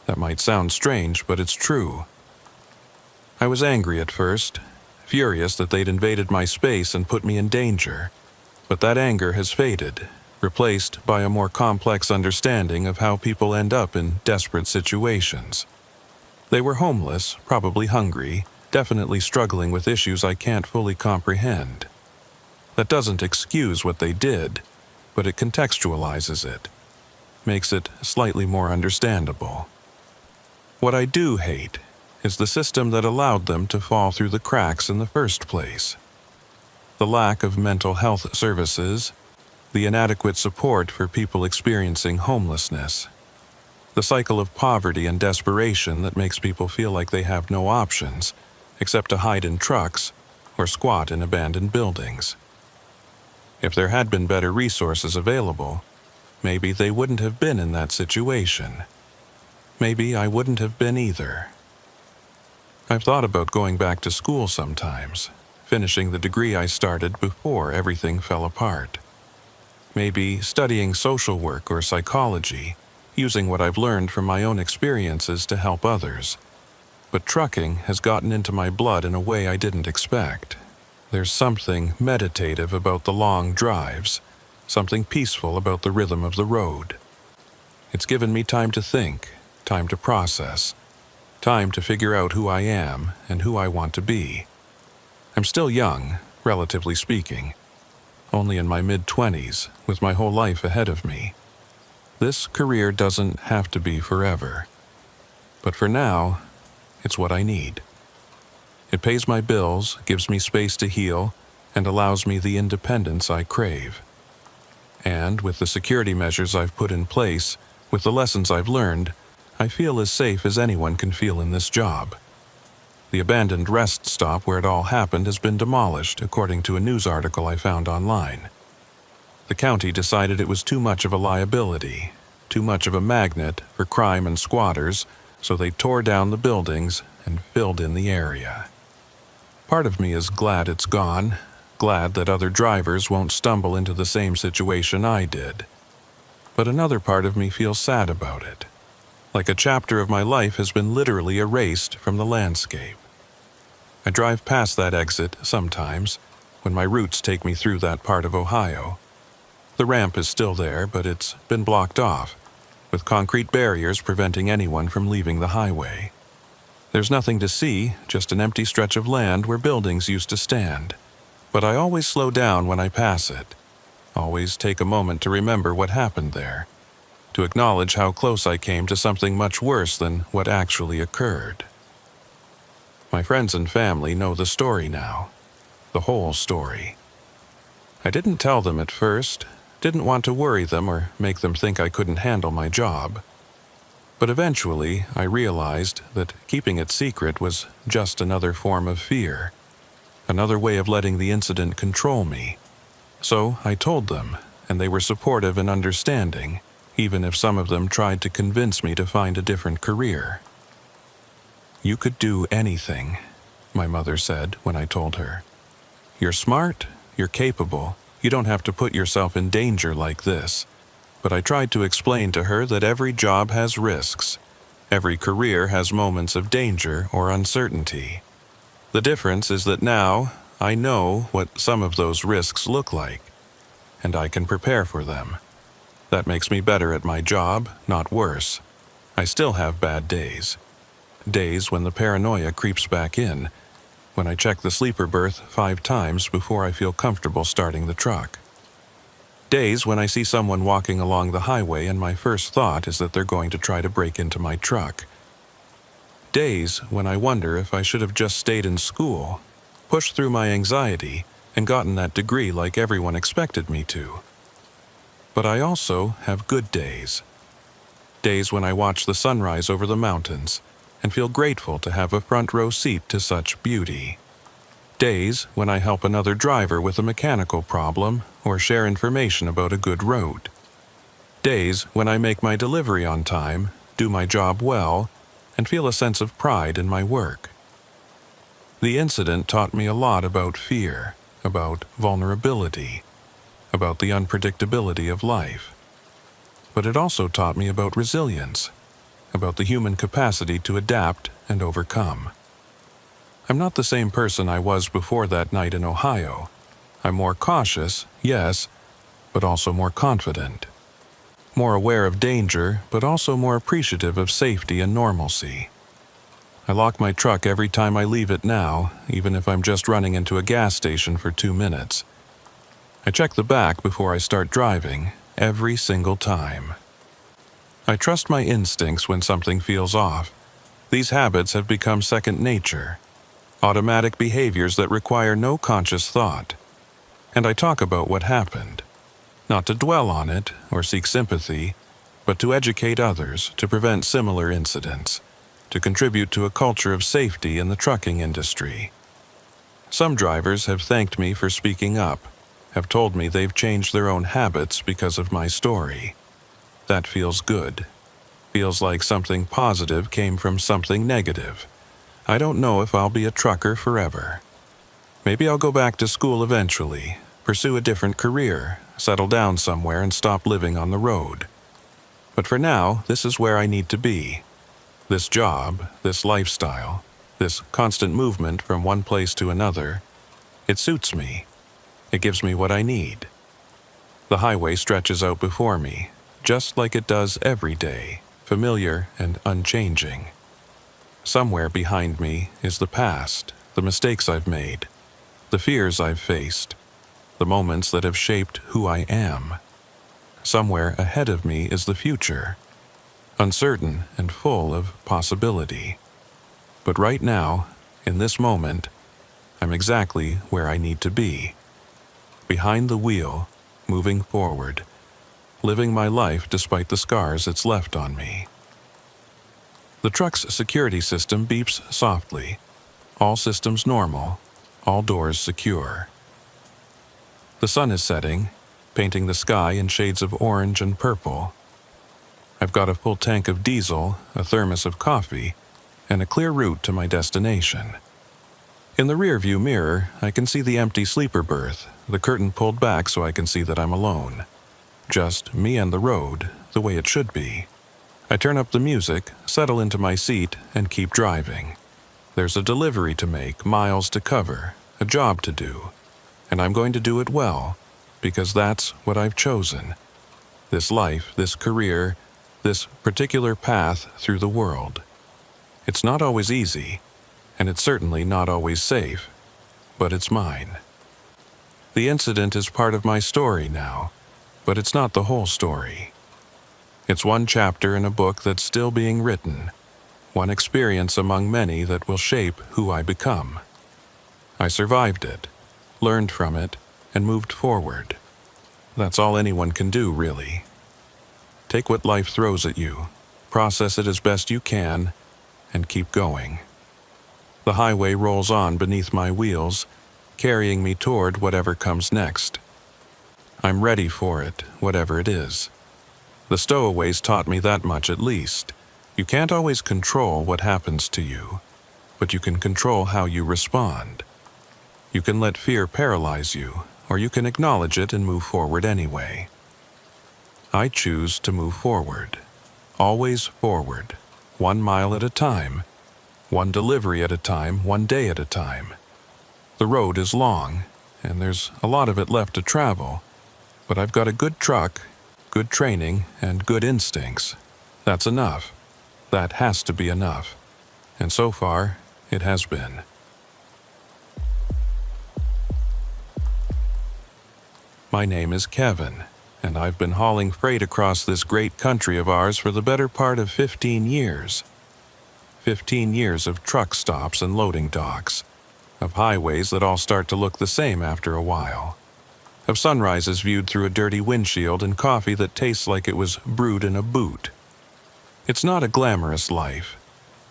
[SPEAKER 1] That might sound strange, but it's true. I was angry at first, furious that they'd invaded my space and put me in danger, but that anger has faded, replaced by a more complex understanding of how people end up in desperate situations. They were homeless, probably hungry, definitely struggling with issues I can't fully comprehend. That doesn't excuse what they did, but it contextualizes it, makes it slightly more understandable. What I do hate is the system that allowed them to fall through the cracks in the first place. The lack of mental health services, the inadequate support for people experiencing homelessness, the cycle of poverty and desperation that makes people feel like they have no options except to hide in trucks or squat in abandoned buildings. If there had been better resources available, maybe they wouldn't have been in that situation. Maybe I wouldn't have been either. I've thought about going back to school sometimes, finishing the degree I started before everything fell apart. Maybe studying social work or psychology, using what I've learned from my own experiences to help others. But trucking has gotten into my blood in a way I didn't expect. There's something meditative about the long drives, something peaceful about the rhythm of the road. It's given me time to think, time to process, time to figure out who I am and who I want to be. I'm still young, relatively speaking, only in my mid-20s, with my whole life ahead of me. This career doesn't have to be forever. But for now, it's what I need. It pays my bills, gives me space to heal, and allows me the independence I crave. And with the security measures I've put in place, with the lessons I've learned, I feel as safe as anyone can feel in this job. The abandoned rest stop where it all happened has been demolished, according to a news article I found online. The county decided it was too much of a liability, too much of a magnet for crime and squatters, so they tore down the buildings and filled in the area. Part of me is glad it's gone, glad that other drivers won't stumble into the same situation I did. But another part of me feels sad about it, like a chapter of my life has been literally erased from the landscape. I drive past that exit sometimes, when my routes take me through that part of Ohio. The ramp is still there, but it's been blocked off, with concrete barriers preventing anyone from leaving the highway. There's nothing to see, just an empty stretch of land where buildings used to stand. But I always slow down when I pass it, always take a moment to remember what happened there, to acknowledge how close I came to something much worse than what actually occurred. My friends and family know the story now, the whole story. I didn't tell them at first, didn't want to worry them or make them think I couldn't handle my job. But eventually, I realized that keeping it secret was just another form of fear, another way of letting the incident control me. So I told them, and they were supportive and understanding, even if some of them tried to convince me to find a different career. "You could do anything," my mother said when I told her. "You're smart, you're capable, you don't have to put yourself in danger like this." But I tried to explain to her that every job has risks. Every career has moments of danger or uncertainty. The difference is that now I know what some of those risks look like, and I can prepare for them. That makes me better at my job, not worse. I still have bad days. Days when the paranoia creeps back in, when I check the sleeper berth 5 times before I feel comfortable starting the truck. Days when I see someone walking along the highway and my first thought is that they're going to try to break into my truck. Days when I wonder if I should have just stayed in school, pushed through my anxiety, and gotten that degree like everyone expected me to. But I also have good days. Days when I watch the sunrise over the mountains and feel grateful to have a front row seat to such beauty. Days when I help another driver with a mechanical problem or share information about a good road. Days when I make my delivery on time, do my job well, and feel a sense of pride in my work. The incident taught me a lot about fear, about vulnerability, about the unpredictability of life. But it also taught me about resilience, about the human capacity to adapt and overcome. I'm not the same person I was before that night in Ohio. I'm more cautious, yes, but also more confident. More aware of danger, but also more appreciative of safety and normalcy. I lock my truck every time I leave it now, even if I'm just running into a gas station for 2 minutes. I check the back before I start driving, every single time. I trust my instincts when something feels off. These habits have become second nature. Automatic behaviors that require no conscious thought. And I talk about what happened, not to dwell on it or seek sympathy, but to educate others to prevent similar incidents, to contribute to a culture of safety in the trucking industry. Some drivers have thanked me for speaking up, have told me they've changed their own habits because of my story. That feels good. Feels like something positive came from something negative. I don't know if I'll be a trucker forever. Maybe I'll go back to school eventually, pursue a different career, settle down somewhere and stop living on the road. But for now, this is where I need to be. This job, this lifestyle, this constant movement from one place to another, it suits me. It gives me what I need. The highway stretches out before me, just like it does every day, familiar and unchanging. Somewhere behind me is the past, the mistakes I've made, the fears I've faced, the moments that have shaped who I am. Somewhere ahead of me is the future, uncertain and full of possibility. But right now, in this moment, I'm exactly where I need to be. Behind the wheel, moving forward, living my life despite the scars it's left on me. The truck's security system beeps softly. All systems normal, all doors secure. The sun is setting, painting the sky in shades of orange and purple. I've got a full tank of diesel, a thermos of coffee, and a clear route to my destination. In the rearview mirror, I can see the empty sleeper berth, the curtain pulled back so I can see that I'm alone. Just me and the road, the way it should be. I turn up the music, settle into my seat, and keep driving. There's a delivery to make, miles to cover, a job to do. And I'm going to do it well, because that's what I've chosen. This life, this career, this particular path through the world. It's not always easy, and it's certainly not always safe, but it's mine. The incident is part of my story now, but it's not the whole story. It's one chapter in a book that's still being written, one experience among many that will shape who I become. I survived it, learned from it, and moved forward. That's all anyone can do, really. Take what life throws at you, process it as best you can, and keep going. The highway rolls on beneath my wheels, carrying me toward whatever comes next. I'm ready for it, whatever it is. The stowaways taught me that much at least. You can't always control what happens to you, but you can control how you respond. You can let fear paralyze you, or you can acknowledge it and move forward anyway. I choose to move forward. Always forward. 1 mile at a time. One delivery at a time, one day at a time. The road is long, and there's a lot of it left to travel, but I've got a good truck, good training, and good instincts. That's enough. That has to be enough. And so far, it has been. My name is Kevin, and I've been hauling freight across this great country of ours for the better part of 15 years. 15 years of truck stops and loading docks, of highways that all start to look the same after a while, of sunrises viewed through a dirty windshield and coffee that tastes like it was brewed in a boot. It's not a glamorous life,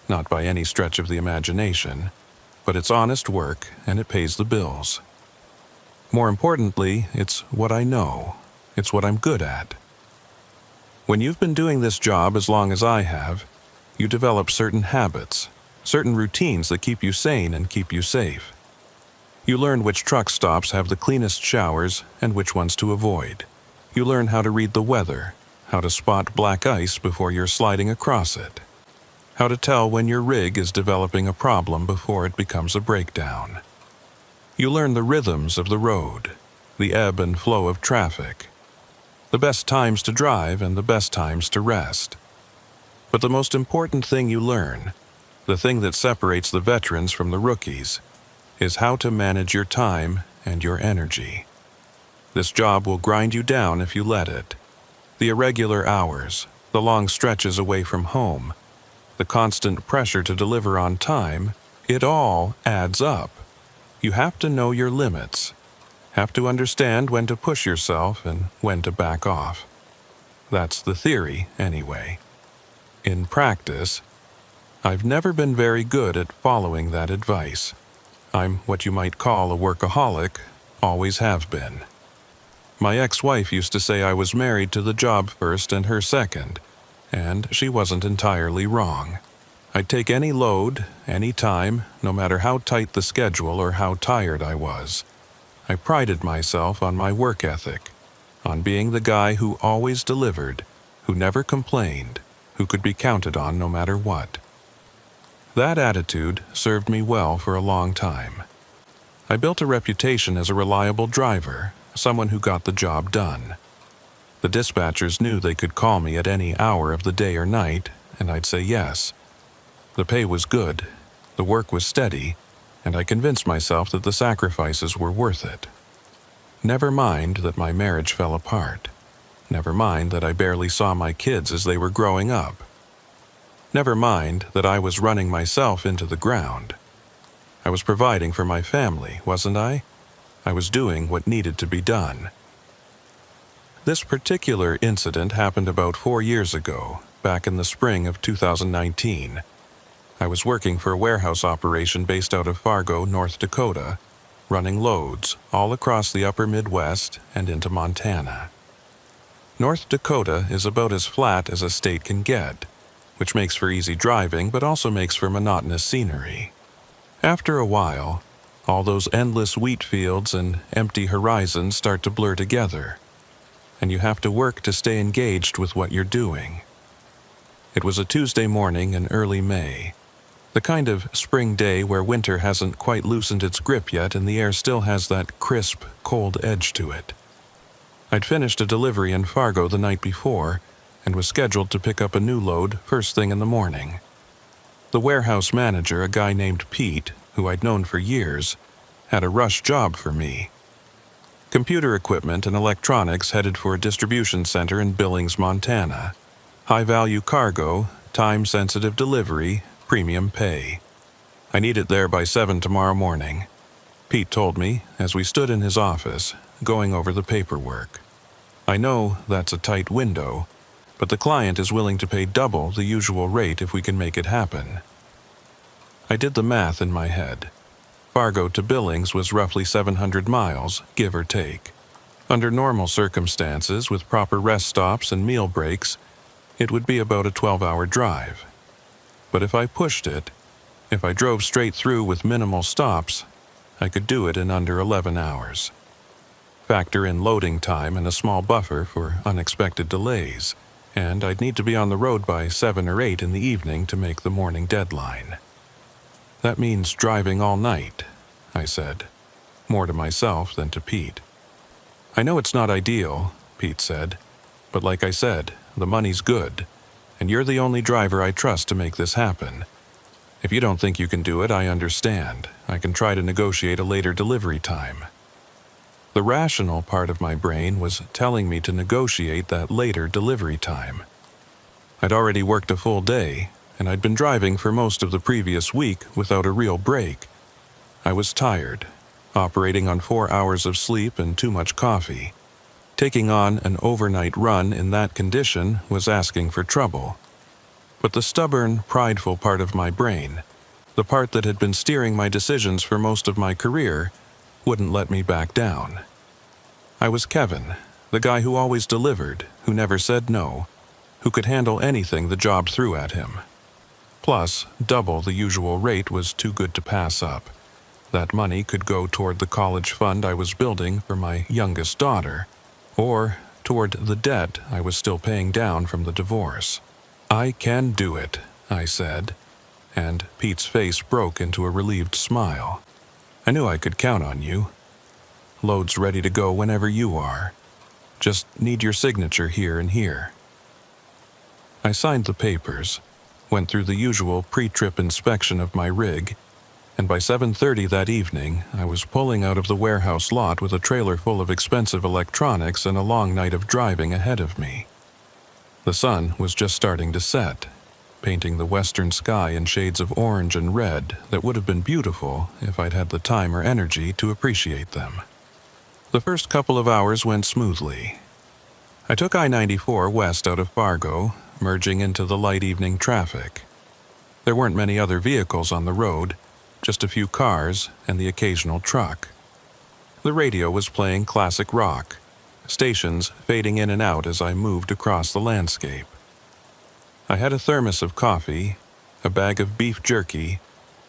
[SPEAKER 1] not by any stretch of the imagination, but it's honest work and it pays the bills. More importantly, it's what I know. It's what I'm good at. When you've been doing this job as long as I have, you develop certain habits, certain routines that keep you sane and keep you safe. You learn which truck stops have the cleanest showers and which ones to avoid. You learn how to read the weather, how to spot black ice before you're sliding across it, how to tell when your rig is developing a problem before it becomes a breakdown. You learn the rhythms of the road, the ebb and flow of traffic, the best times to drive and the best times to rest. But the most important thing you learn, the thing that separates the veterans from the rookies, is how to manage your time and your energy. This job will grind you down if you let it. The irregular hours, the long stretches away from home, the constant pressure to deliver on time, it all adds up. You have to know your limits, have to understand when to push yourself and when to back off. That's the theory, anyway. In practice, I've never been very good at following that advice. I'm what you might call a workaholic, always have been. My ex-wife used to say I was married to the job first and her second, and she wasn't entirely wrong. I'd take any load, any time, no matter how tight the schedule or how tired I was. I prided myself on my work ethic, on being the guy who always delivered, who never complained, who could be counted on no matter what. That attitude served me well for a long time. I built a reputation as a reliable driver, someone who got the job done. The dispatchers knew they could call me at any hour of the day or night, and I'd say yes. The pay was good, the work was steady, and I convinced myself that the sacrifices were worth it. Never mind that my marriage fell apart. Never mind that I barely saw my kids as they were growing up. Never mind that I was running myself into the ground. I was providing for my family, wasn't I? I was doing what needed to be done. This particular incident happened about 4 years ago, back in the spring of 2019. I was working for a warehouse operation based out of Fargo, North Dakota, running loads all across the upper Midwest and into Montana. North Dakota is about as flat as a state can get, which makes for easy driving but also makes for monotonous scenery. After a while, all those endless wheat fields and empty horizons start to blur together, and you have to work to stay engaged with what you're doing. It was a Tuesday morning in early May, the kind of spring day where winter hasn't quite loosened its grip yet and the air still has that crisp, cold edge to it. I'd finished a delivery in Fargo the night before and was scheduled to pick up a new load first thing in the morning. The warehouse manager, a guy named Pete, who I'd known for years, had a rush job for me. Computer equipment and electronics headed for a distribution center in Billings, Montana. High-value cargo, time-sensitive delivery, premium pay. I need it there by 7 tomorrow morning, Pete told me as we stood in his office, going over the paperwork. I know that's a tight window, but the client is willing to pay double the usual rate if we can make it happen. I did the math in my head. Fargo to Billings was roughly 700 miles, give or take. Under normal circumstances, with proper rest stops and meal breaks, it would be about a 12-hour drive. But if I pushed it, if I drove straight through with minimal stops, I could do it in under 11 hours. Factor in loading time and a small buffer for unexpected delays, and I'd need to be on the road by 7 or 8 in the evening to make the morning deadline. That means driving all night, I said, more to myself than to Pete. I know it's not ideal, Pete said, but like I said, the money's good, and you're the only driver I trust to make this happen. If you don't think you can do it, I understand. I can try to negotiate a later delivery time. The rational part of my brain was telling me to negotiate that later delivery time. I'd already worked a full day, and I'd been driving for most of the previous week without a real break. I was tired, operating on 4 hours of sleep and too much coffee. Taking on an overnight run in that condition was asking for trouble. But the stubborn, prideful part of my brain, the part that had been steering my decisions for most of my career, wouldn't let me back down. I was Kevin, the guy who always delivered, who never said no, who could handle anything the job threw at him. Plus, double the usual rate was too good to pass up. That money could go toward the college fund I was building for my youngest daughter, or toward the debt I was still paying down from the divorce. I can do it, I said, and Pete's face broke into a relieved smile. I knew I could count on you. Load's ready to go whenever you are. Just need your signature here and here. I signed the papers, went through the usual pre-trip inspection of my rig, and by 7:30 that evening, I was pulling out of the warehouse lot with a trailer full of expensive electronics and a long night of driving ahead of me. The sun was just starting to set, painting the western sky in shades of orange and red that would have been beautiful if I'd had the time or energy to appreciate them. The first couple of hours went smoothly. I took I-94 west out of Fargo, merging into the light evening traffic. There weren't many other vehicles on the road, just a few cars and the occasional truck. The radio was playing classic rock, stations fading in and out as I moved across the landscape. I had a thermos of coffee, a bag of beef jerky,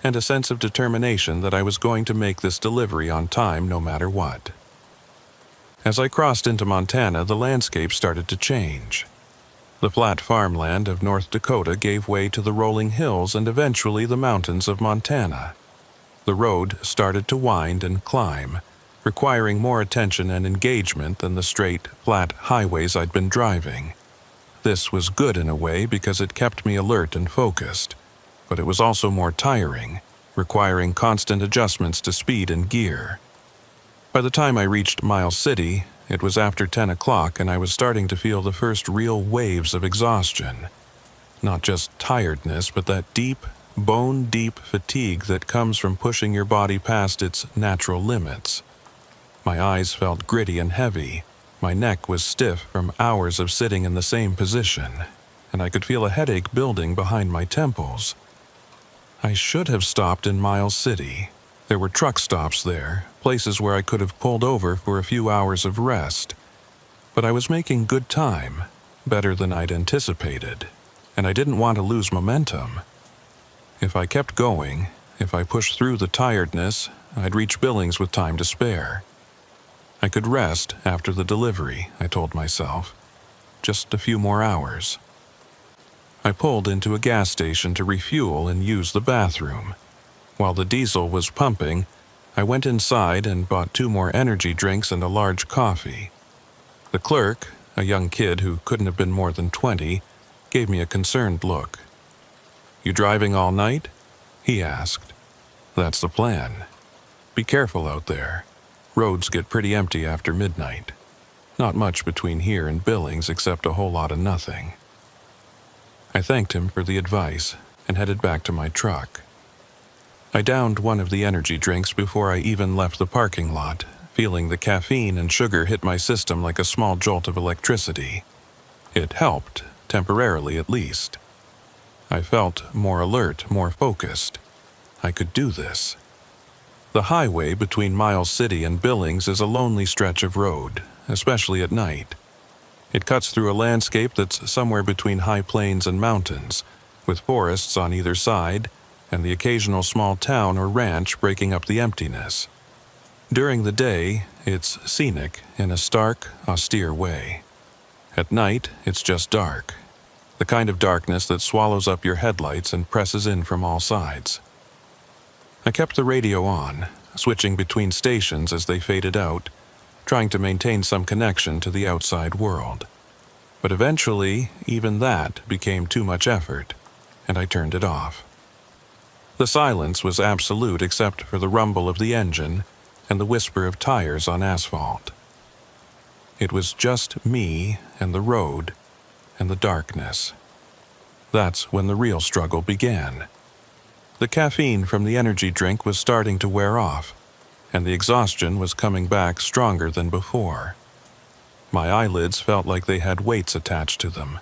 [SPEAKER 1] and a sense of determination that I was going to make this delivery on time no matter what. As I crossed into Montana, the landscape started to change. The flat farmland of North Dakota gave way to the rolling hills and eventually the mountains of Montana. The road started to wind and climb, requiring more attention and engagement than the straight, flat highways I'd been driving. This was good in a way because it kept me alert and focused, but it was also more tiring, requiring constant adjustments to speed and gear. By the time I reached Miles City, it was after 10 o'clock and I was starting to feel the first real waves of exhaustion. Not just tiredness, but that deep, bone-deep fatigue that comes from pushing your body past its natural limits. My eyes felt gritty and heavy. My neck was stiff from hours of sitting in the same position, and I could feel a headache building behind my temples. I should have stopped in Miles City. There were truck stops there, places where I could have pulled over for a few hours of rest. But I was making good time, better than I'd anticipated, and I didn't want to lose momentum. If I kept going, if I pushed through the tiredness, I'd reach Billings with time to spare. I could rest after the delivery, I told myself. Just a few more hours. I pulled into a gas station to refuel and use the bathroom. While the diesel was pumping, I went inside and bought 2 more energy drinks and a large coffee. The clerk, a young kid who couldn't have been more than 20, gave me a concerned look. "You driving all night?" he asked. "That's the plan. Be careful out there. Roads get pretty empty after midnight. Not much between here and Billings except a whole lot of nothing." I thanked him for the advice and headed back to my truck. I downed one of the energy drinks before I even left the parking lot, feeling the caffeine and sugar hit my system like a small jolt of electricity. It helped, temporarily at least. I felt more alert, more focused. I could do this. The highway between Miles City and Billings is a lonely stretch of road, especially at night. It cuts through a landscape that's somewhere between high plains and mountains, with forests on either side, and the occasional small town or ranch breaking up the emptiness. During the day, it's scenic in a stark, austere way. At night, it's just dark. The kind of darkness that swallows up your headlights and presses in from all sides. I kept the radio on, switching between stations as they faded out, trying to maintain some connection to the outside world. But eventually, even that became too much effort, and I turned it off. The silence was absolute except for the rumble of the engine and the whisper of tires on asphalt. It was just me and the road and the darkness. That's when the real struggle began. The caffeine from the energy drink was starting to wear off, and the exhaustion was coming back stronger than before. My eyelids felt like they had weights attached to them.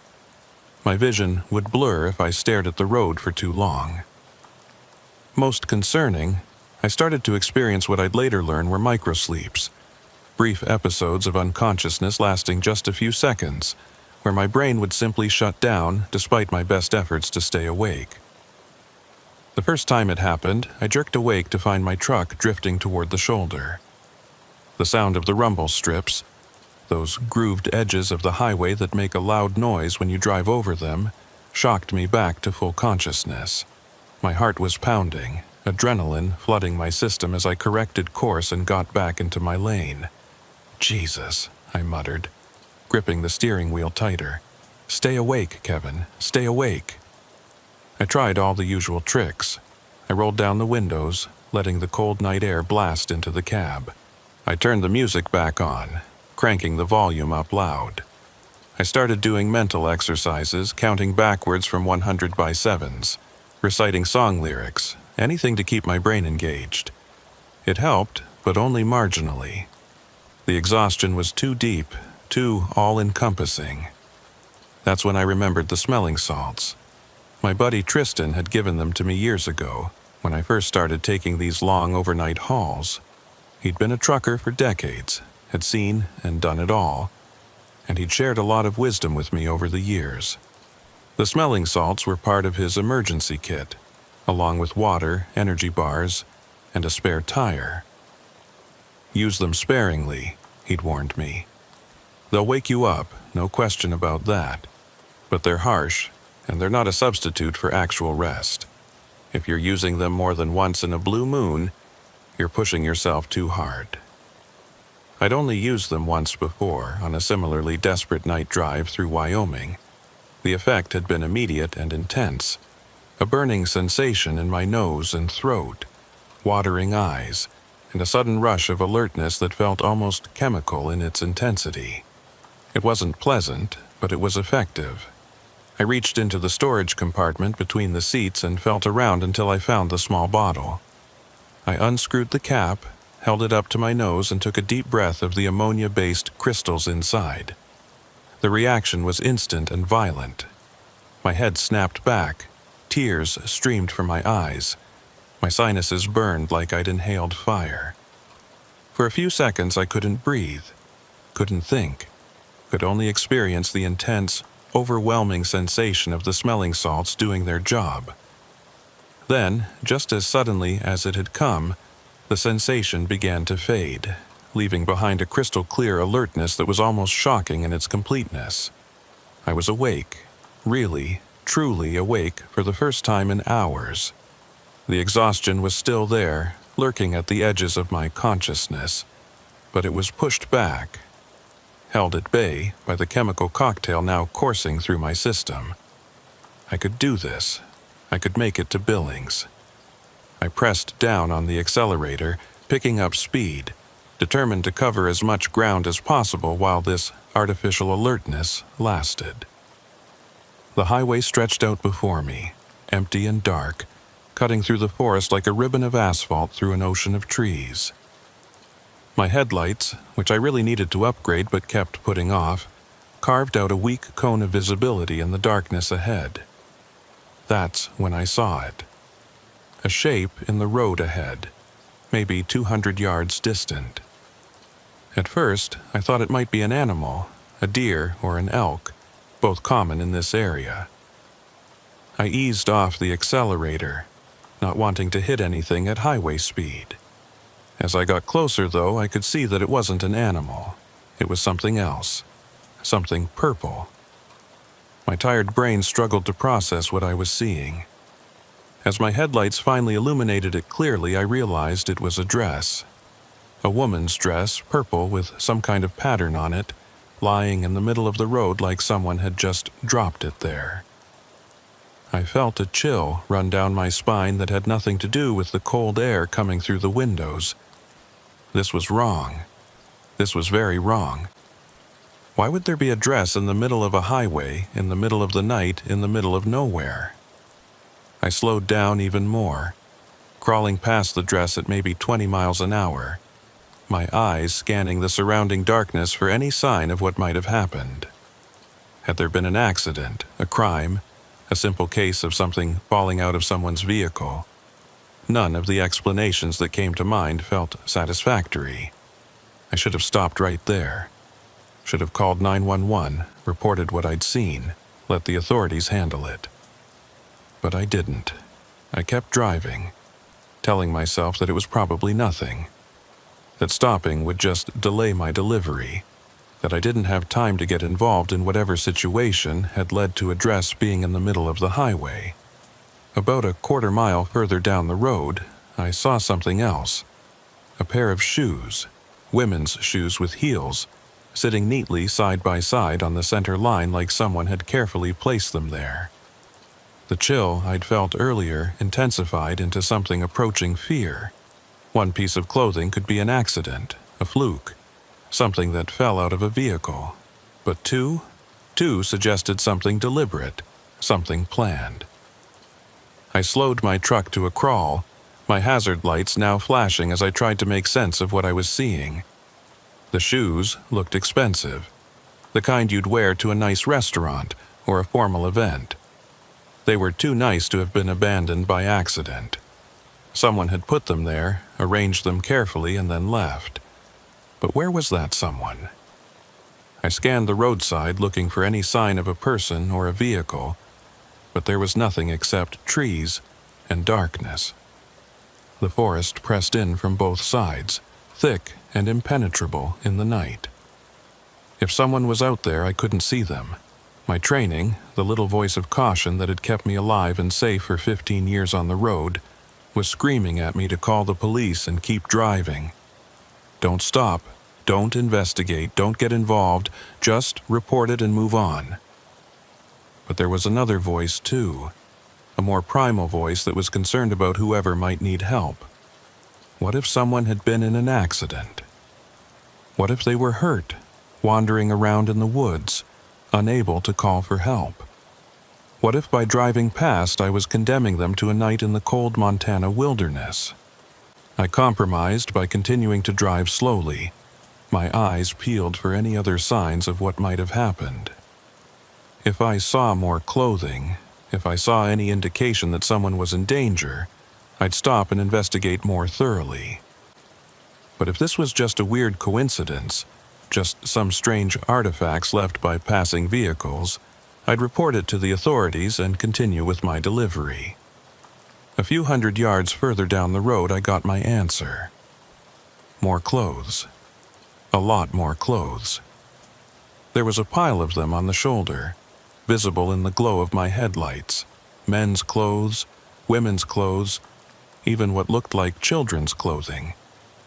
[SPEAKER 1] My vision would blur if I stared at the road for too long. Most concerning, I started to experience what I'd later learn were microsleeps, brief episodes of unconsciousness lasting just a few seconds, where my brain would simply shut down despite my best efforts to stay awake. The first time it happened, I jerked awake to find my truck drifting toward the shoulder. The sound of the rumble strips, those grooved edges of the highway that make a loud noise when you drive over them, shocked me back to full consciousness. My heart was pounding, adrenaline flooding my system as I corrected course and got back into my lane. "Jesus," I muttered, gripping the steering wheel tighter. "Stay awake, Kevin, stay awake." I tried all the usual tricks. I rolled down the windows, letting the cold night air blast into the cab. I turned the music back on, cranking the volume up loud. I started doing mental exercises, counting backwards from 100 by 7s, reciting song lyrics, anything to keep my brain engaged. It helped, but only marginally. The exhaustion was too deep, too all-encompassing. That's when I remembered the smelling salts. My buddy Tristan had given them to me years ago, when I first started taking these long overnight hauls. He'd been a trucker for decades, had seen and done it all, and he'd shared a lot of wisdom with me over the years. The smelling salts were part of his emergency kit, along with water, energy bars, and a spare tire. Use them sparingly, he'd warned me. They'll wake you up, no question about that, but they're harsh, and they're not a substitute for actual rest. If you're using them more than once in a blue moon, you're pushing yourself too hard. I'd only used them once before, on a similarly desperate night drive through Wyoming. The effect had been immediate and intense. A burning sensation in my nose and throat, watering eyes, and a sudden rush of alertness that felt almost chemical in its intensity. It wasn't pleasant, but it was effective. I reached into the storage compartment between the seats and felt around until I found the small bottle. I unscrewed the cap, held it up to my nose, and took a deep breath of the ammonia-based crystals inside. The reaction was instant and violent. My head snapped back, tears streamed from my eyes. My sinuses burned like I'd inhaled fire. For a few seconds I couldn't breathe, couldn't think, could only experience the intense, overwhelming sensation of the smelling salts doing their job. Then, just as suddenly as it had come, the sensation began to fade, leaving behind a crystal-clear alertness that was almost shocking in its completeness. I was awake, really, truly awake for the first time in hours. The exhaustion was still there, lurking at the edges of my consciousness, but it was pushed back, held at bay by the chemical cocktail now coursing through my system. I could do this. I could make it to Billings. I pressed down on the accelerator, picking up speed, determined to cover as much ground as possible while this artificial alertness lasted. The highway stretched out before me, empty and dark, cutting through the forest like a ribbon of asphalt through an ocean of trees. My headlights, which I really needed to upgrade but kept putting off, carved out a weak cone of visibility in the darkness ahead. That's when I saw it. A shape in the road ahead, maybe 200 yards distant. At first, I thought it might be an animal, a deer or an elk, both common in this area. I eased off the accelerator, not wanting to hit anything at highway speed. As I got closer, though, I could see that it wasn't an animal. It was something else. Something purple. My tired brain struggled to process what I was seeing. As my headlights finally illuminated it clearly, I realized it was a dress. A woman's dress, purple with some kind of pattern on it, lying in the middle of the road like someone had just dropped it there. I felt a chill run down my spine that had nothing to do with the cold air coming through the windows. This was wrong. This was very wrong. Why would there be a dress in the middle of a highway, in the middle of the night, in the middle of nowhere? I slowed down even more, crawling past the dress at maybe 20 miles an hour, my eyes scanning the surrounding darkness for any sign of what might have happened. Had there been an accident, a crime, a simple case of something falling out of someone's vehicle? None of the explanations that came to mind felt satisfactory. I should have stopped right there. Should have called 911, reported what I'd seen, let the authorities handle it. But I didn't. I kept driving, telling myself that it was probably nothing, that stopping would just delay my delivery, that I didn't have time to get involved in whatever situation had led to a dress being in the middle of the highway. About a quarter mile further down the road, I saw something else. A pair of shoes, women's shoes with heels, sitting neatly side by side on the center line like someone had carefully placed them there. The chill I'd felt earlier intensified into something approaching fear. One piece of clothing could be an accident, a fluke, something that fell out of a vehicle. But two suggested something deliberate, something planned. I slowed my truck to a crawl, my hazard lights now flashing as I tried to make sense of what I was seeing. The shoes looked expensive, the kind you'd wear to a nice restaurant or a formal event. They were too nice to have been abandoned by accident. Someone had put them there, arranged them carefully, and then left. But where was that someone? I scanned the roadside looking for any sign of a person or a vehicle, but there was nothing except trees and darkness. The forest pressed in from both sides, thick and impenetrable in the night. If someone was out there, I couldn't see them. My training, the little voice of caution that had kept me alive and safe for 15 years on the road, was screaming at me to call the police and keep driving. Don't stop, don't investigate, don't get involved, just report it and move on. But there was another voice too, a more primal voice that was concerned about whoever might need help. What if someone had been in an accident? What if they were hurt, wandering around in the woods, unable to call for help? What if by driving past I was condemning them to a night in the cold Montana wilderness? I compromised by continuing to drive slowly, my eyes peeled for any other signs of what might have happened. If I saw more clothing, if I saw any indication that someone was in danger, I'd stop and investigate more thoroughly. But if this was just a weird coincidence, just some strange artifacts left by passing vehicles, I'd report it to the authorities and continue with my delivery. A few hundred yards further down the road, I got my answer. More clothes. A lot more clothes. There was a pile of them on the shoulder, visible in the glow of my headlights. Men's clothes, women's clothes, even what looked like children's clothing.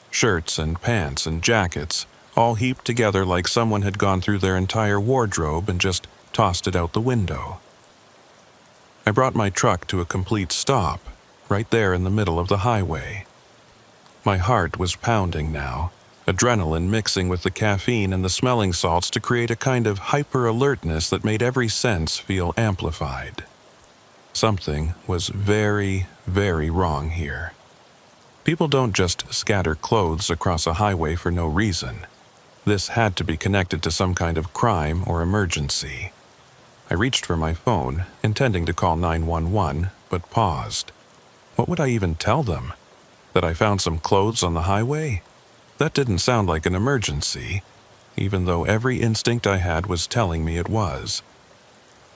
[SPEAKER 1] Shirts and pants and jackets, all heaped together like someone had gone through their entire wardrobe and just tossed it out the window. I brought my truck to a complete stop, right there in the middle of the highway. My heart was pounding now, adrenaline mixing with the caffeine and the smelling salts to create a kind of hyper-alertness that made every sense feel amplified. Something was very, very wrong here. People don't just scatter clothes across a highway for no reason. This had to be connected to some kind of crime or emergency. I reached for my phone, intending to call 911, but paused. What would I even tell them? That I found some clothes on the highway? That didn't sound like an emergency, even though every instinct I had was telling me it was.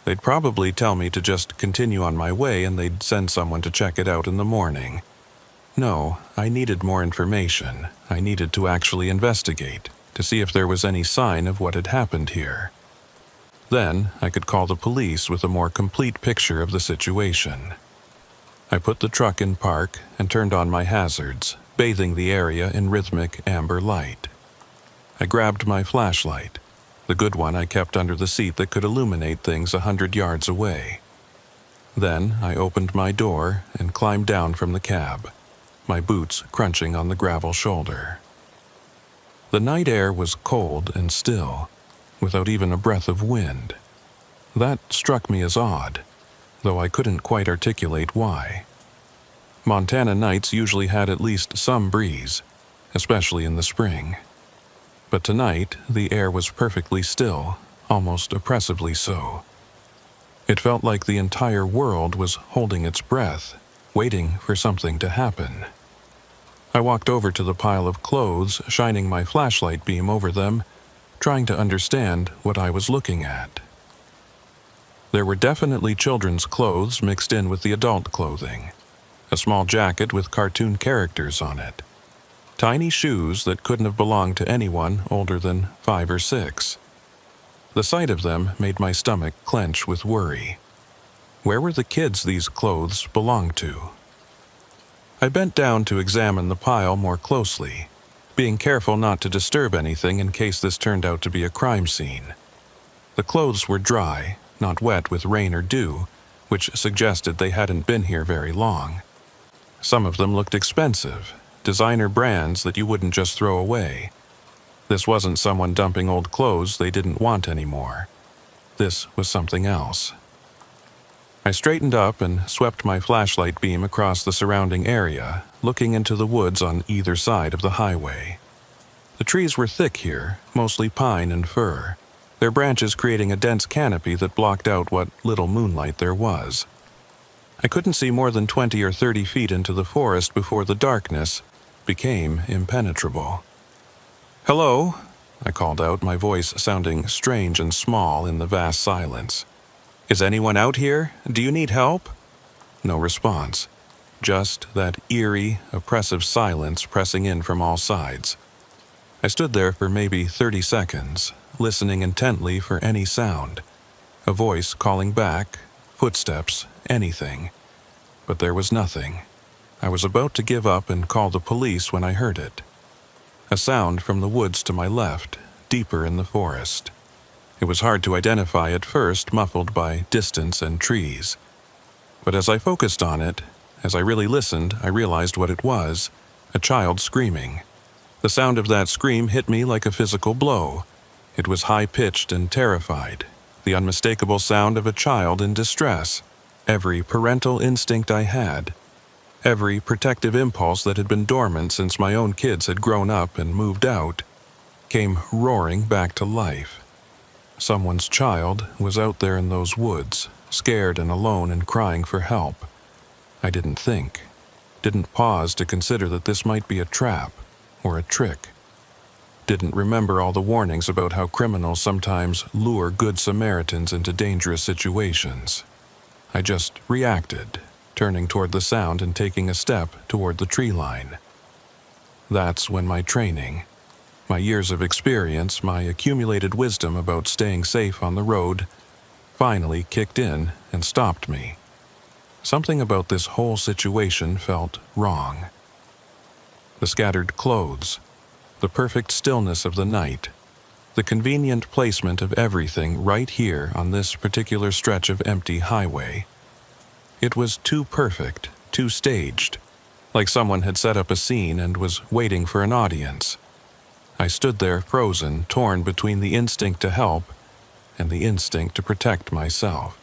[SPEAKER 1] They'd probably tell me to just continue on my way and they'd send someone to check it out in the morning. No, I needed more information. I needed to actually investigate, to see if there was any sign of what had happened here. Then I could call the police with a more complete picture of the situation. I put the truck in park and turned on my hazards, bathing the area in rhythmic amber light. I grabbed my flashlight, the good one I kept under the seat that could illuminate things 100 yards away. Then I opened my door and climbed down from the cab, my boots crunching on the gravel shoulder. The night air was cold and still, without even a breath of wind. That struck me as odd, though I couldn't quite articulate why. Montana nights usually had at least some breeze, especially in the spring. But tonight, the air was perfectly still, almost oppressively so. It felt like the entire world was holding its breath, waiting for something to happen. I walked over to the pile of clothes, shining my flashlight beam over them, trying to understand what I was looking at. There were definitely children's clothes mixed in with the adult clothing. A small jacket with cartoon characters on it. Tiny shoes that couldn't have belonged to anyone older than 5 or 6. The sight of them made my stomach clench with worry. Where were the kids these clothes belonged to? I bent down to examine the pile more closely, being careful not to disturb anything in case this turned out to be a crime scene. The clothes were dry, not wet with rain or dew, which suggested they hadn't been here very long. Some of them looked expensive, designer brands that you wouldn't just throw away. This wasn't someone dumping old clothes they didn't want anymore. This was something else. I straightened up and swept my flashlight beam across the surrounding area, looking into the woods on either side of the highway. The trees were thick here, mostly pine and fir, their branches creating a dense canopy that blocked out what little moonlight there was. I couldn't see more than 20 or 30 feet into the forest before the darkness became impenetrable. "Hello?" I called out, my voice sounding strange and small in the vast silence. "Is anyone out here? Do you need help?" No response. Just that eerie, oppressive silence pressing in from all sides. I stood there for maybe 30 seconds, listening intently for any sound. A voice calling back, footsteps, anything. But there was nothing. I was about to give up and call the police when I heard it. A sound from the woods to my left, deeper in the forest. It was hard to identify at first, muffled by distance and trees. But as I focused on it, as I really listened, I realized what it was: a child screaming. The sound of that scream hit me like a physical blow. It was high-pitched and terrified, the unmistakable sound of a child in distress. Every parental instinct I had, every protective impulse that had been dormant since my own kids had grown up and moved out, came roaring back to life. Someone's child was out there in those woods, scared and alone and crying for help. I didn't think, didn't pause to consider that this might be a trap or a trick. Didn't remember all the warnings about how criminals sometimes lure good Samaritans into dangerous situations. I just reacted, turning toward the sound and taking a step toward the tree line. That's when my training, my years of experience, my accumulated wisdom about staying safe on the road, finally kicked in and stopped me. Something about this whole situation felt wrong. The scattered clothes, the perfect stillness of the night, the convenient placement of everything right here on this particular stretch of empty highway. It was too perfect, too staged, like someone had set up a scene and was waiting for an audience. I stood there frozen, torn between the instinct to help and the instinct to protect myself.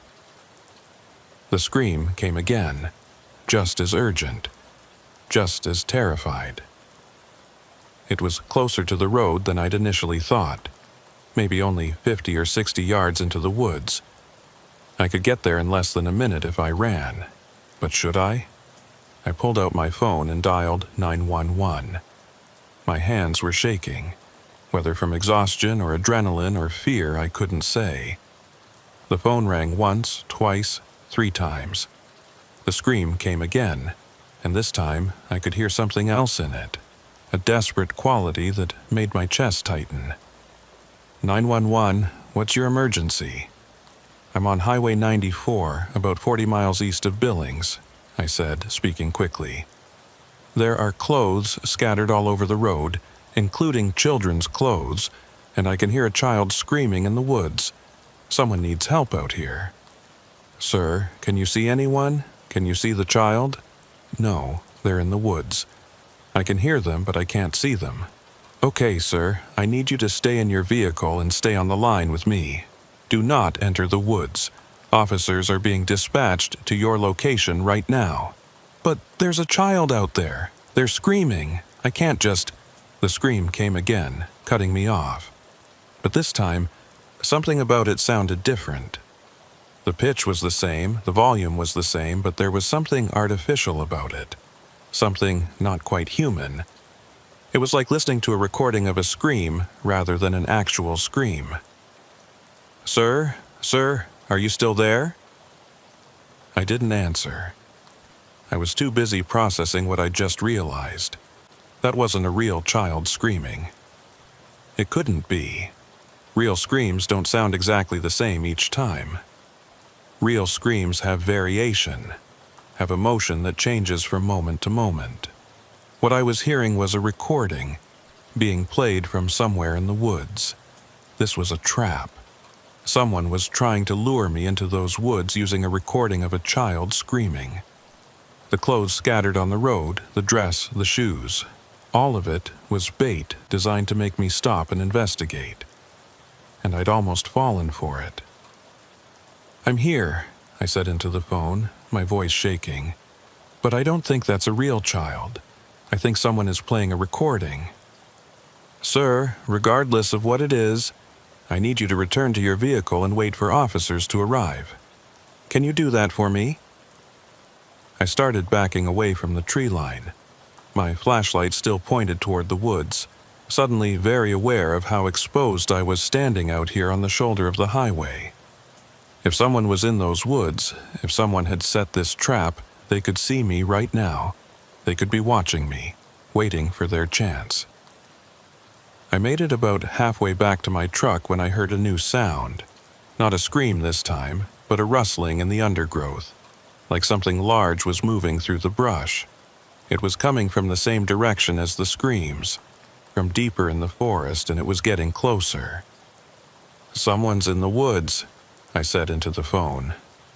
[SPEAKER 1] The scream came again, just as urgent, just as terrified. It was closer to the road than I'd initially thought, maybe only 50 or 60 yards into the woods. I could get there in less than a minute if I ran, but should I? I pulled out my phone and dialed 911. My hands were shaking, whether from exhaustion or adrenaline or fear I couldn't say. The phone rang once, twice, 3 times. The scream came again, and this time I could hear something else in it, a desperate quality that made my chest tighten. 911, what's your emergency? I'm on Highway 94, about 40 miles east of Billings, I said, speaking quickly. There are clothes scattered all over the road, including children's clothes, and I can hear a child screaming in the woods. Someone needs help out here. Sir, can you see anyone? Can you see the child? No, they're in the woods. I can hear them, but I can't see them. Okay, sir, I need you to stay in your vehicle and stay on the line with me. Do not enter the woods. Officers are being dispatched to your location right now. But there's a child out there. They're screaming. I can't just... The scream came again, cutting me off. But this time, something about it sounded different. The pitch was the same, the volume was the same, but there was something artificial about it. Something not quite human. It was like listening to a recording of a scream rather than an actual scream. Sir, are you still there? I didn't answer. I was too busy processing what I'd just realized. That wasn't a real child screaming. It couldn't be. Real screams don't sound exactly the same each time. Real screams have variation, have emotion that changes from moment to moment. What I was hearing was a recording, being played from somewhere in the woods. This was a trap. Someone was trying to lure me into those woods using a recording of a child screaming. The clothes scattered on the road, the dress, the shoes, all of it was bait designed to make me stop and investigate. And I'd almost fallen for it. I'm here, I said into the phone, my voice shaking. But I don't think that's a real child. I think someone is playing a recording. Sir, regardless of what it is, I need you to return to your vehicle and wait for officers to arrive. Can you do that for me? I started backing away from the tree line. My flashlight still pointed toward the woods, suddenly very aware of how exposed I was standing out here on the shoulder of the highway. If someone was in those woods, if someone had set this trap, they could see me right now. They could be watching me, waiting for their chance. I made it about halfway back to my truck when I heard a new sound. Not a scream this time, but a rustling in the undergrowth, like something large was moving through the brush. It was coming from the same direction as the screams, from deeper in the forest, and it was getting closer. "Someone's in the woods," I said into the phone,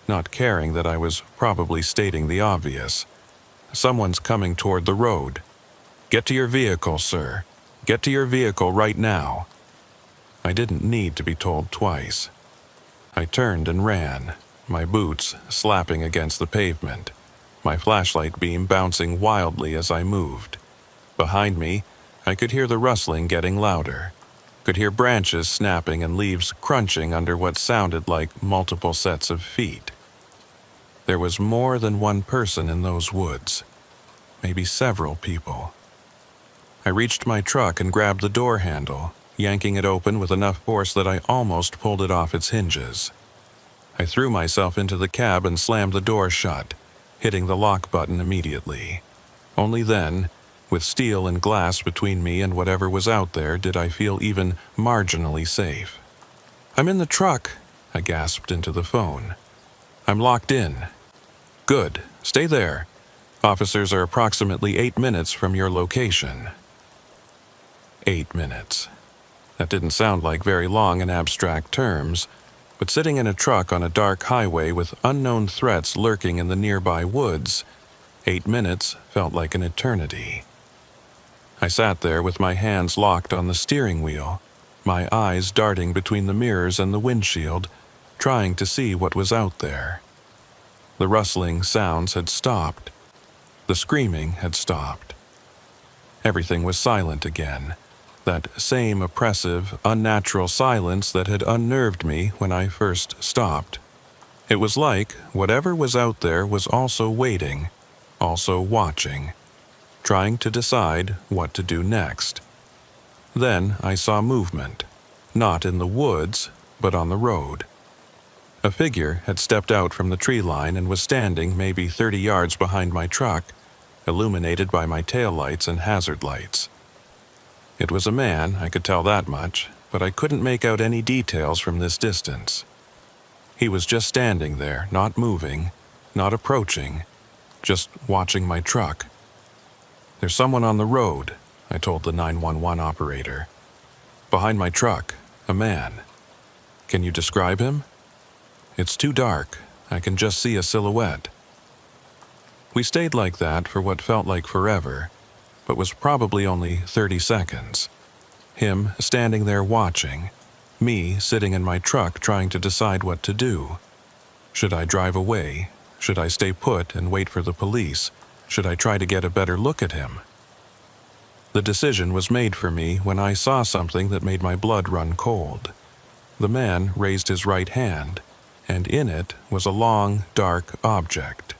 [SPEAKER 1] not caring that I was probably stating the obvious. "Someone's coming toward the road. Get to your vehicle, sir. Get to your vehicle right now." I didn't need to be told twice. I turned and ran, my boots slapping against the pavement, my flashlight beam bouncing wildly as I moved. Behind me, I could hear the rustling getting louder, could hear branches snapping and leaves crunching under what sounded like multiple sets of feet. There was more than one person in those woods, maybe several people. I reached my truck and grabbed the door handle, yanking it open with enough force that I almost pulled it off its hinges. I threw myself into the cab and slammed the door shut, hitting the lock button immediately. Only then, with steel and glass between me and whatever was out there, did I feel even marginally safe. "I'm in the truck," I gasped into the phone. "I'm locked in." "Good. Stay there. Officers are approximately 8 minutes from your location." 8 minutes. That didn't sound like very long in abstract terms, but sitting in a truck on a dark highway with unknown threats lurking in the nearby woods, 8 minutes felt like an eternity. I sat there with my hands locked on the steering wheel, my eyes darting between the mirrors and the windshield, trying to see what was out there. The rustling sounds had stopped. The screaming had stopped. Everything was silent again, that same oppressive, unnatural silence that had unnerved me when I first stopped. It was like whatever was out there was also waiting, also watching, trying to decide what to do next. Then I saw movement, not in the woods, but on the road. A figure had stepped out from the tree line and was standing maybe 30 yards behind my truck, illuminated by my taillights and hazard lights. It was a man, I could tell that much, but I couldn't make out any details from this distance. He was just standing there, not moving, not approaching, just watching my truck. "There's someone on the road," I told the 911 operator. "Behind my truck, a man. Can you describe him?" "It's too dark. I can just see a silhouette." We stayed like that for what felt like forever, but was probably only 30 seconds. Him standing there watching, me sitting in my truck trying to decide what to do. Should I drive away? Should I stay put and wait for the police? Should I try to get a better look at him? The decision was made for me when I saw something that made my blood run cold. The man raised his right hand, and in it was a long, dark object.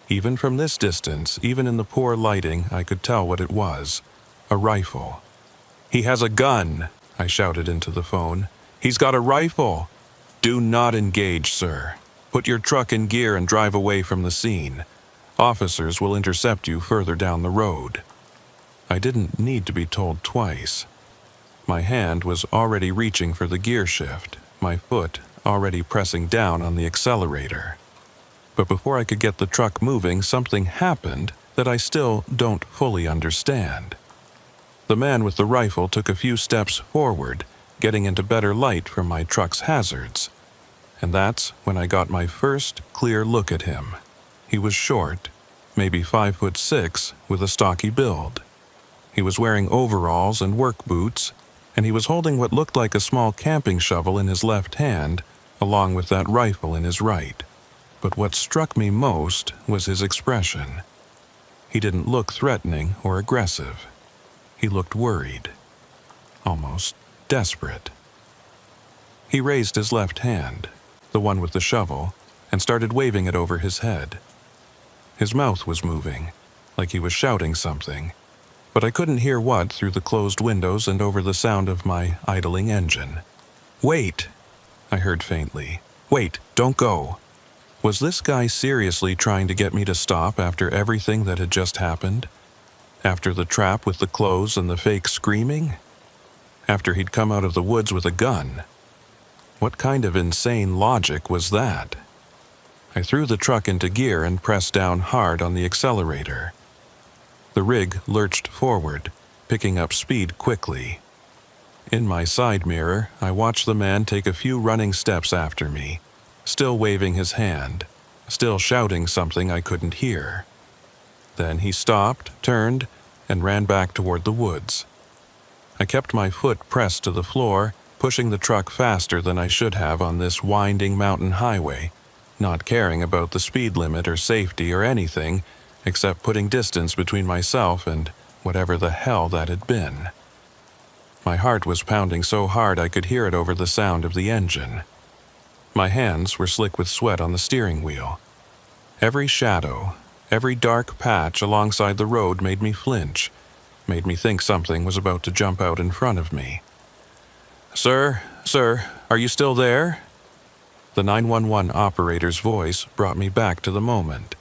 [SPEAKER 1] Even from this distance, even in the poor lighting, I could tell what it was. A rifle. "He has a gun," I shouted into the phone. "He's got a rifle." "Do not engage, sir. Put your truck in gear and drive away from the scene. Officers will intercept you further down the road." I didn't need to be told twice. My hand was already reaching for the gear shift, my foot already pressing down on the accelerator. But before I could get the truck moving, something happened that I still don't fully understand. The man with the rifle took a few steps forward, getting into better light from my truck's hazards. And that's when I got my first clear look at him. He was short, maybe 5'6", with a stocky build. He was wearing overalls and work boots, and he was holding what looked like a small camping shovel in his left hand, along with that rifle in his right. But what struck me most was his expression. He didn't look threatening or aggressive. He looked worried, almost desperate. He raised his left hand, the one with the shovel, and started waving it over his head. His mouth was moving, like he was shouting something, but I couldn't hear what through the closed windows and over the sound of my idling engine. "Wait!" I heard faintly. "Wait, don't go." Was this guy seriously trying to get me to stop after everything that had just happened? After the trap with the clothes and the fake screaming? After he'd come out of the woods with a gun? What kind of insane logic was that? I threw the truck into gear and pressed down hard on the accelerator. The rig lurched forward, picking up speed quickly. In my side mirror, I watched the man take a few running steps after me, still waving his hand, still shouting something I couldn't hear. Then he stopped, turned, and ran back toward the woods. I kept my foot pressed to the floor, pushing the truck faster than I should have on this winding mountain highway, not caring about the speed limit or safety or anything, except putting distance between myself and whatever the hell that had been. My heart was pounding so hard I could hear it over the sound of the engine. My hands were slick with sweat on the steering wheel. Every shadow, every dark patch alongside the road made me flinch, made me think something was about to jump out in front of me. Sir, are you still there?" The 911 operator's voice brought me back to the moment.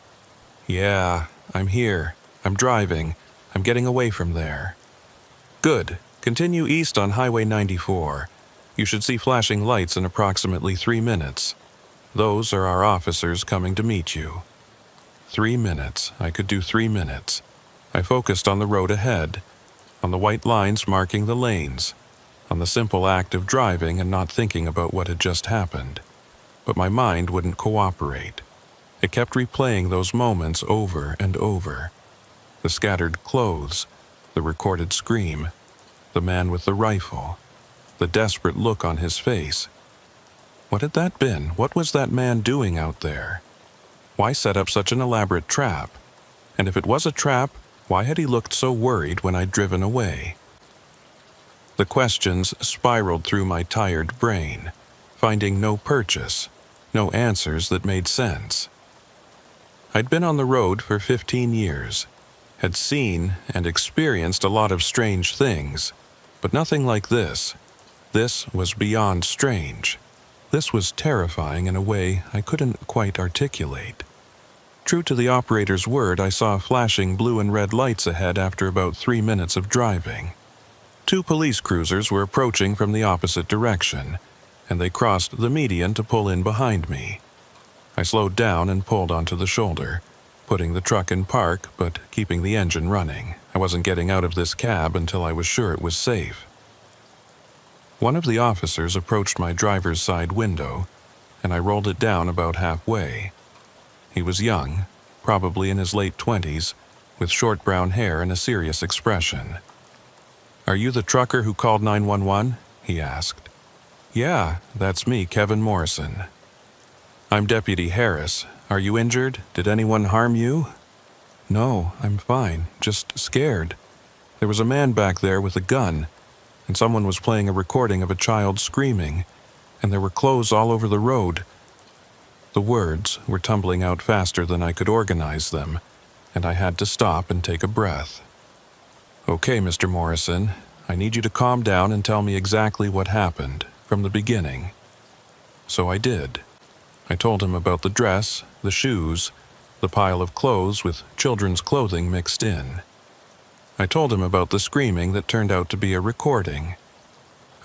[SPEAKER 1] "Yeah, I'm here. I'm driving. I'm getting away from there." "Good. Continue east on Highway 94. You should see flashing lights in approximately 3 minutes. Those are our officers coming to meet you." 3 minutes. I could do 3 minutes. I focused on the road ahead, on the white lines marking the lanes, on the simple act of driving and not thinking about what had just happened. But my mind wouldn't cooperate. It kept replaying those moments over and over. The scattered clothes, the recorded scream, the man with the rifle, the desperate look on his face. What had that been? What was that man doing out there? Why set up such an elaborate trap? And if it was a trap, why had he looked so worried when I'd driven away? The questions spiraled through my tired brain, finding no purchase, no answers that made sense. I'd been on the road for 15 years, had seen and experienced a lot of strange things, but nothing like this. This was beyond strange. This was terrifying in a way I couldn't quite articulate. True to the operator's word, I saw flashing blue and red lights ahead after about 3 minutes of driving. 2 police cruisers were approaching from the opposite direction, and they crossed the median to pull in behind me. I slowed down and pulled onto the shoulder, putting the truck in park but keeping the engine running. I wasn't getting out of this cab until I was sure it was safe. One of the officers approached my driver's side window, and I rolled it down about halfway. He was young, probably in his late 20s, with short brown hair and a serious expression. "Are you the trucker who called 911? He asked. "Yeah, that's me, Kevin Morrison." "I'm Deputy Harris. Are you injured? Did anyone harm you?" "No, I'm fine, just scared. There was a man back there with a gun, and someone was playing a recording of a child screaming, and there were clothes all over the road." The words were tumbling out faster than I could organize them, and I had to stop and take a breath. "Okay, Mr. Morrison, I need you to calm down and tell me exactly what happened, from the beginning." So I did. I told him about the dress, the shoes, the pile of clothes with children's clothing mixed in. I told him about the screaming that turned out to be a recording.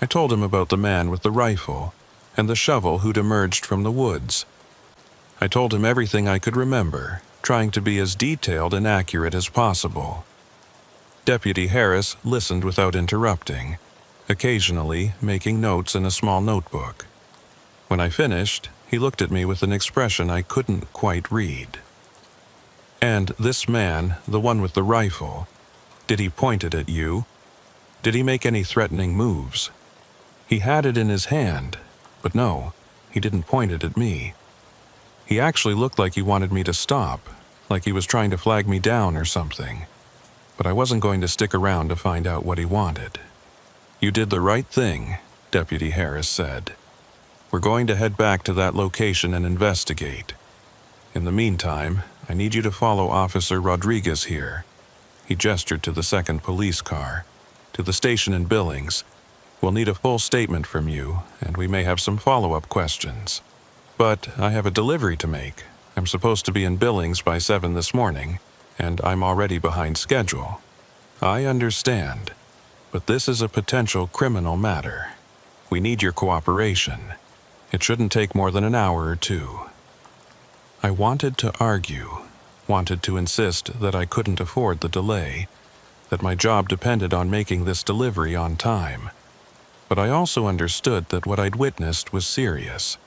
[SPEAKER 1] I told him about the man with the rifle and the shovel who'd emerged from the woods. I told him everything I could remember, trying to be as detailed and accurate as possible. Deputy Harris listened without interrupting, occasionally making notes in a small notebook. When I finished, he looked at me with an expression I couldn't quite read. "And this man, the one with the rifle, did he point it at you? Did he make any threatening moves? He had it in his hand, but no, he didn't point it at me. He actually looked like he wanted me to stop, like he was trying to flag me down or something. But I wasn't going to stick around to find out what he wanted." "You did the right thing," Deputy Harris said. "We're going to head back to that location and investigate. In the meantime, I need you to follow Officer Rodriguez here. He gestured to the second police car. "To the station in Billings. We'll need a full statement from you, and we may have some follow-up questions. But I have a delivery to make. I'm supposed to be in Billings by 7 this morning, and I'm already behind schedule." "I understand, but this is a potential criminal matter. We need your cooperation. It shouldn't take more than an hour or two." I wanted to argue, wanted to insist that I couldn't afford the delay, that my job depended on making this delivery on time. But I also understood that what I'd witnessed was serious.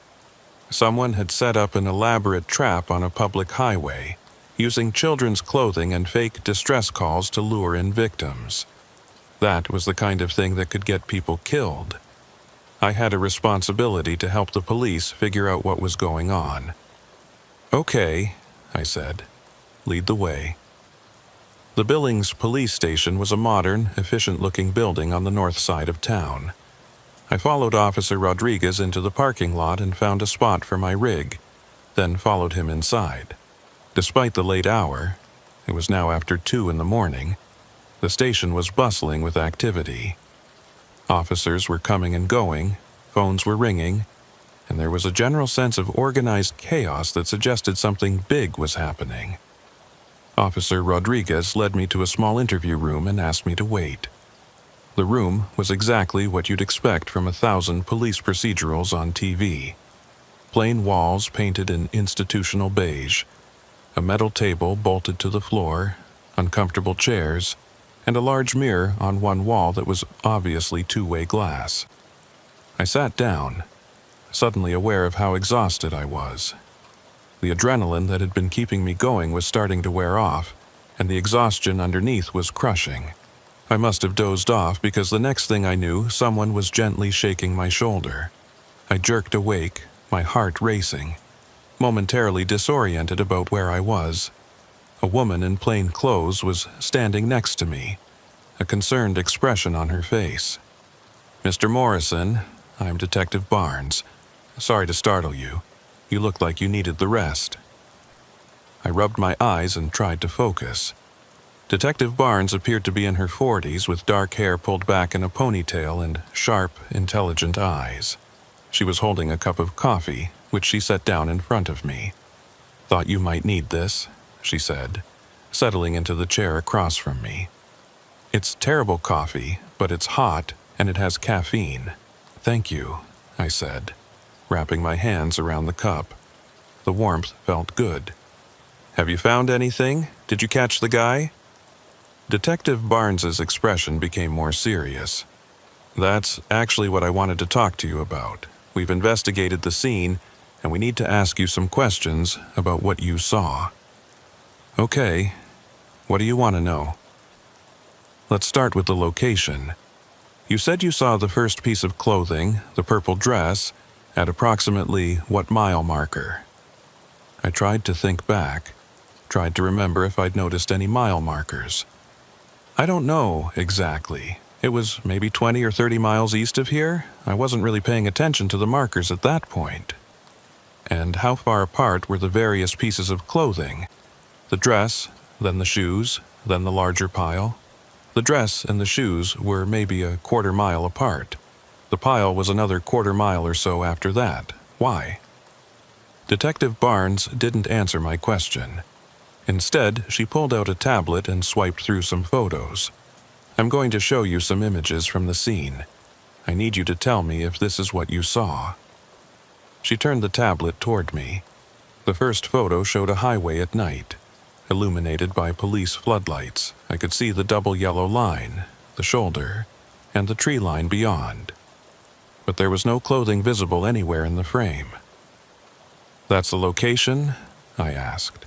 [SPEAKER 1] Someone had set up an elaborate trap on a public highway, using children's clothing and fake distress calls to lure in victims. That was the kind of thing that could get people killed. I had a responsibility to help the police figure out what was going on. "Okay," I said. "Lead the way." The Billings police station was a modern, efficient-looking building on the north side of town. I followed Officer Rodriguez into the parking lot and found a spot for my rig, then followed him inside. Despite the late hour, it was now after 2 in the morning, the station was bustling with activity. Officers were coming and going, phones were ringing, and there was a general sense of organized chaos that suggested something big was happening. Officer Rodriguez led me to a small interview room and asked me to wait. The room was exactly what you'd expect from 1,000 police procedurals on TV. Plain walls painted in institutional beige, a metal table bolted to the floor, uncomfortable chairs, and a large mirror on one wall that was obviously two-way glass. I sat down, suddenly aware of how exhausted I was. The adrenaline that had been keeping me going was starting to wear off, and the exhaustion underneath was crushing. I must have dozed off because the next thing I knew, someone was gently shaking my shoulder. I jerked awake, my heart racing, momentarily disoriented about where I was. A woman in plain clothes was standing next to me, a concerned expression on her face. "Mr. Morrison, I'm Detective Barnes. Sorry to startle you. You looked like you needed the rest." I rubbed my eyes and tried to focus. Detective Barnes appeared to be in her 40s with dark hair pulled back in a ponytail and sharp, intelligent eyes. She was holding a cup of coffee, which she set down in front of me. "Thought you might need this," she said, settling into the chair across from me. "It's terrible coffee, but it's hot and it has caffeine." "Thank you," I said, wrapping my hands around the cup. The warmth felt good. "Have you found anything? Did you catch the guy?" Detective Barnes's expression became more serious. "That's actually what I wanted to talk to you about. We've investigated the scene, and we need to ask you some questions about what you saw." "Okay. What do you want to know?" "Let's start with the location. You said you saw the first piece of clothing, the purple dress, at approximately what mile marker?" I tried to think back, tried to remember if I'd noticed any mile markers. "I don't know exactly. It was maybe 20 or 30 miles east of here. I wasn't really paying attention to the markers at that point." "And how far apart were the various pieces of clothing? The dress, then the shoes, then the larger pile?" "The dress and the shoes were maybe a quarter-mile apart. The pile was another quarter-mile or so after that. Why?" Detective Barnes didn't answer my question. Instead, she pulled out a tablet and swiped through some photos. "I'm going to show you some images from the scene. I need you to tell me if this is what you saw." She turned the tablet toward me. The first photo showed a highway at night, illuminated by police floodlights. I could see the double yellow line, the shoulder, and the tree line beyond. But there was no clothing visible anywhere in the frame. "That's the location?" I asked.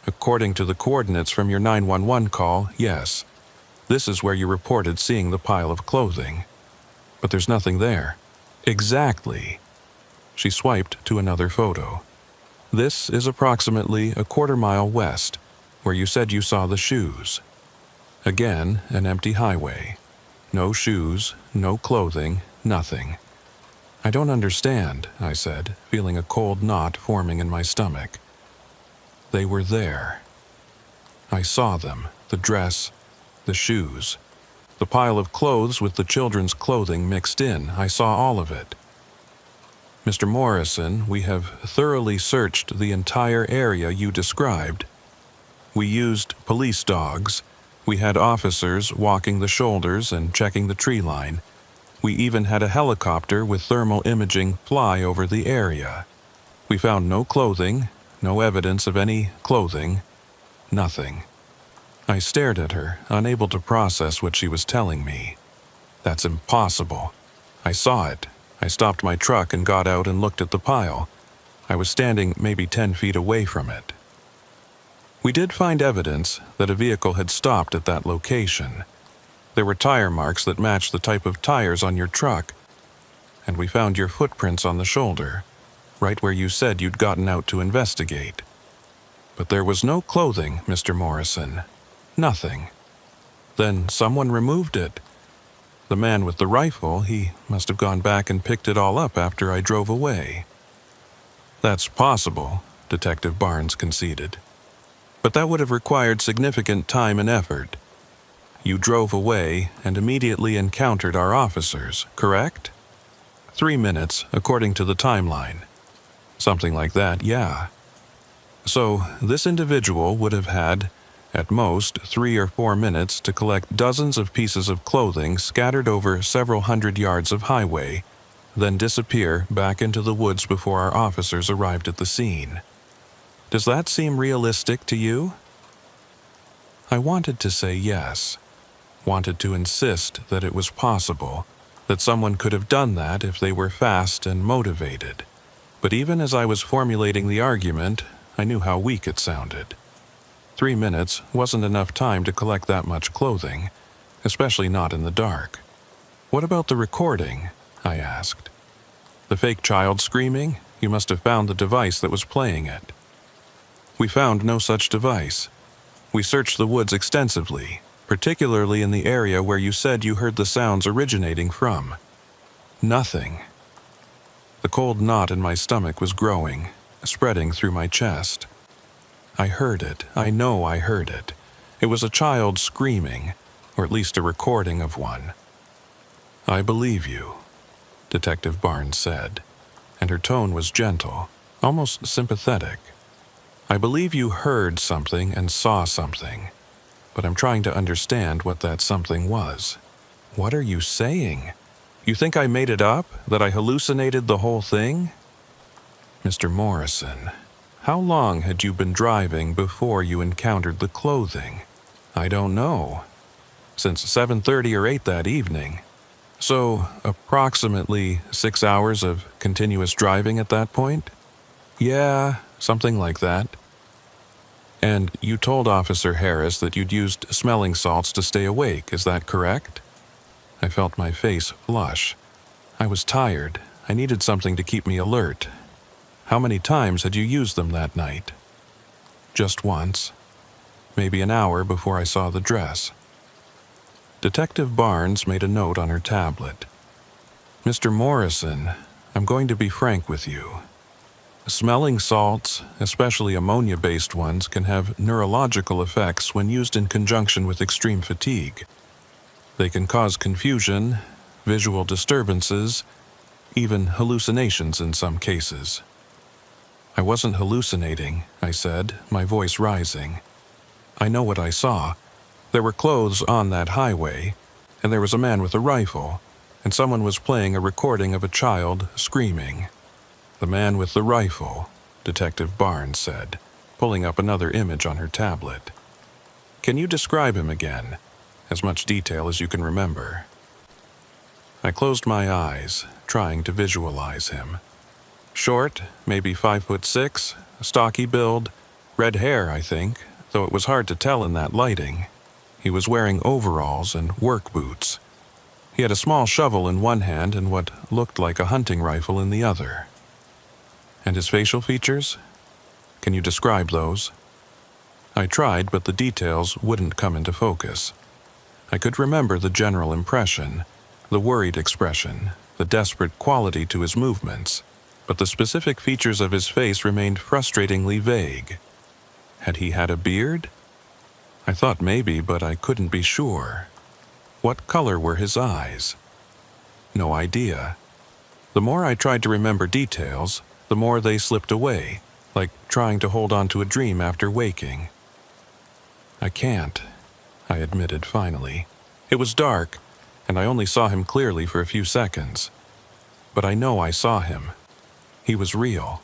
[SPEAKER 1] "According to the coordinates from your 911 call, yes. This is where you reported seeing the pile of clothing. But there's nothing there." "Exactly." She swiped to another photo. "This is approximately a quarter-mile west, where you said you saw the shoes." Again, an empty highway. No shoes, no clothing, nothing. "I don't understand," I said, feeling a cold knot forming in my stomach. They were there. I saw them. the dress, the shoes. The pile of clothes with the children's clothing mixed in. I saw all of it. Mr. Morrison, we have thoroughly searched the entire area you described. We used police dogs. We had officers walking the shoulders and checking the tree line. We even had a helicopter with thermal imaging fly over the area. We found no clothing, no evidence of any clothing, nothing. I stared at her, unable to process what she was telling me. That's impossible. I saw it. I stopped my truck and got out and looked at the pile. I was standing maybe 10 feet away from it. We did find evidence that a vehicle had stopped at that location. There were tire marks that matched the type of tires on your truck, and we found your footprints on the shoulder, right where you said you'd gotten out to investigate. But there was no clothing, Mr. Morrison. Nothing. Then someone removed it. The man with the rifle, he must have gone back and picked it all up after I drove away. That's possible, Detective Barnes conceded. But that would have required significant time and effort. You drove away and immediately encountered our officers, correct? 3 minutes, according to the timeline. Something like that, yeah. So, this individual would have had, at most, 3 or 4 minutes to collect dozens of pieces of clothing scattered over several hundred yards of highway, then disappear back into the woods before our officers arrived at the scene. Does that seem realistic to you? I wanted to say yes, wanted to insist that it was possible, that someone could have done that if they were fast and motivated. But even as I was formulating the argument, I knew how weak it sounded. 3 minutes wasn't enough time to collect that much clothing, especially not in the dark. What about the recording? I asked. The fake child screaming? You must have found the device that was playing it. We found no such device. We searched the woods extensively, particularly in the area where you said you heard the sounds originating from. Nothing. The cold knot in my stomach was growing, spreading through my chest. I heard it. I know I heard it. It was a child screaming, or at least a recording of one. I believe you, Detective Barnes said, and her tone was gentle, almost sympathetic. I believe you heard something and saw something, but I'm trying to understand what that something was. What are you saying? You think I made it up? That I hallucinated the whole thing? Mr. Morrison, how long had you been driving before you encountered the clothing? I don't know. Since 7:30 or 8 that evening. So, approximately 6 hours of continuous driving at that point? Yeah, something like that. And you told Officer Harris that you'd used smelling salts to stay awake, is that correct? I felt my face flush. I was tired. I needed something to keep me alert. How many times had you used them that night? Just once. Maybe an hour before I saw the dress. Detective Barnes made a note on her tablet. Mr. Morrison, I'm going to be frank with you. Smelling salts, especially ammonia-based ones, can have neurological effects when used in conjunction with extreme fatigue. They can cause confusion, visual disturbances, even hallucinations in some cases. I wasn't hallucinating, I said, my voice rising. I know what I saw. There were clothes on that highway, and there was a man with a rifle, and someone was playing a recording of a child screaming. The man with the rifle, Detective Barnes said, pulling up another image on her tablet. Can you describe him again? As much detail as you can remember. I closed my eyes, trying to visualize him. Short, maybe 5'6", stocky build, red hair, I think, though it was hard to tell in that lighting. He was wearing overalls and work boots. He had a small shovel in one hand and what looked like a hunting rifle in the other. And his facial features? Can you describe those? I tried, but the details wouldn't come into focus. I could remember the general impression, the worried expression, the desperate quality to his movements, but the specific features of his face remained frustratingly vague. Had he had a beard? I thought maybe, but I couldn't be sure. What color were his eyes? No idea. The more I tried to remember details, the more they slipped away, like trying to hold on to a dream after waking. I can't, I admitted finally. It was dark, and I only saw him clearly for a few seconds. But I know I saw him. He was real.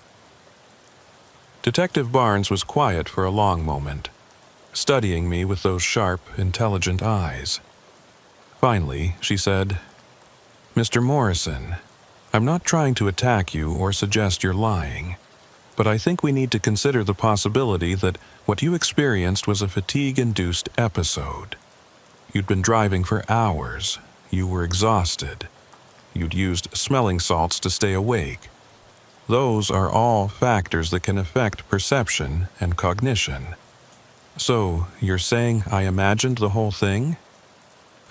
[SPEAKER 1] Detective Barnes was quiet for a long moment, studying me with those sharp, intelligent eyes. Finally, she said, "Mr. Morrison, I'm not trying to attack you or suggest you're lying, but I think we need to consider the possibility that what you experienced was a fatigue-induced episode. You'd been driving for hours. You were exhausted. You'd used smelling salts to stay awake. Those are all factors that can affect perception and cognition. So, you're saying I imagined the whole thing?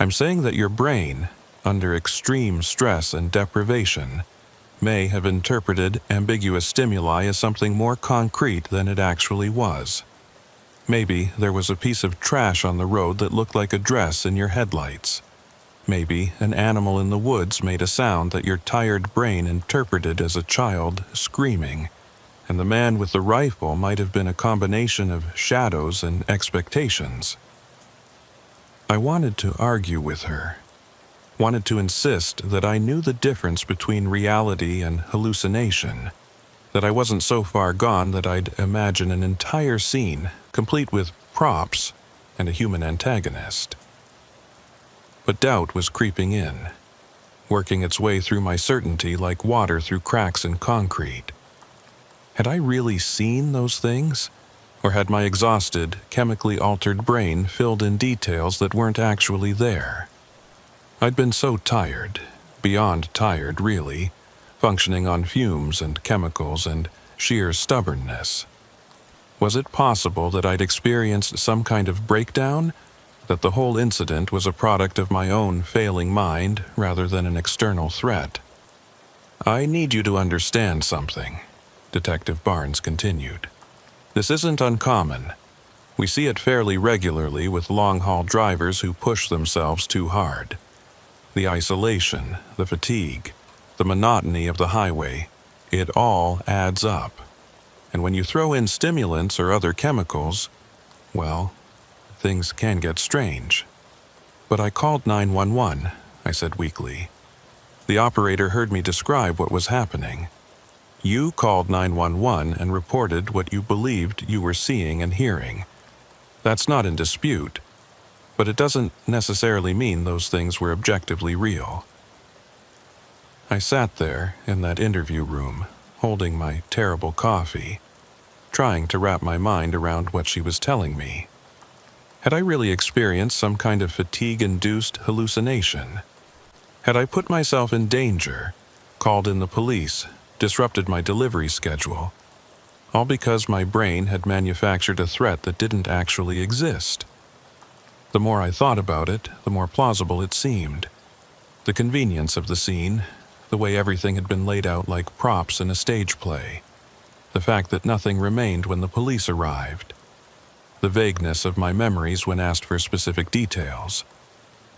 [SPEAKER 1] I'm saying that your brain, under extreme stress and deprivation, may have interpreted ambiguous stimuli as something more concrete than it actually was. Maybe there was a piece of trash on the road that looked like a dress in your headlights. Maybe an animal in the woods made a sound that your tired brain interpreted as a child screaming, and the man with the rifle might have been a combination of shadows and expectations." I wanted to argue with her, wanted to insist that I knew the difference between reality and hallucination, that I wasn't so far gone that I'd imagine an entire scene, complete with props and a human antagonist. But doubt was creeping in, working its way through my certainty like water through cracks in concrete. Had I really seen those things? Or had my exhausted, chemically altered brain filled in details that weren't actually there? I'd been so tired, beyond tired really, functioning on fumes and chemicals and sheer stubbornness. Was it possible that I'd experienced some kind of breakdown? That the whole incident was a product of my own failing mind rather than an external threat? "I need you to understand something," Detective Barnes continued. "This isn't uncommon. We see it fairly regularly with long-haul drivers who push themselves too hard. The isolation, the fatigue, the monotony of the highway, it all adds up. And when you throw in stimulants or other chemicals, well, things can get strange." "But I called 911, I said weakly. "The operator heard me describe what was happening." "You called 911 and reported what you believed you were seeing and hearing. That's not in dispute, but it doesn't necessarily mean those things were objectively real." I sat there in that interview room, holding my terrible coffee, trying to wrap my mind around what she was telling me. Had I really experienced some kind of fatigue-induced hallucination? Had I put myself in danger, called in the police, disrupted my delivery schedule, all because my brain had manufactured a threat that didn't actually exist? The more I thought about it, the more plausible it seemed. The convenience of the scene, the way everything had been laid out like props in a stage play, the fact that nothing remained when the police arrived, the vagueness of my memories when asked for specific details.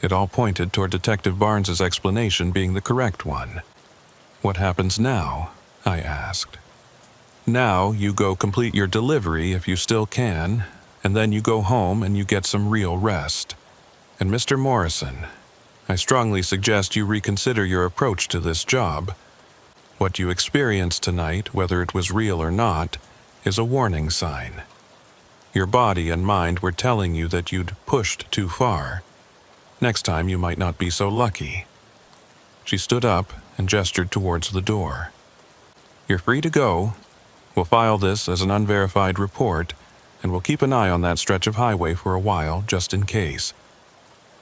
[SPEAKER 1] It all pointed toward Detective Barnes's explanation being the correct one. "What happens now?" I asked. "Now you go complete your delivery if you still can, and then you go home and you get some real rest. And Mr. Morrison, I strongly suggest you reconsider your approach to this job. What you experienced tonight, whether it was real or not, is a warning sign. Your body and mind were telling you that you'd pushed too far. Next time you might not be so lucky." She stood up and gestured towards the door. "You're free to go. We'll file this as an unverified report, and we'll keep an eye on that stretch of highway for a while, just in case.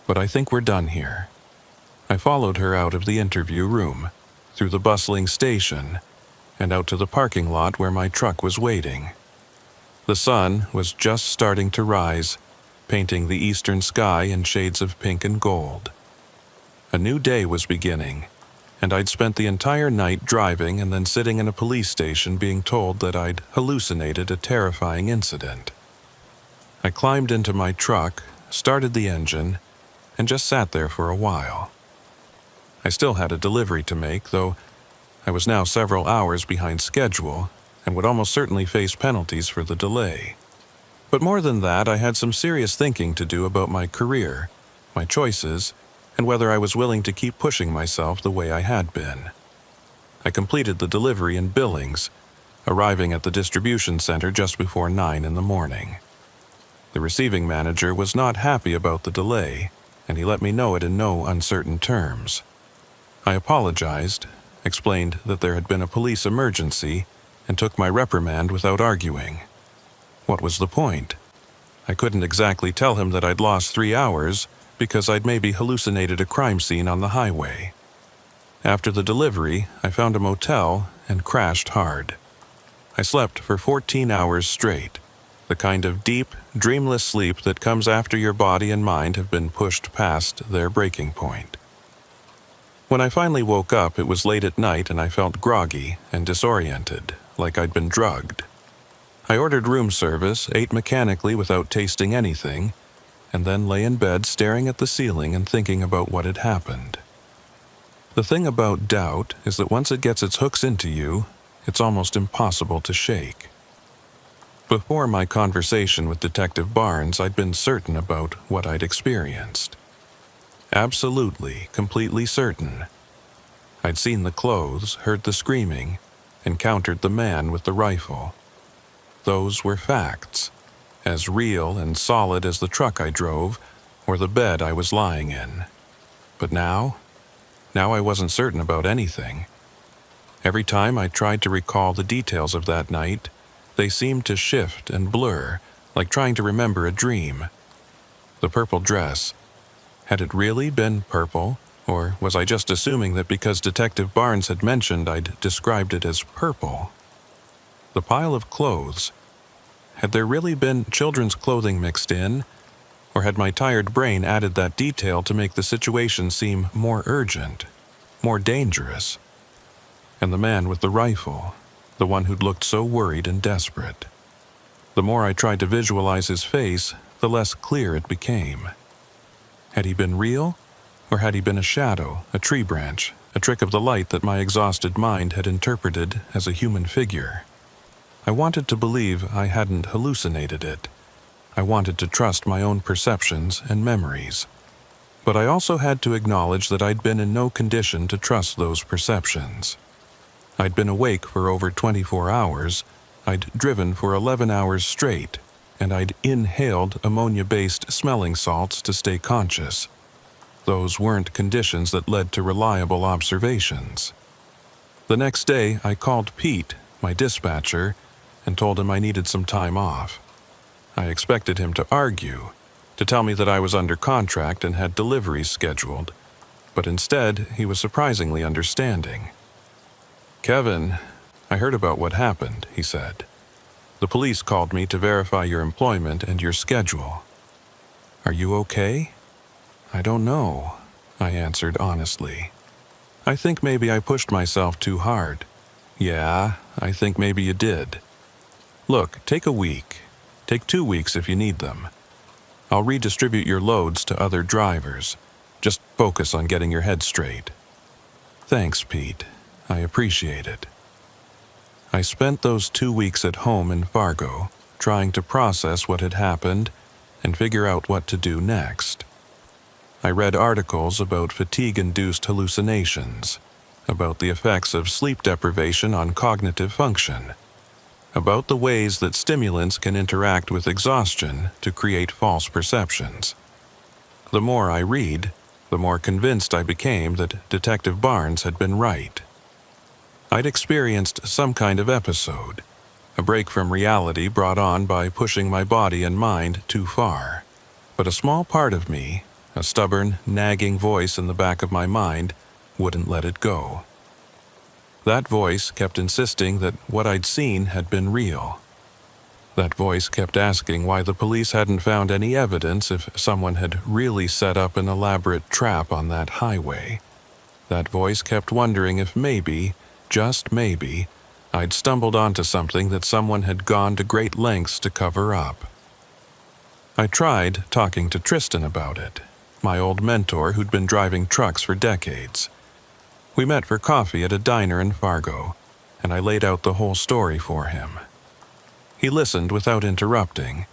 [SPEAKER 1] But I think we're done here." I followed her out of the interview room, through the bustling station, and out to the parking lot where my truck was waiting. The sun was just starting to rise, painting the eastern sky in shades of pink and gold. A new day was beginning, and I'd spent the entire night driving and then sitting in a police station being told that I'd hallucinated a terrifying incident. I climbed into my truck, started the engine, and just sat there for a while. I still had a delivery to make, though I was now several hours behind schedule and would almost certainly face penalties for the delay. But more than that, I had some serious thinking to do about my career, my choices, and whether I was willing to keep pushing myself the way I had been. I completed the delivery in Billings, arriving at the distribution center just before 9 in the morning. The receiving manager was not happy about the delay, and he let me know it in no uncertain terms. I apologized, explained that there had been a police emergency, and took my reprimand without arguing. What was the point? I couldn't exactly tell him that I'd lost 3 hours because I'd maybe hallucinated a crime scene on the highway. After the delivery, I found a motel and crashed hard. I slept for 14 hours straight, the kind of deep, dreamless sleep that comes after your body and mind have been pushed past their breaking point. When I finally woke up, it was late at night and I felt groggy and disoriented, like I'd been drugged. I ordered room service, ate mechanically without tasting anything, and then lay in bed staring at the ceiling and thinking about what had happened. The thing about doubt is that once it gets its hooks into you, it's almost impossible to shake. Before my conversation with Detective Barnes, I'd been certain about what I'd experienced. Absolutely, completely certain. I'd seen the clothes, heard the screaming, encountered the man with the rifle. Those were facts, as real and solid as the truck I drove or the bed I was lying in. But now I wasn't certain about anything. Every time I tried to recall the details of that night, they seemed to shift and blur, like trying to remember a dream. The purple dress. Had it really been purple, or was I just assuming that because Detective Barnes had mentioned I'd described it as purple? The pile of clothes. Had there really been children's clothing mixed in, or had my tired brain added that detail to make the situation seem more urgent, more dangerous? And the man with the rifle, the one who'd looked so worried and desperate. The more I tried to visualize his face, the less clear it became. Had he been real, or had he been a shadow, a tree branch, a trick of the light that my exhausted mind had interpreted as a human figure? I wanted to believe I hadn't hallucinated it. I wanted to trust my own perceptions and memories. But I also had to acknowledge that I'd been in no condition to trust those perceptions. I'd been awake for over 24 hours, I'd driven for 11 hours straight, and I'd inhaled ammonia-based smelling salts to stay conscious. Those weren't conditions that led to reliable observations. The next day, I called Pete, my dispatcher, and told him I needed some time off. I expected him to argue, to tell me that I was under contract and had deliveries scheduled, but instead he was surprisingly understanding. "Kevin, I heard about what happened," he said. "The police called me to verify your employment and your schedule. Are you okay?" "I don't know," I answered honestly. "I think maybe I pushed myself too hard." "Yeah, I think maybe you did. Look, take a week. Take 2 weeks if you need them. I'll redistribute your loads to other drivers. Just focus on getting your head straight." "Thanks, Pete. I appreciate it." I spent those 2 weeks at home in Fargo, trying to process what had happened and figure out what to do next. I read articles about fatigue-induced hallucinations, about the effects of sleep deprivation on cognitive function, about the ways that stimulants can interact with exhaustion to create false perceptions. The more I read, the more convinced I became that Detective Barnes had been right. I'd experienced some kind of episode, a break from reality brought on by pushing my body and mind too far. But a small part of me, a stubborn, nagging voice in the back of my mind, wouldn't let it go. That voice kept insisting that what I'd seen had been real. That voice kept asking why the police hadn't found any evidence if someone had really set up an elaborate trap on that highway. That voice kept wondering if maybe, just maybe, I'd stumbled onto something that someone had gone to great lengths to cover up. I tried talking to Tristan about it, my old mentor who'd been driving trucks for decades. We met for coffee at a diner in Fargo, and I laid out the whole story for him. He listened without interrupting,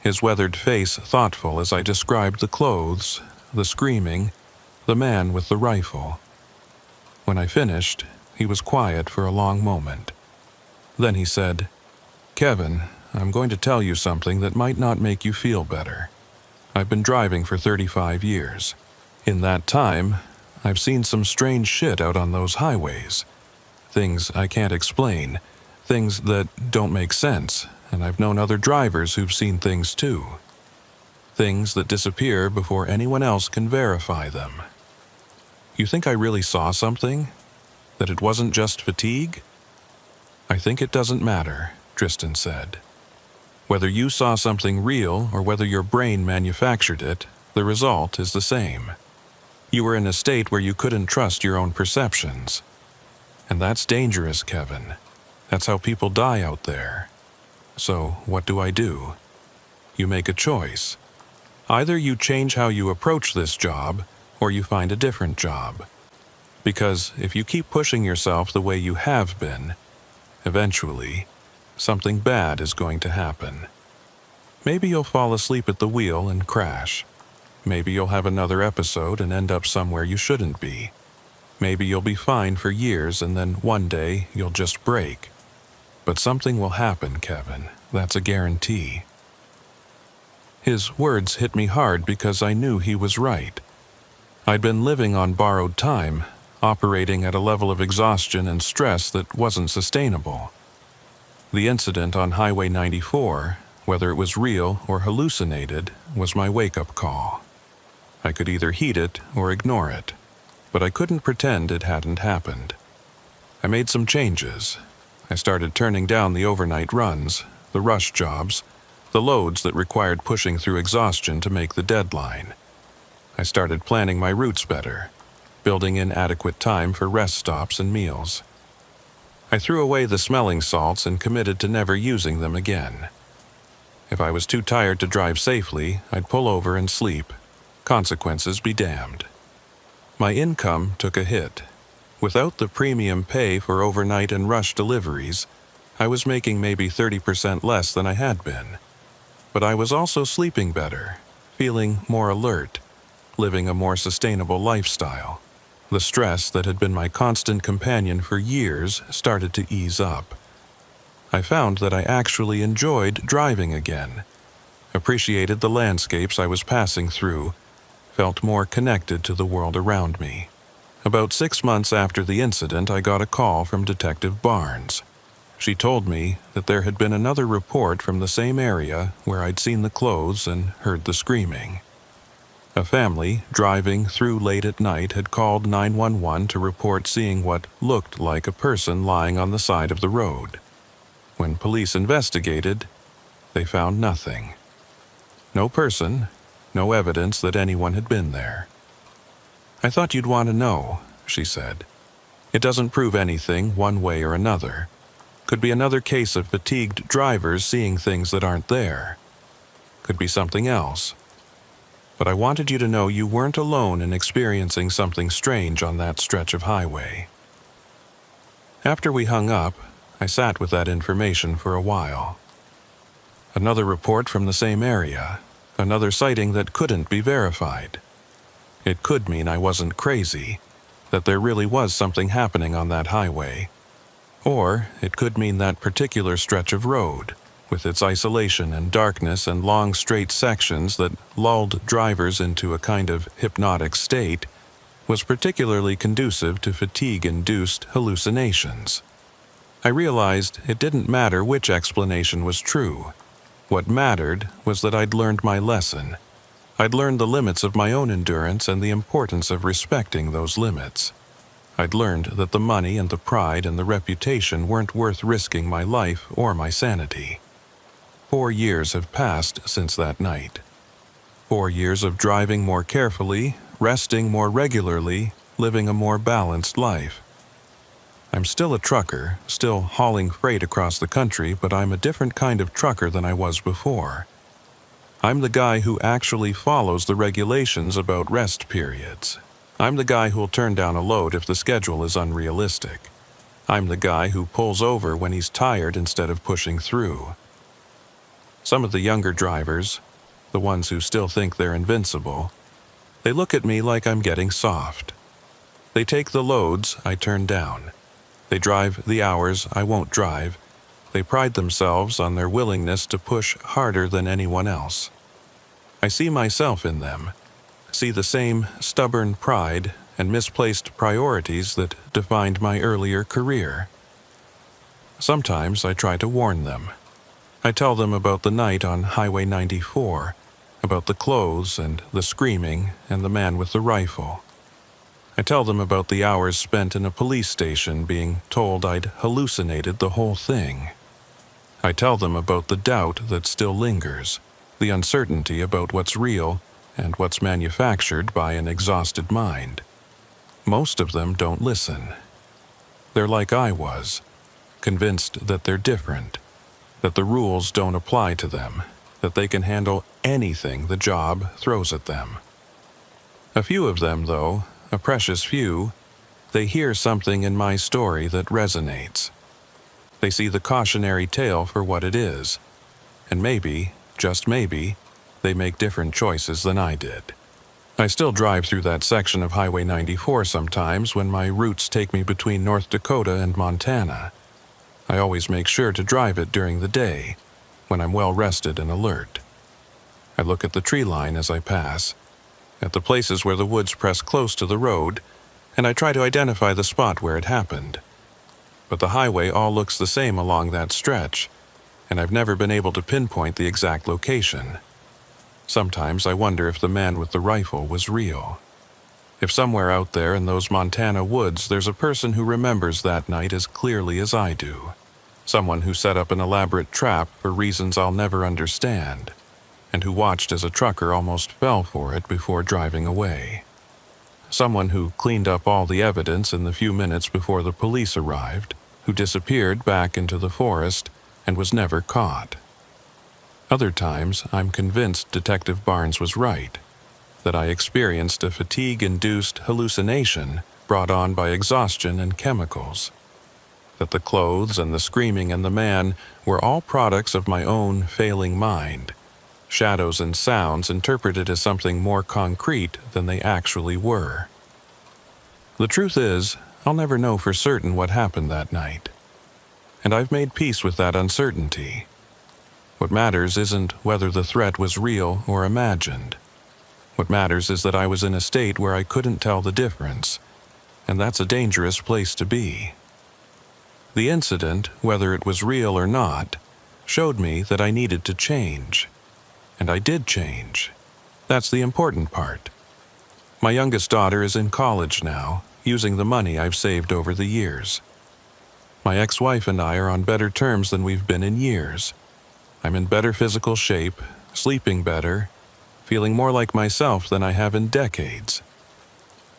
[SPEAKER 1] his weathered face thoughtful as I described the clothes, the screaming, the man with the rifle. When I finished, he was quiet for a long moment. Then he said, "Kevin, I'm going to tell you something that might not make you feel better. I've been driving for 35 years. In that time, I've seen some strange shit out on those highways. Things I can't explain, things that don't make sense, and I've known other drivers who've seen things too. Things that disappear before anyone else can verify them. You think I really saw something? That it wasn't just fatigue?" "I think it doesn't matter," Tristan said. "Whether you saw something real or whether your brain manufactured it, the result is the same. You were in a state where you couldn't trust your own perceptions. And that's dangerous, Kevin. That's how people die out there. So, what do? You make a choice. Either you change how you approach this job, or you find a different job. Because if you keep pushing yourself the way you have been, eventually, something bad is going to happen. Maybe you'll fall asleep at the wheel and crash. Maybe you'll have another episode and end up somewhere you shouldn't be. Maybe you'll be fine for years and then one day you'll just break. But something will happen, Kevin. That's a guarantee." His words hit me hard because I knew he was right. I'd been living on borrowed time, operating at a level of exhaustion and stress that wasn't sustainable. The incident on Highway 94, whether it was real or hallucinated, was my wake-up call. I could either heed it or ignore it, but I couldn't pretend it hadn't happened. I made some changes. I started turning down the overnight runs, the rush jobs, the loads that required pushing through exhaustion to make the deadline. I started planning my routes better, building in adequate time for rest stops and meals. I threw away the smelling salts and committed to never using them again. If I was too tired to drive safely, I'd pull over and sleep. Consequences be damned. My income took a hit. Without the premium pay for overnight and rush deliveries, I was making maybe 30% less than I had been. But I was also sleeping better, feeling more alert, living a more sustainable lifestyle. The stress that had been my constant companion for years started to ease up. I found that I actually enjoyed driving again, appreciated the landscapes I was passing through, felt more connected to the world around me. About 6 months after the incident, I got a call from Detective Barnes. She told me that there had been another report from the same area where I'd seen the clothes and heard the screaming. A family driving through late at night had called 911 to report seeing what looked like a person lying on the side of the road. When police investigated, they found nothing. No person, no evidence that anyone had been there. "I thought you'd want to know," she said. "It doesn't prove anything one way or another. Could be another case of fatigued drivers seeing things that aren't there. Could be something else. But I wanted you to know you weren't alone in experiencing something strange on that stretch of highway." After we hung up, I sat with that information for a while. Another report from the same area, another sighting that couldn't be verified. It could mean I wasn't crazy, that there really was something happening on that highway. Or it could mean that particular stretch of road, with its isolation and darkness and long straight sections that lulled drivers into a kind of hypnotic state, was particularly conducive to fatigue-induced hallucinations. I realized it didn't matter which explanation was true. What mattered was that I'd learned my lesson. I'd learned the limits of my own endurance and the importance of respecting those limits. I'd learned that the money and the pride and the reputation weren't worth risking my life or my sanity. 4 years have passed since that night. 4 years of driving more carefully, resting more regularly, living a more balanced life. I'm still a trucker, still hauling freight across the country, but I'm a different kind of trucker than I was before. I'm the guy who actually follows the regulations about rest periods. I'm the guy who'll turn down a load if the schedule is unrealistic. I'm the guy who pulls over when he's tired instead of pushing through. Some of the younger drivers, the ones who still think they're invincible, they look at me like I'm getting soft. They take the loads I turn down. They drive the hours I won't drive. They pride themselves on their willingness to push harder than anyone else. I see myself in them, see the same stubborn pride and misplaced priorities that defined my earlier career. Sometimes I try to warn them. I tell them about the night on Highway 94, about the clothes and the screaming and the man with the rifle. I tell them about the hours spent in a police station being told I'd hallucinated the whole thing. I tell them about the doubt that still lingers, the uncertainty about what's real and what's manufactured by an exhausted mind. Most of them don't listen. They're like I was, convinced that they're different, that the rules don't apply to them, that they can handle anything the job throws at them. A few of them, though, a precious few, they hear something in my story that resonates. They see the cautionary tale for what it is, and maybe, just maybe, they make different choices than I did. I still drive through that section of Highway 94 sometimes when my routes take me between North Dakota and Montana. I always make sure to drive it during the day, when I'm well rested and alert. I look at the tree line as I pass, at the places where the woods press close to the road, and I try to identify the spot where it happened. But the highway all looks the same along that stretch, and I've never been able to pinpoint the exact location. Sometimes I wonder if the man with the rifle was real. If somewhere out there in those Montana woods there's a person who remembers that night as clearly as I do. Someone who set up an elaborate trap for reasons I'll never understand, and who watched as a trucker almost fell for it before driving away. Someone who cleaned up all the evidence in the few minutes before the police arrived, who disappeared back into the forest and was never caught. Other times, I'm convinced Detective Barnes was right, that I experienced a fatigue-induced hallucination brought on by exhaustion and chemicals, that the clothes and the screaming and the man were all products of my own failing mind, shadows and sounds interpreted as something more concrete than they actually were. The truth is, I'll never know for certain what happened that night, and I've made peace with that uncertainty. What matters isn't whether the threat was real or imagined. What matters is that I was in a state where I couldn't tell the difference, and that's a dangerous place to be. The incident, whether it was real or not, showed me that I needed to change. And I did change. That's the important part. My youngest daughter is in college now, using the money I've saved over the years. My ex-wife and I are on better terms than we've been in years. I'm in better physical shape, sleeping better, feeling more like myself than I have in decades.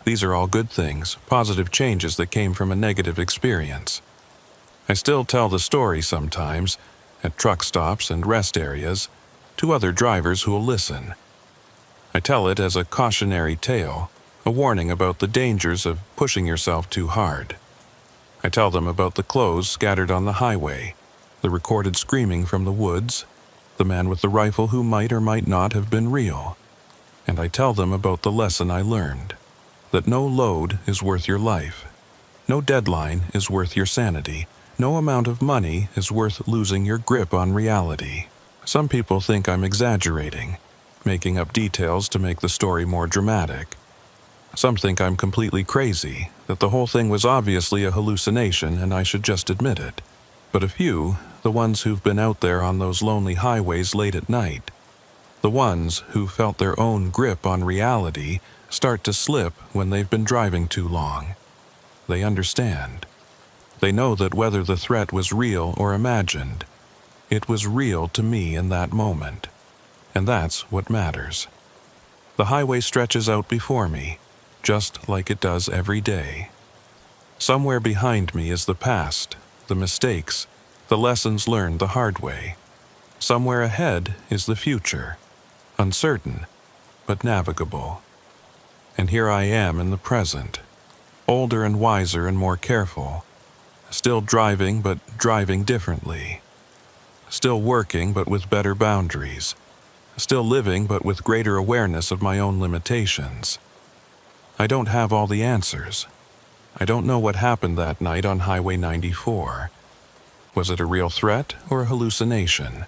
[SPEAKER 1] These are all good things, positive changes that came from a negative experience. I still tell the story sometimes, at truck stops and rest areas, to other drivers who will listen. I tell it as a cautionary tale, a warning about the dangers of pushing yourself too hard. I tell them about the clothes scattered on the highway, the recorded screaming from the woods, the man with the rifle who might or might not have been real. And I tell them about the lesson I learned, that no load is worth your life, no deadline is worth your sanity, no amount of money is worth losing your grip on reality. Some people think I'm exaggerating, making up details to make the story more dramatic. Some think I'm completely crazy, that the whole thing was obviously a hallucination and I should just admit it. But a few, the ones who've been out there on those lonely highways late at night, the ones who felt their own grip on reality start to slip when they've been driving too long. They understand. They know that whether the threat was real or imagined, it was real to me in that moment. And that's what matters. The highway stretches out before me, just like it does every day. Somewhere behind me is the past, the mistakes, the lessons learned the hard way. Somewhere ahead is the future, uncertain, but navigable. And here I am in the present, older and wiser and more careful, still driving but driving differently, still working but with better boundaries, still living but with greater awareness of my own limitations. I don't have all the answers. I don't know what happened that night on Highway 94. Was it a real threat or a hallucination?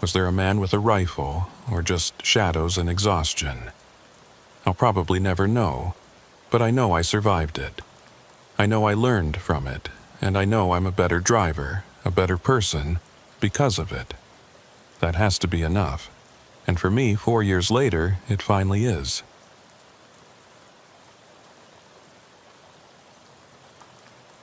[SPEAKER 1] Was there a man with a rifle, or just shadows and exhaustion? I'll probably never know, but I know I survived it. I know I learned from it, and I know I'm a better driver, a better person, because of it. That has to be enough. And for me, 4 years later, it finally is.